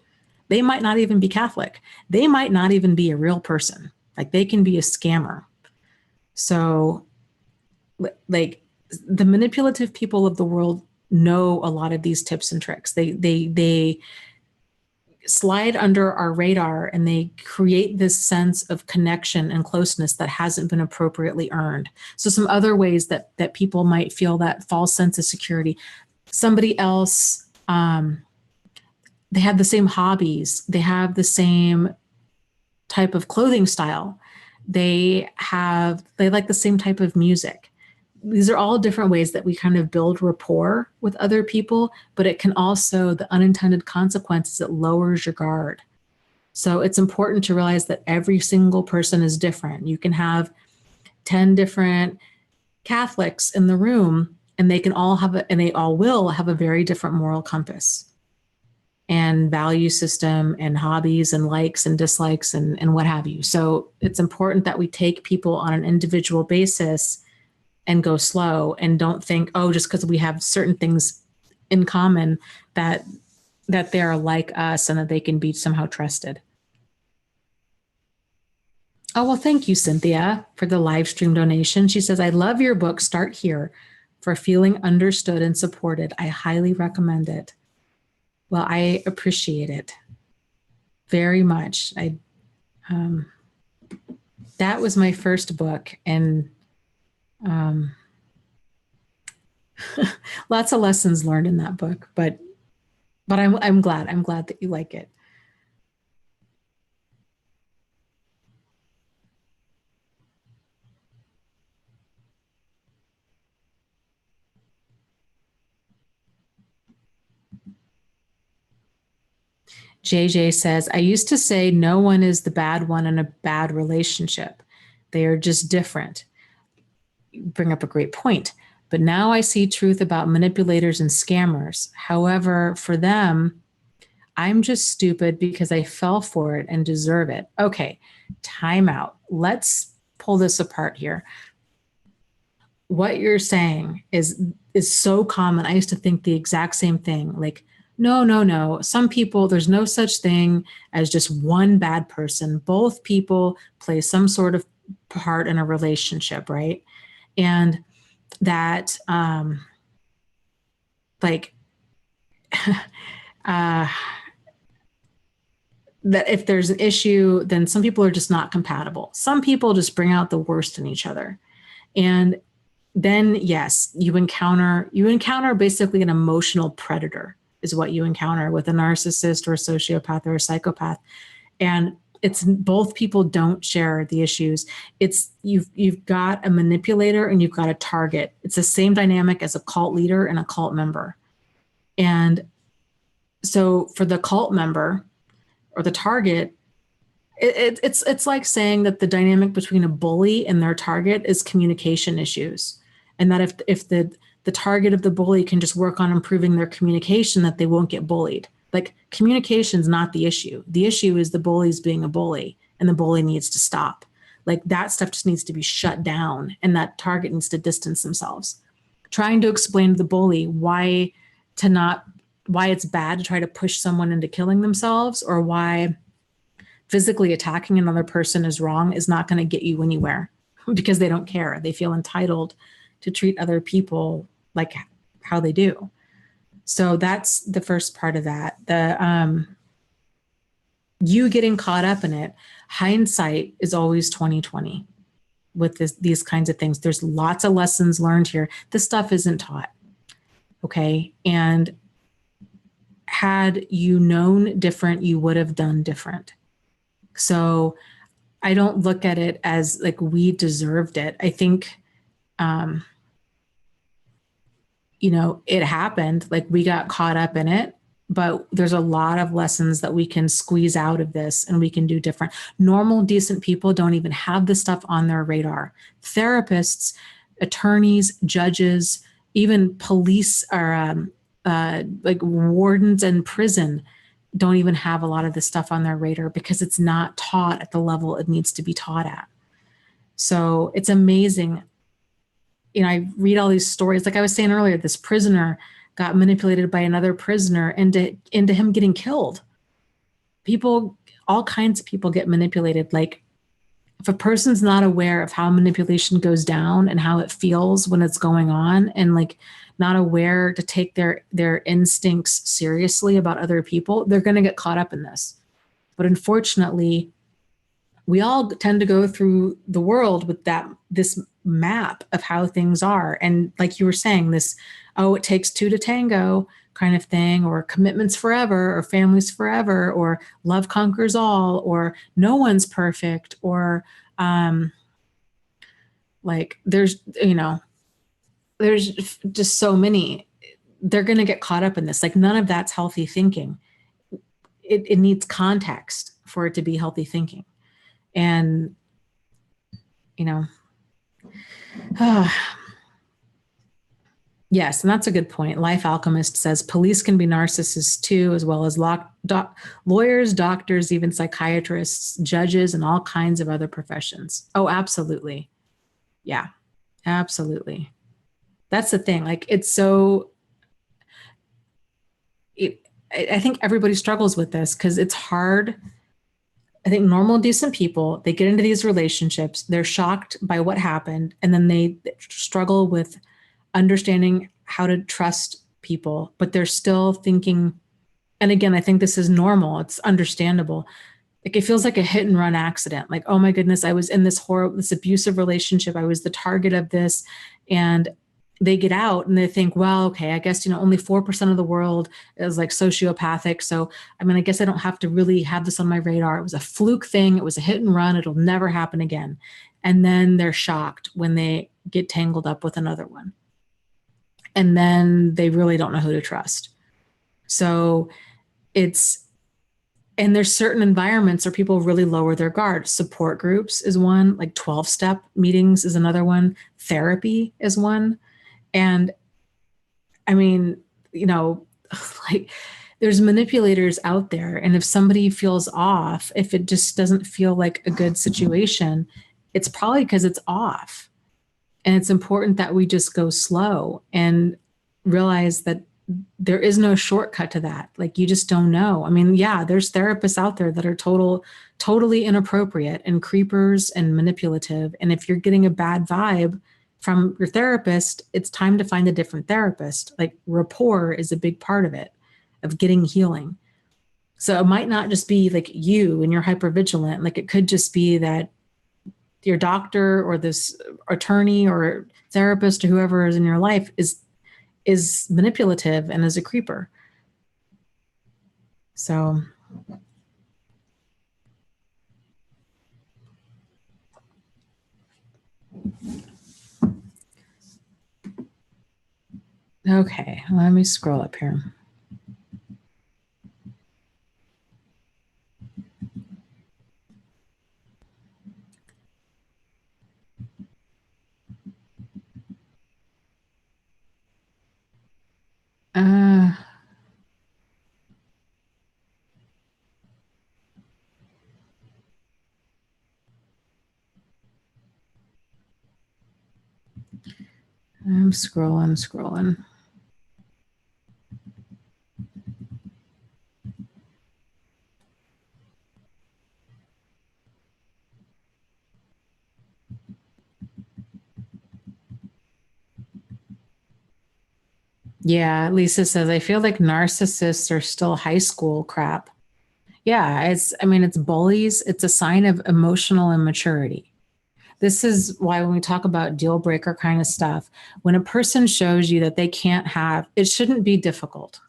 They might not even be Catholic. They might not even be a real person. Like, they can be a scammer. So, like, the manipulative people of the world know a lot of these tips and tricks. They slide under our radar, and they create this sense of connection and closeness that hasn't been appropriately earned. So some other ways that people might feel that false sense of security. Somebody else, they have the same hobbies. They have the same type of clothing style. They like the same type of music. These are all different ways that we kind of build rapport with other people, but it can also, the unintended consequences, it lowers your guard. So it's important to realize that every single person is different. You can have 10 different Catholics in the room, and they all will have a very different moral compass and value system and hobbies and likes and dislikes and what have you. So it's important that we take people on an individual basis and go slow, and don't think, just because we have certain things in common that they're like us and that they can be somehow trusted. Oh, well, thank you, Cynthia, for the live stream donation. She says, I love your book, Start Here, for feeling understood and supported. I highly recommend it. Well, I appreciate it very much. That was my first book, and lots of lessons learned in that book, but I'm glad that you like it. JJ says, I used to say no one is the bad one in a bad relationship. They are just different. You bring up a great point. But now I see truth about manipulators and scammers. However, for them, I'm just stupid because I fell for it and deserve it. Okay, time out. let's pull this apart here. What you're saying is so common. I used to think the exact same thing. Like, no. Some people, there's no such thing as just one bad person. Both people play some sort of part in a relationship, right? And that, like, uh, that if there's an issue, then some people are just not compatible. Some people just bring out the worst in each other. And then, yes, you encounter basically an emotional predator is what you encounter with a narcissist or a sociopath or a psychopath. And it's both people don't share the issues. It's you've got a manipulator and you've got a target. It's the same dynamic as a cult leader and a cult member. And so for the cult member or the target, it's like saying that the dynamic between a bully and their target is communication issues. And that if the target of the bully can just work on improving their communication, that they won't get bullied. Like, communication is not the issue. The issue is the bully's being a bully and the bully needs to stop. Like, that stuff just needs to be shut down and that target needs to distance themselves. Trying to explain to the bully why it's bad to try to push someone into killing themselves, or why physically attacking another person is wrong, is not going to get you anywhere, because they don't care. They feel entitled to treat other people like how they do. So that's the first part of that. The you getting caught up in it. Hindsight is always 20/20 with these kinds of things. There's lots of lessons learned here. This stuff isn't taught. Okay. And had you known different, you would have done different. So I don't look at it as like we deserved it. I think, it happened, like we got caught up in it, but there's a lot of lessons that we can squeeze out of this and we can do different. Normal, decent people don't even have this stuff on their radar. Therapists, attorneys, judges, even police or like wardens in prison don't even have a lot of this stuff on their radar because it's not taught at the level it needs to be taught at. So it's amazing. I read all these stories. Like I was saying earlier, this prisoner got manipulated by another prisoner into him getting killed. People, all kinds of people get manipulated. Like, if a person's not aware of how manipulation goes down and how it feels when it's going on, and like not aware to take their instincts seriously about other people, they're going to get caught up in this. But unfortunately, we all tend to go through the world with this map of how things are. And like you were saying, this, it takes two to tango kind of thing, or commitments forever, or families forever, or love conquers all, or no one's perfect, or like there's just so many. They're going to get caught up in this. Like, none of that's healthy thinking. It needs context for it to be healthy thinking. And, yes, and that's a good point. Life Alchemist says police can be narcissists too, as well as lawyers, doctors, even psychiatrists, judges, and all kinds of other professions. Oh, absolutely. Yeah, absolutely. That's the thing. Like, I think everybody struggles with this because it's hard. I think normal, decent people, they get into these relationships, they're shocked by what happened, and then they struggle with understanding how to trust people, but they're still thinking, and again, I think this is normal, it's understandable. Like, it feels like a hit and run accident. Like, oh my goodness, I was in this abusive relationship, I was the target of this, and they get out and they think, well, okay, I guess, only 4% of the world is like sociopathic. So, I guess I don't have to really have this on my radar. It was a fluke thing. It was a hit and run. It'll never happen again. And then they're shocked when they get tangled up with another one. And then they really don't know who to trust. So and there's certain environments where people really lower their guard. Support groups is one, like 12-step meetings is another one. Therapy is one. And like there's manipulators out there. And if somebody feels off, if it just doesn't feel like a good situation, it's probably because it's off. And it's important that we just go slow and realize that there is no shortcut to that. Like, you just don't know. I mean, yeah, there's therapists out there that are totally inappropriate and creepers and manipulative. And if you're getting a bad vibe from your therapist, it's time to find a different therapist. Like, rapport is a big part of it, of getting healing. So it might not just be like you and you're hypervigilant. Like, it could just be that your doctor or this attorney or therapist or whoever is in your life is manipulative and is a creeper. So okay, let me scroll up here. I'm scrolling. Yeah, Lisa says, I feel like narcissists are still high school crap. Yeah, it's bullies. It's a sign of emotional immaturity. This is why when we talk about deal breaker kind of stuff, when a person shows you that they can't have, it shouldn't be difficult.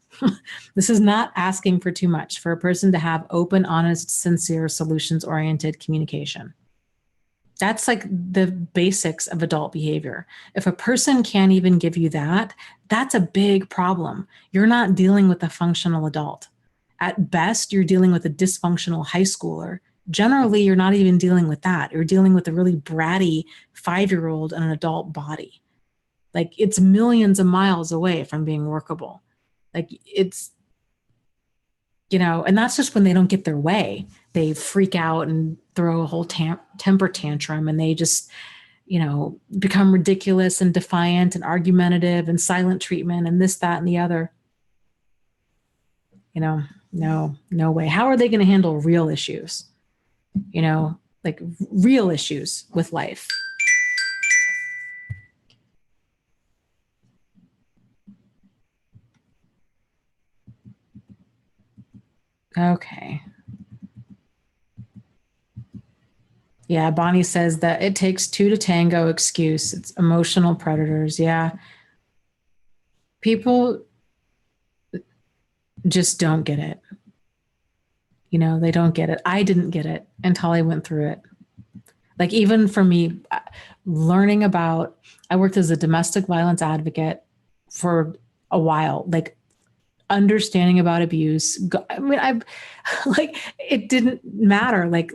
This is not asking for too much for a person to have open, honest, sincere, solutions oriented communication. That's like the basics of adult behavior. If a person can't even give you that, that's a big problem. You're not dealing with a functional adult. At best, you're dealing with a dysfunctional high schooler. Generally, you're not even dealing with that. You're dealing with a really bratty 5-year-old in an adult body. Like, it's millions of miles away from being workable. Like, it's, and that's just when they don't get their way. They freak out and throw a whole temper tantrum, and they just, become ridiculous and defiant and argumentative and silent treatment and this, that, and the other. No way. How are they going to handle real issues? Like real issues with life. Okay. Yeah, Bonnie says that it takes two to tango excuse. It's emotional predators. Yeah. People just don't get it. They don't get it. I didn't get it until I went through it. Like, even for me, learning about, I worked as a domestic violence advocate for a while, like understanding about abuse. I mean, it didn't matter. Like,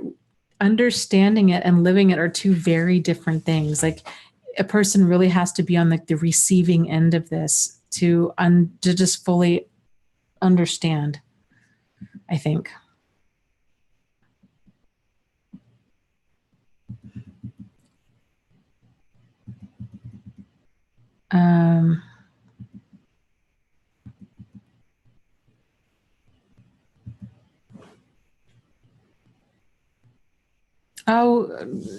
understanding it and living it are two very different things. Like, a person really has to be on the receiving end of this to just fully understand, I think. Oh,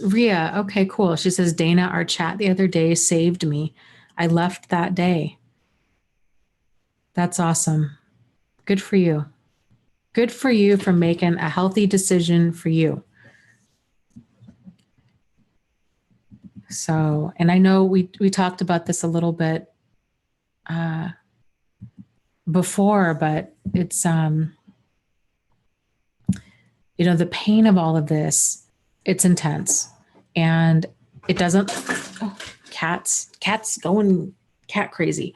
Ria. Okay, cool. She says, Dana, our chat the other day saved me. I left that day. That's awesome. Good for you. Good for you for making a healthy decision for you. So, and I know we talked about this a little bit before, but it's, the pain of all of this, it's intense, and it doesn't, cats going cat crazy.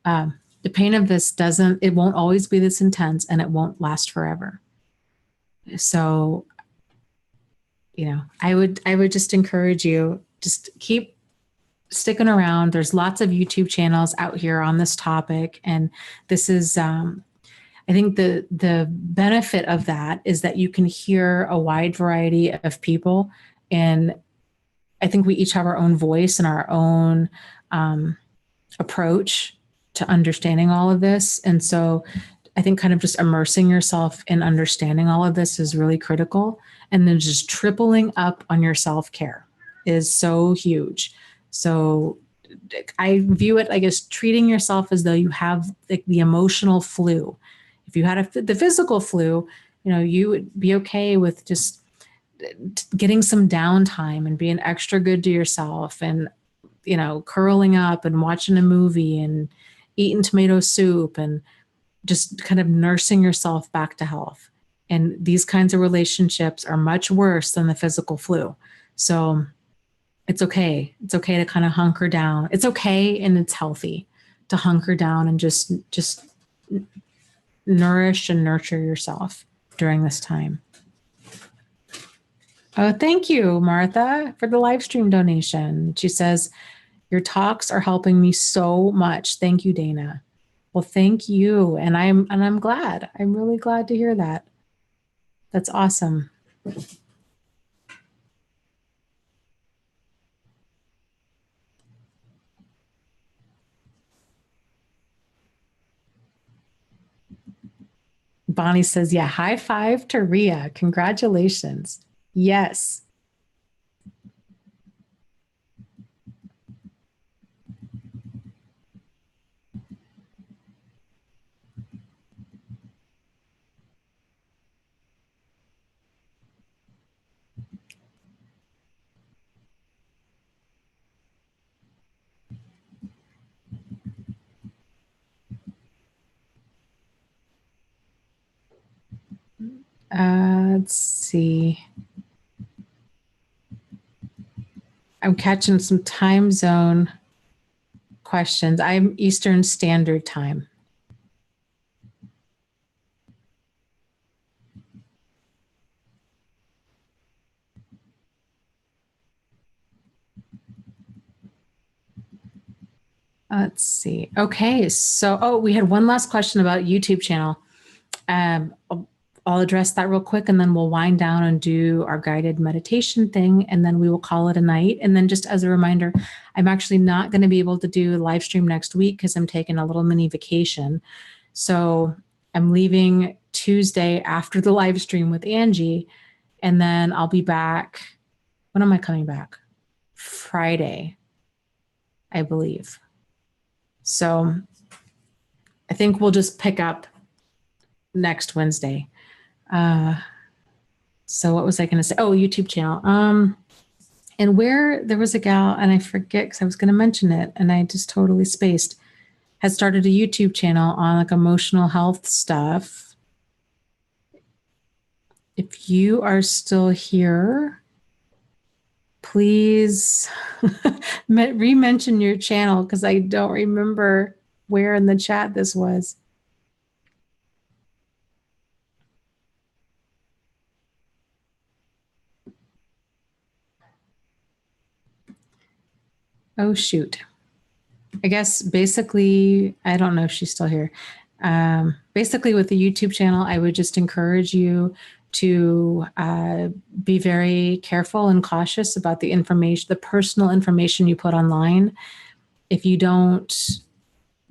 The pain of this it won't always be this intense, and it won't last forever. So, I would just encourage you, just keep sticking around. There's lots of YouTube channels out here on this topic. And this is, I think the benefit of that is that you can hear a wide variety of people, and I think we each have our own voice and our own approach to understanding all of this. And so I think kind of just immersing yourself in understanding all of this is really critical. And then just tripling up on your self-care is so huge. So I view it, I guess, treating yourself as though you have the emotional flu. If you had the physical flu, you would be okay with just getting some downtime and being extra good to yourself, and curling up and watching a movie and eating tomato soup and just kind of nursing yourself back to health. And these kinds of relationships are much worse than the physical flu. So it's okay. It's okay to kind of hunker down. It's okay, and it's healthy to hunker down and just nourish and nurture yourself during this time. Oh, thank you, Martha, for the live stream donation. She says, your talks are helping me so much. Thank you, Dana. Well, thank you. And I'm glad. I'm really glad to hear that. That's awesome. Bonnie says, yeah, high five to Ria. Congratulations. Yes. Let's see. I'm catching some time zone questions. I'm Eastern Standard Time. Let's see. Okay. So, we had one last question about YouTube channel. I'll address that real quick, and then we'll wind down and do our guided meditation thing, and then we will call it a night. And then just as a reminder, I'm actually not going to be able to do a live stream next week because I'm taking a little mini vacation. So I'm leaving Tuesday after the live stream with Angie, and then I'll be back. When am I coming back? Friday, I believe. So I think we'll just pick up next Wednesday. So what was I going to say? Oh, YouTube channel. And where there was a gal, and I forget because I was going to mention it and I just totally spaced, had started a YouTube channel on like emotional health stuff. If you are still here, please re-mention your channel because I don't remember where in the chat this was. Oh, shoot. I guess basically, I don't know if she's still here. Basically, with the YouTube channel, I would just encourage you to be very careful and cautious about the information, the personal information you put online. If you don't,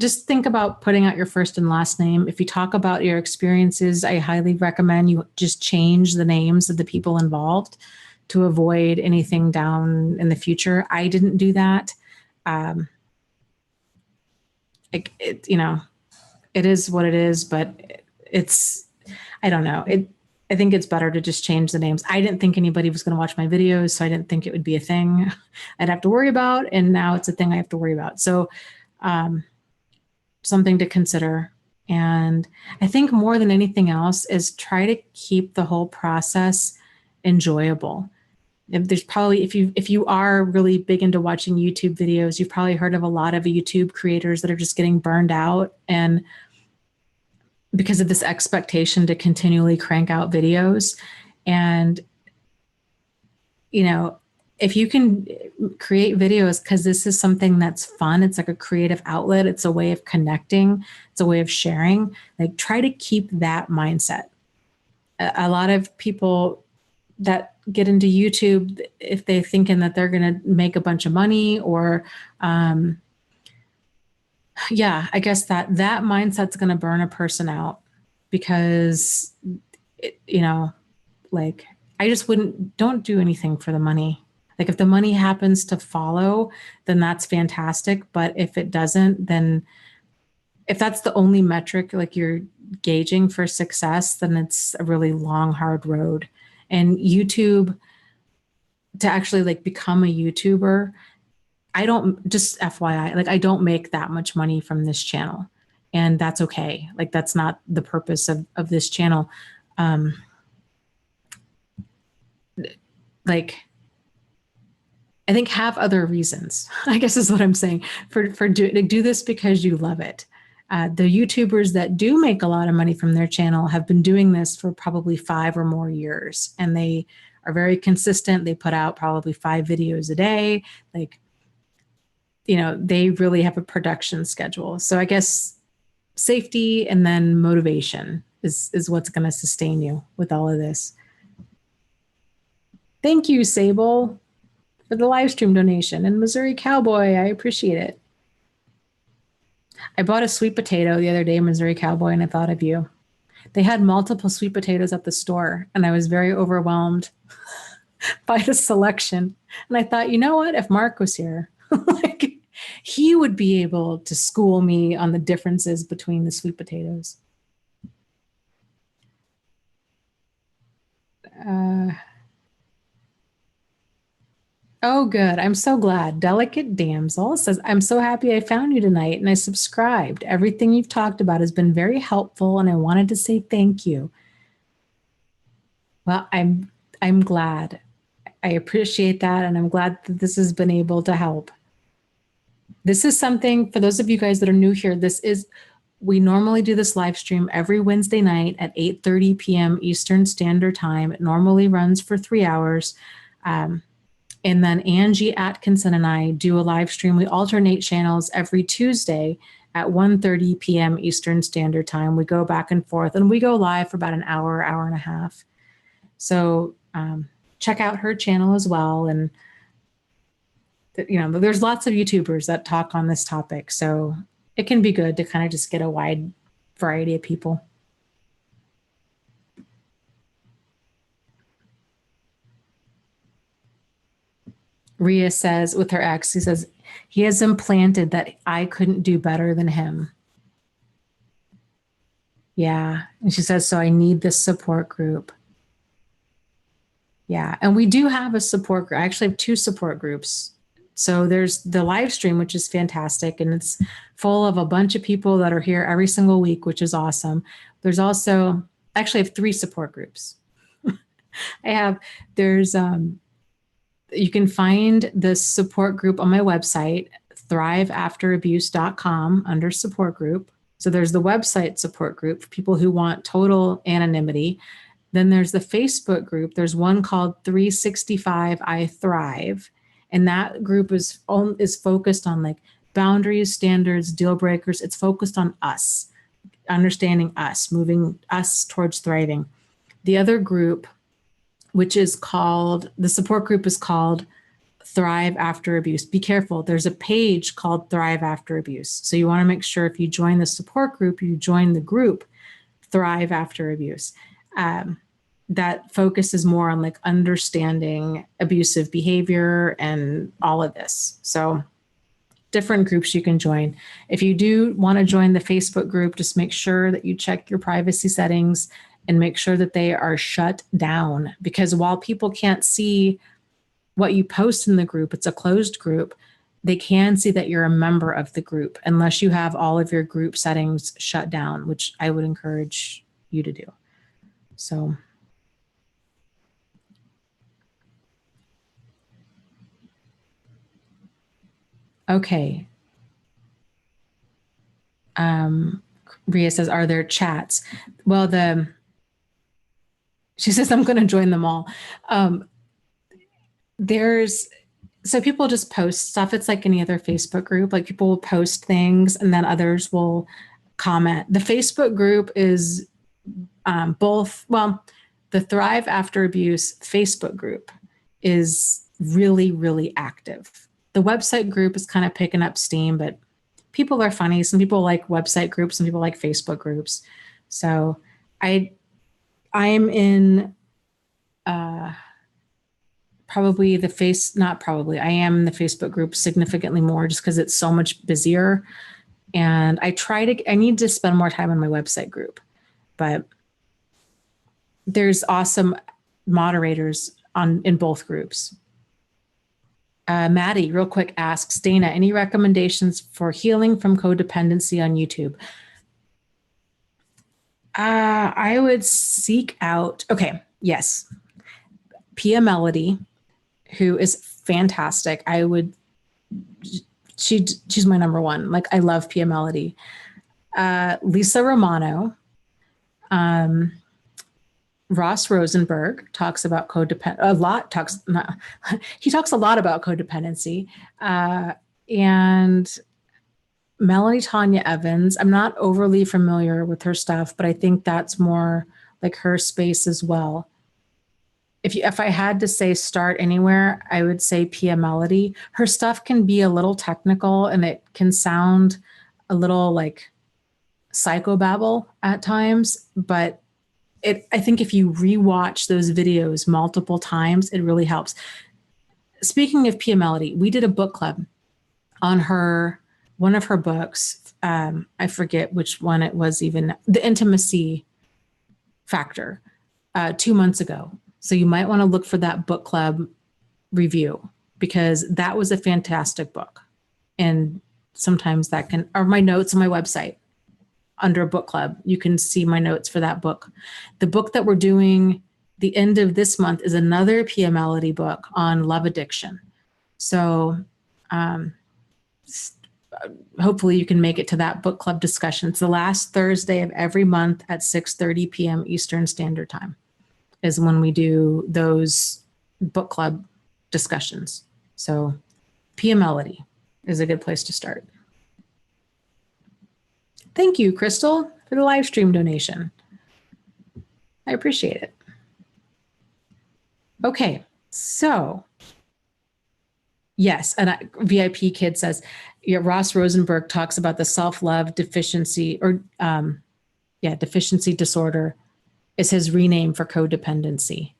just think about putting out your first and last name. If you talk about your experiences, I highly recommend you just change the names of the people involved to avoid anything down in the future. I didn't do that. It is what it is, but I don't know. I think it's better to just change the names. I didn't think anybody was going to watch my videos, so I didn't think it would be a thing I'd have to worry about. And now it's a thing I have to worry about. So, something to consider. And I think more than anything else is try to keep the whole process enjoyable. There's probably, if you are really big into watching YouTube videos, you've probably heard of a lot of YouTube creators that are just getting burned out, and because of this expectation to continually crank out videos. And if you can create videos, because this is something that's fun, it's like a creative outlet, it's a way of connecting, it's a way of sharing, like try to keep that mindset. A lot of people that get into YouTube, if they're thinking that they're going to make a bunch of money or, yeah, I guess that mindset's going to burn a person out because, like, I just don't do anything for the money. Like if the money happens to follow, then that's fantastic. But if it doesn't, then if that's the only metric like you're gauging for success, then it's a really long, hard road. And YouTube, to actually like become a YouTuber, I don't, just FYI, like I don't make that much money from this channel. And that's okay. Like that's not the purpose of this channel. Like I think have other reasons, I guess is what I'm saying, for do this because you love it. The YouTubers that do make a lot of money from their channel have been doing this for probably 5 or more years, and they are very consistent. They put out probably 5 videos a day. Like, they really have a production schedule. So I guess safety and then motivation is what's going to sustain you with all of this. Thank you, Sable, for the live stream donation. And Missouri Cowboy, I appreciate it. I bought a sweet potato the other day, Missouri Cowboy, and I thought of you. They had multiple sweet potatoes at the store, and I was very overwhelmed by the selection. And I thought, you know what? If Mark was here, like, he would be able to school me on the differences between the sweet potatoes. Oh, good. I'm so glad. Delicate Damsel says, I'm so happy I found you tonight and I subscribed. Everything you've talked about has been very helpful and I wanted to say thank you. Well, I'm glad. I appreciate that, and I'm glad that this has been able to help. This is something, for those of you guys that are new here, we normally do this live stream every Wednesday night at 8:30 p.m. Eastern Standard Time. It normally runs for 3 hours. And then Angie Atkinson and I do a live stream. We alternate channels every Tuesday at 1:30 p.m. Eastern Standard Time. We go back and forth, and we go live for about an hour, hour and a half. So check out her channel as well. And, there's lots of YouTubers that talk on this topic. So it can be good to kind of just get a wide variety of people. Rhea says with her ex, he says, he has implanted that I couldn't do better than him. Yeah. And she says, so I need this support group. Yeah. And we do have a support group. I actually have 2 support groups. So there's the live stream, which is fantastic. And it's full of a bunch of people that are here every single week, which is awesome. There's also, actually I have 3 support groups. You can find the support group on my website, thriveafterabuse.com, under support group. So there's the website support group for people who want total anonymity. Then there's the Facebook group. There's one called 365 I Thrive. And that group is focused on like boundaries, standards, deal breakers. It's focused on us, understanding us, moving us towards thriving. The other group, which is called, the support group is called Thrive After Abuse. Be careful. There's a page called Thrive After Abuse. So you want to make sure if you join the support group, you join the group Thrive After Abuse. That focuses more on like understanding abusive behavior and all of this. So different groups you can join. If you do want to join the Facebook group, just make sure that you check your privacy settings and make sure that they are shut down, because while people can't see what you post in the group, it's a closed group, they can see that you're a member of the group unless you have all of your group settings shut down, which I would encourage you to do. So okay. Ria says, are there chats? Well, she says, I'm going to join them all. So people just post stuff. It's like any other Facebook group. Like people will post things and then others will comment. The Facebook group is both, well, the Thrive After Abuse Facebook group is really, really active. The website group is kind of picking up steam, but people are funny. Some people like website groups, some people like Facebook groups. So I am in probably I am in the Facebook group significantly more just because it's so much busier. And I need to spend more time on my website group, but there's awesome moderators in both groups. Maddie, real quick, asks, Dana, any recommendations for healing from codependency on YouTube? I would seek out, yes, Pia Melody, who is fantastic. She's my number one. Like, I love Pia Melody. Lisa Romano, Ross Rosenberg talks about he talks a lot about codependency. And Melanie Tanya Evans, I'm not overly familiar with her stuff, but I think that's more like her space as well. If I had to say start anywhere, I would say Pia Melody. Her stuff can be a little technical and it can sound a little like psychobabble at times, but I think if you rewatch those videos multiple times, it really helps. Speaking of Pia Melody, we did a book club on one of her books. I forget which one it was, even The Intimacy Factor, 2 months ago. So you might want to look for that book club review because that was a fantastic book. And sometimes or my notes on my website under book club, you can see my notes for that book. The book that we're doing the end of this month is another Pia Melody book on love addiction. So hopefully you can make it to that book club discussion. It's the last Thursday of every month at 6:30 p.m. Eastern Standard Time is when we do those book club discussions. So Pia Melody is a good place to start. Thank you, Crystal, for the live stream donation. I appreciate it. Okay, so yes, and VIP Kid says, Ross Rosenberg talks about the self-love deficiency deficiency disorder is his rename for codependency.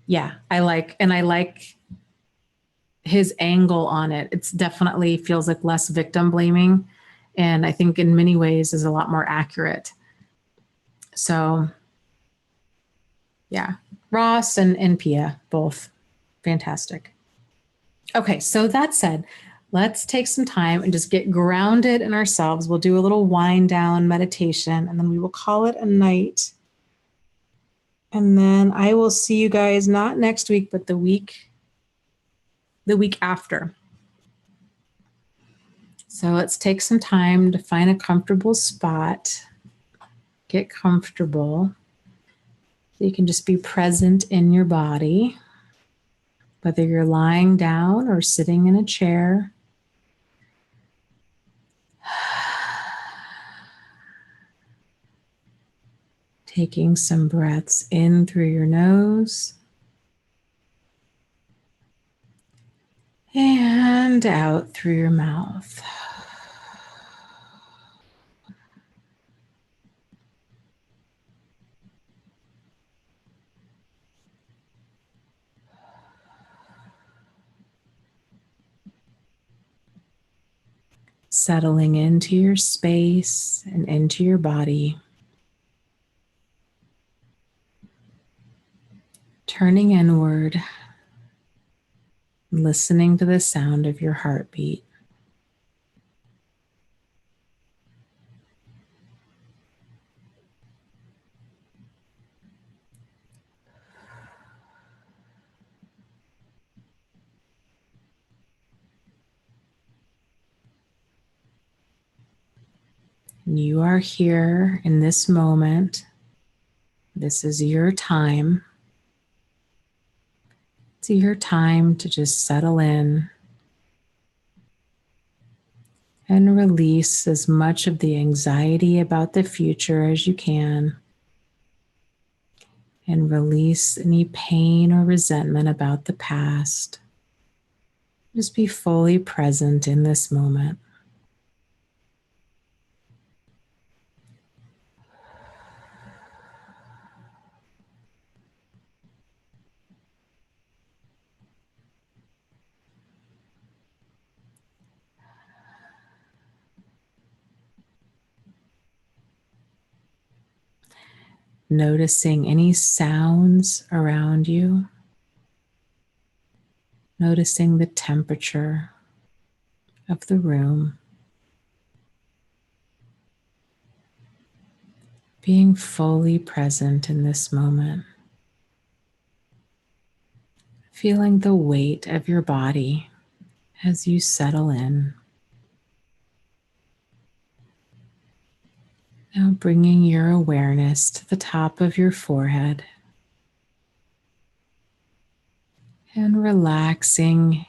Yeah, I like his angle on it. It's definitely feels like less victim blaming. And I think in many ways is a lot more accurate. So yeah, Ross and Pia, both fantastic. Okay, so that said, let's take some time and just get grounded in ourselves. We'll do a little wind down meditation and then we will call it a night. And then I will see you guys not next week, but the week after. So let's take some time to find a comfortable spot. Get comfortable. So you can just be present in your body, whether you're lying down or sitting in a chair. Taking some breaths in through your nose and out through your mouth. Settling into your space and into your body. Turning inward, listening to the sound of your heartbeat. You are here in this moment. This is your time. It's your time to just settle in and release as much of the anxiety about the future as you can, and release any pain or resentment about the past. Just be fully present in this moment. Noticing any sounds around you, noticing the temperature of the room, being fully present in this moment, feeling the weight of your body as you settle in. Now bringing your awareness to the top of your forehead and relaxing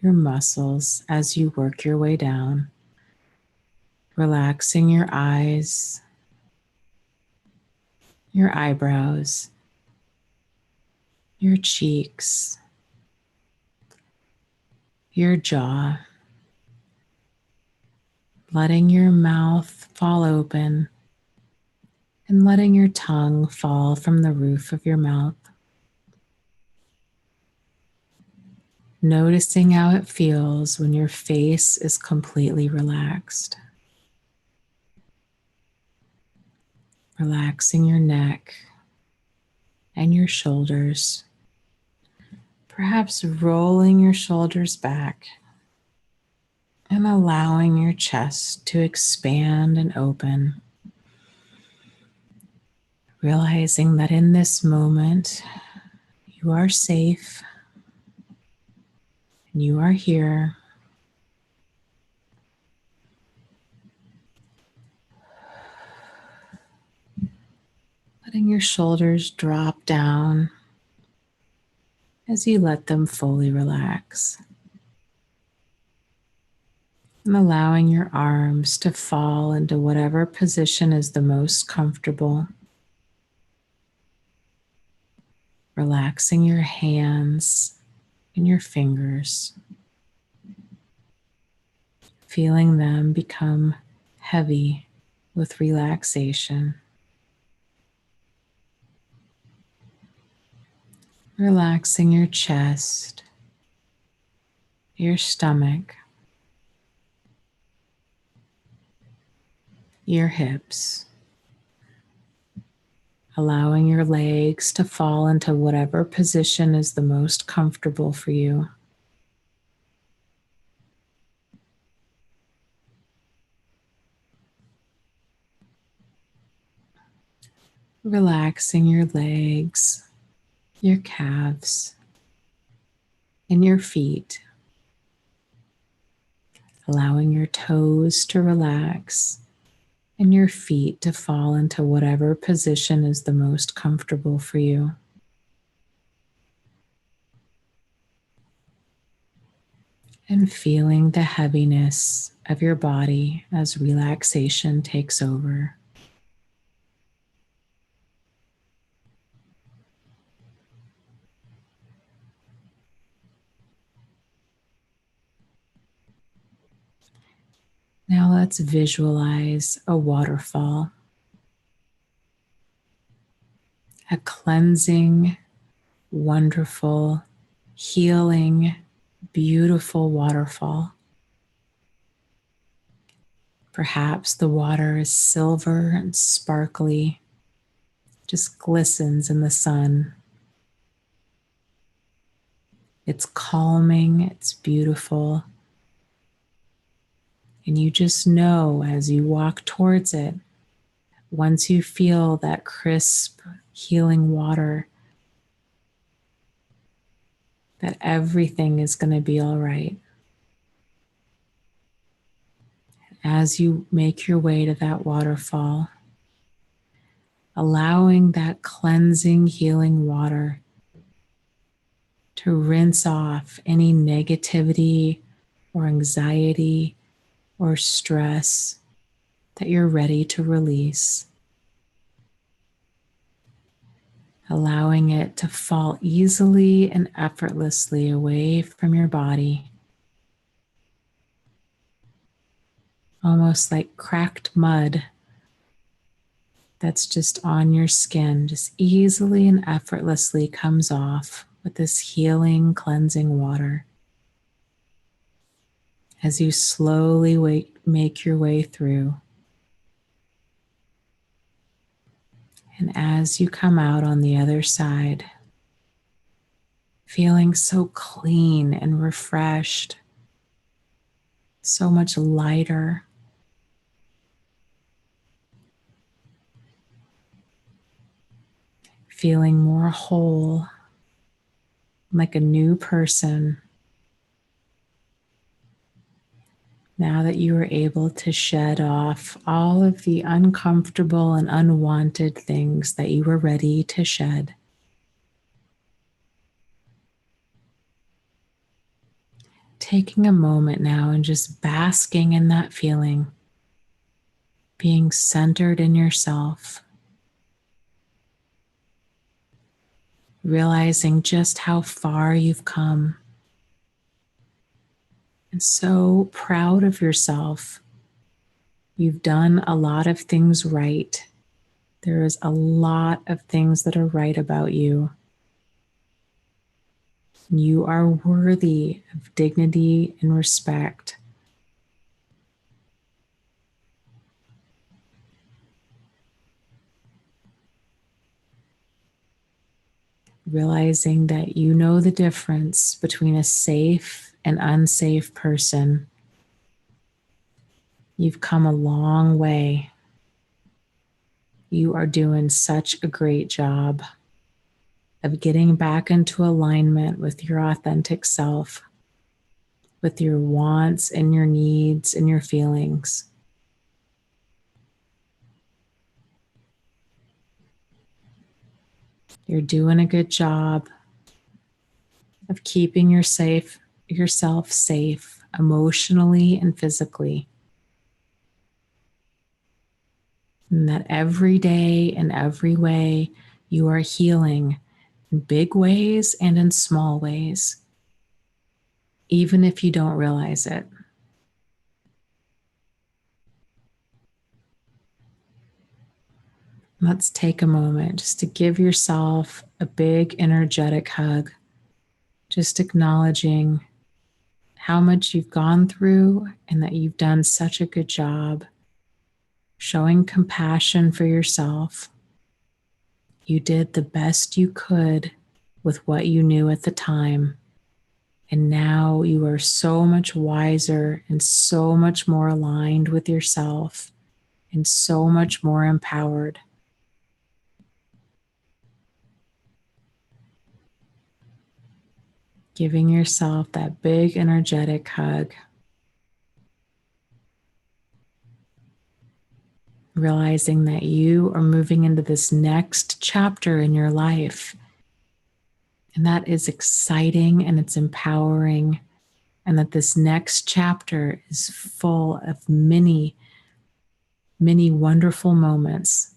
your muscles as you work your way down. Relaxing your eyes, your eyebrows, your cheeks, your jaw, letting your mouth fall open and letting your tongue fall from the roof of your mouth. Noticing how it feels when your face is completely relaxed. Relaxing your neck and your shoulders. Perhaps rolling your shoulders back and allowing your chest to expand and open. Realizing that in this moment, you are safe and you are here. Letting your shoulders drop down as you let them fully relax. And allowing your arms to fall into whatever position is the most comfortable. Relaxing your hands and your fingers. Feeling them become heavy with relaxation. Relaxing your chest, your stomach, your hips. Allowing your legs to fall into whatever position is the most comfortable for you. Relaxing your legs, your calves, and your feet. Allowing your toes to relax and your feet to fall into whatever position is the most comfortable for you. And feeling the heaviness of your body as relaxation takes over. Now let's visualize a waterfall, a cleansing, wonderful, healing, beautiful waterfall. Perhaps the water is silver and sparkly, just glistens in the sun. It's calming, it's beautiful. And you just know as you walk towards it, once you feel that crisp, healing water, that everything is going to be all right. As you make your way to that waterfall, allowing that cleansing, healing water to rinse off any negativity or anxiety or stress that you're ready to release, allowing it to fall easily and effortlessly away from your body, almost like cracked mud that's just on your skin, just easily and effortlessly comes off with this healing, cleansing water. As you slowly make your way through, and as you come out on the other side, feeling so clean and refreshed, so much lighter, feeling more whole, like a new person. Now that you are able to shed off all of the uncomfortable and unwanted things that you were ready to shed. Taking a moment now and just basking in that feeling, being centered in yourself, realizing just how far you've come, and so proud of yourself. You've done a lot of things right. There is a lot of things that are right about you. You are worthy of dignity and respect. Realizing that you know the difference between a safe and unsafe person. You've come a long way. You are doing such a great job of getting back into alignment with your authentic self, with your wants and your needs and your feelings. You're doing a good job of keeping yourself safe emotionally and physically. And that every day in every way you are healing in big ways and in small ways, even if you don't realize it. Let's take a moment just to give yourself a big energetic hug, just acknowledging how much you've gone through and that you've done such a good job showing compassion for yourself. You did the best you could with what you knew at the time. And now you are so much wiser and so much more aligned with yourself and so much more empowered. Giving yourself that big energetic hug. Realizing that you are moving into this next chapter in your life. And that is exciting and it's empowering. And that this next chapter is full of many, many wonderful moments.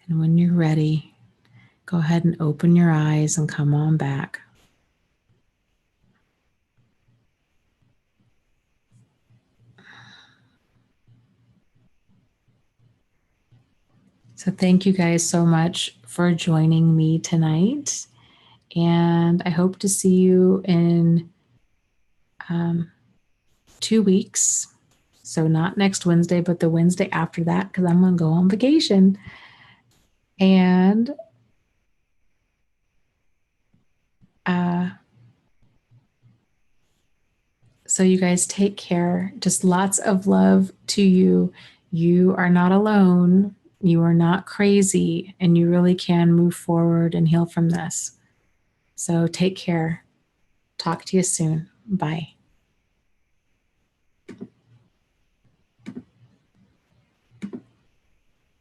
And when you're ready, go ahead and open your eyes and come on back. So thank you guys so much for joining me tonight. And I hope to see you in 2 weeks. So not next Wednesday, but the Wednesday after that, because I'm going to go on vacation. And so you guys take care. Just lots of love to you. You are not alone. You are not crazy. And you really can move forward and heal from this. So take care. Talk to you soon. Bye.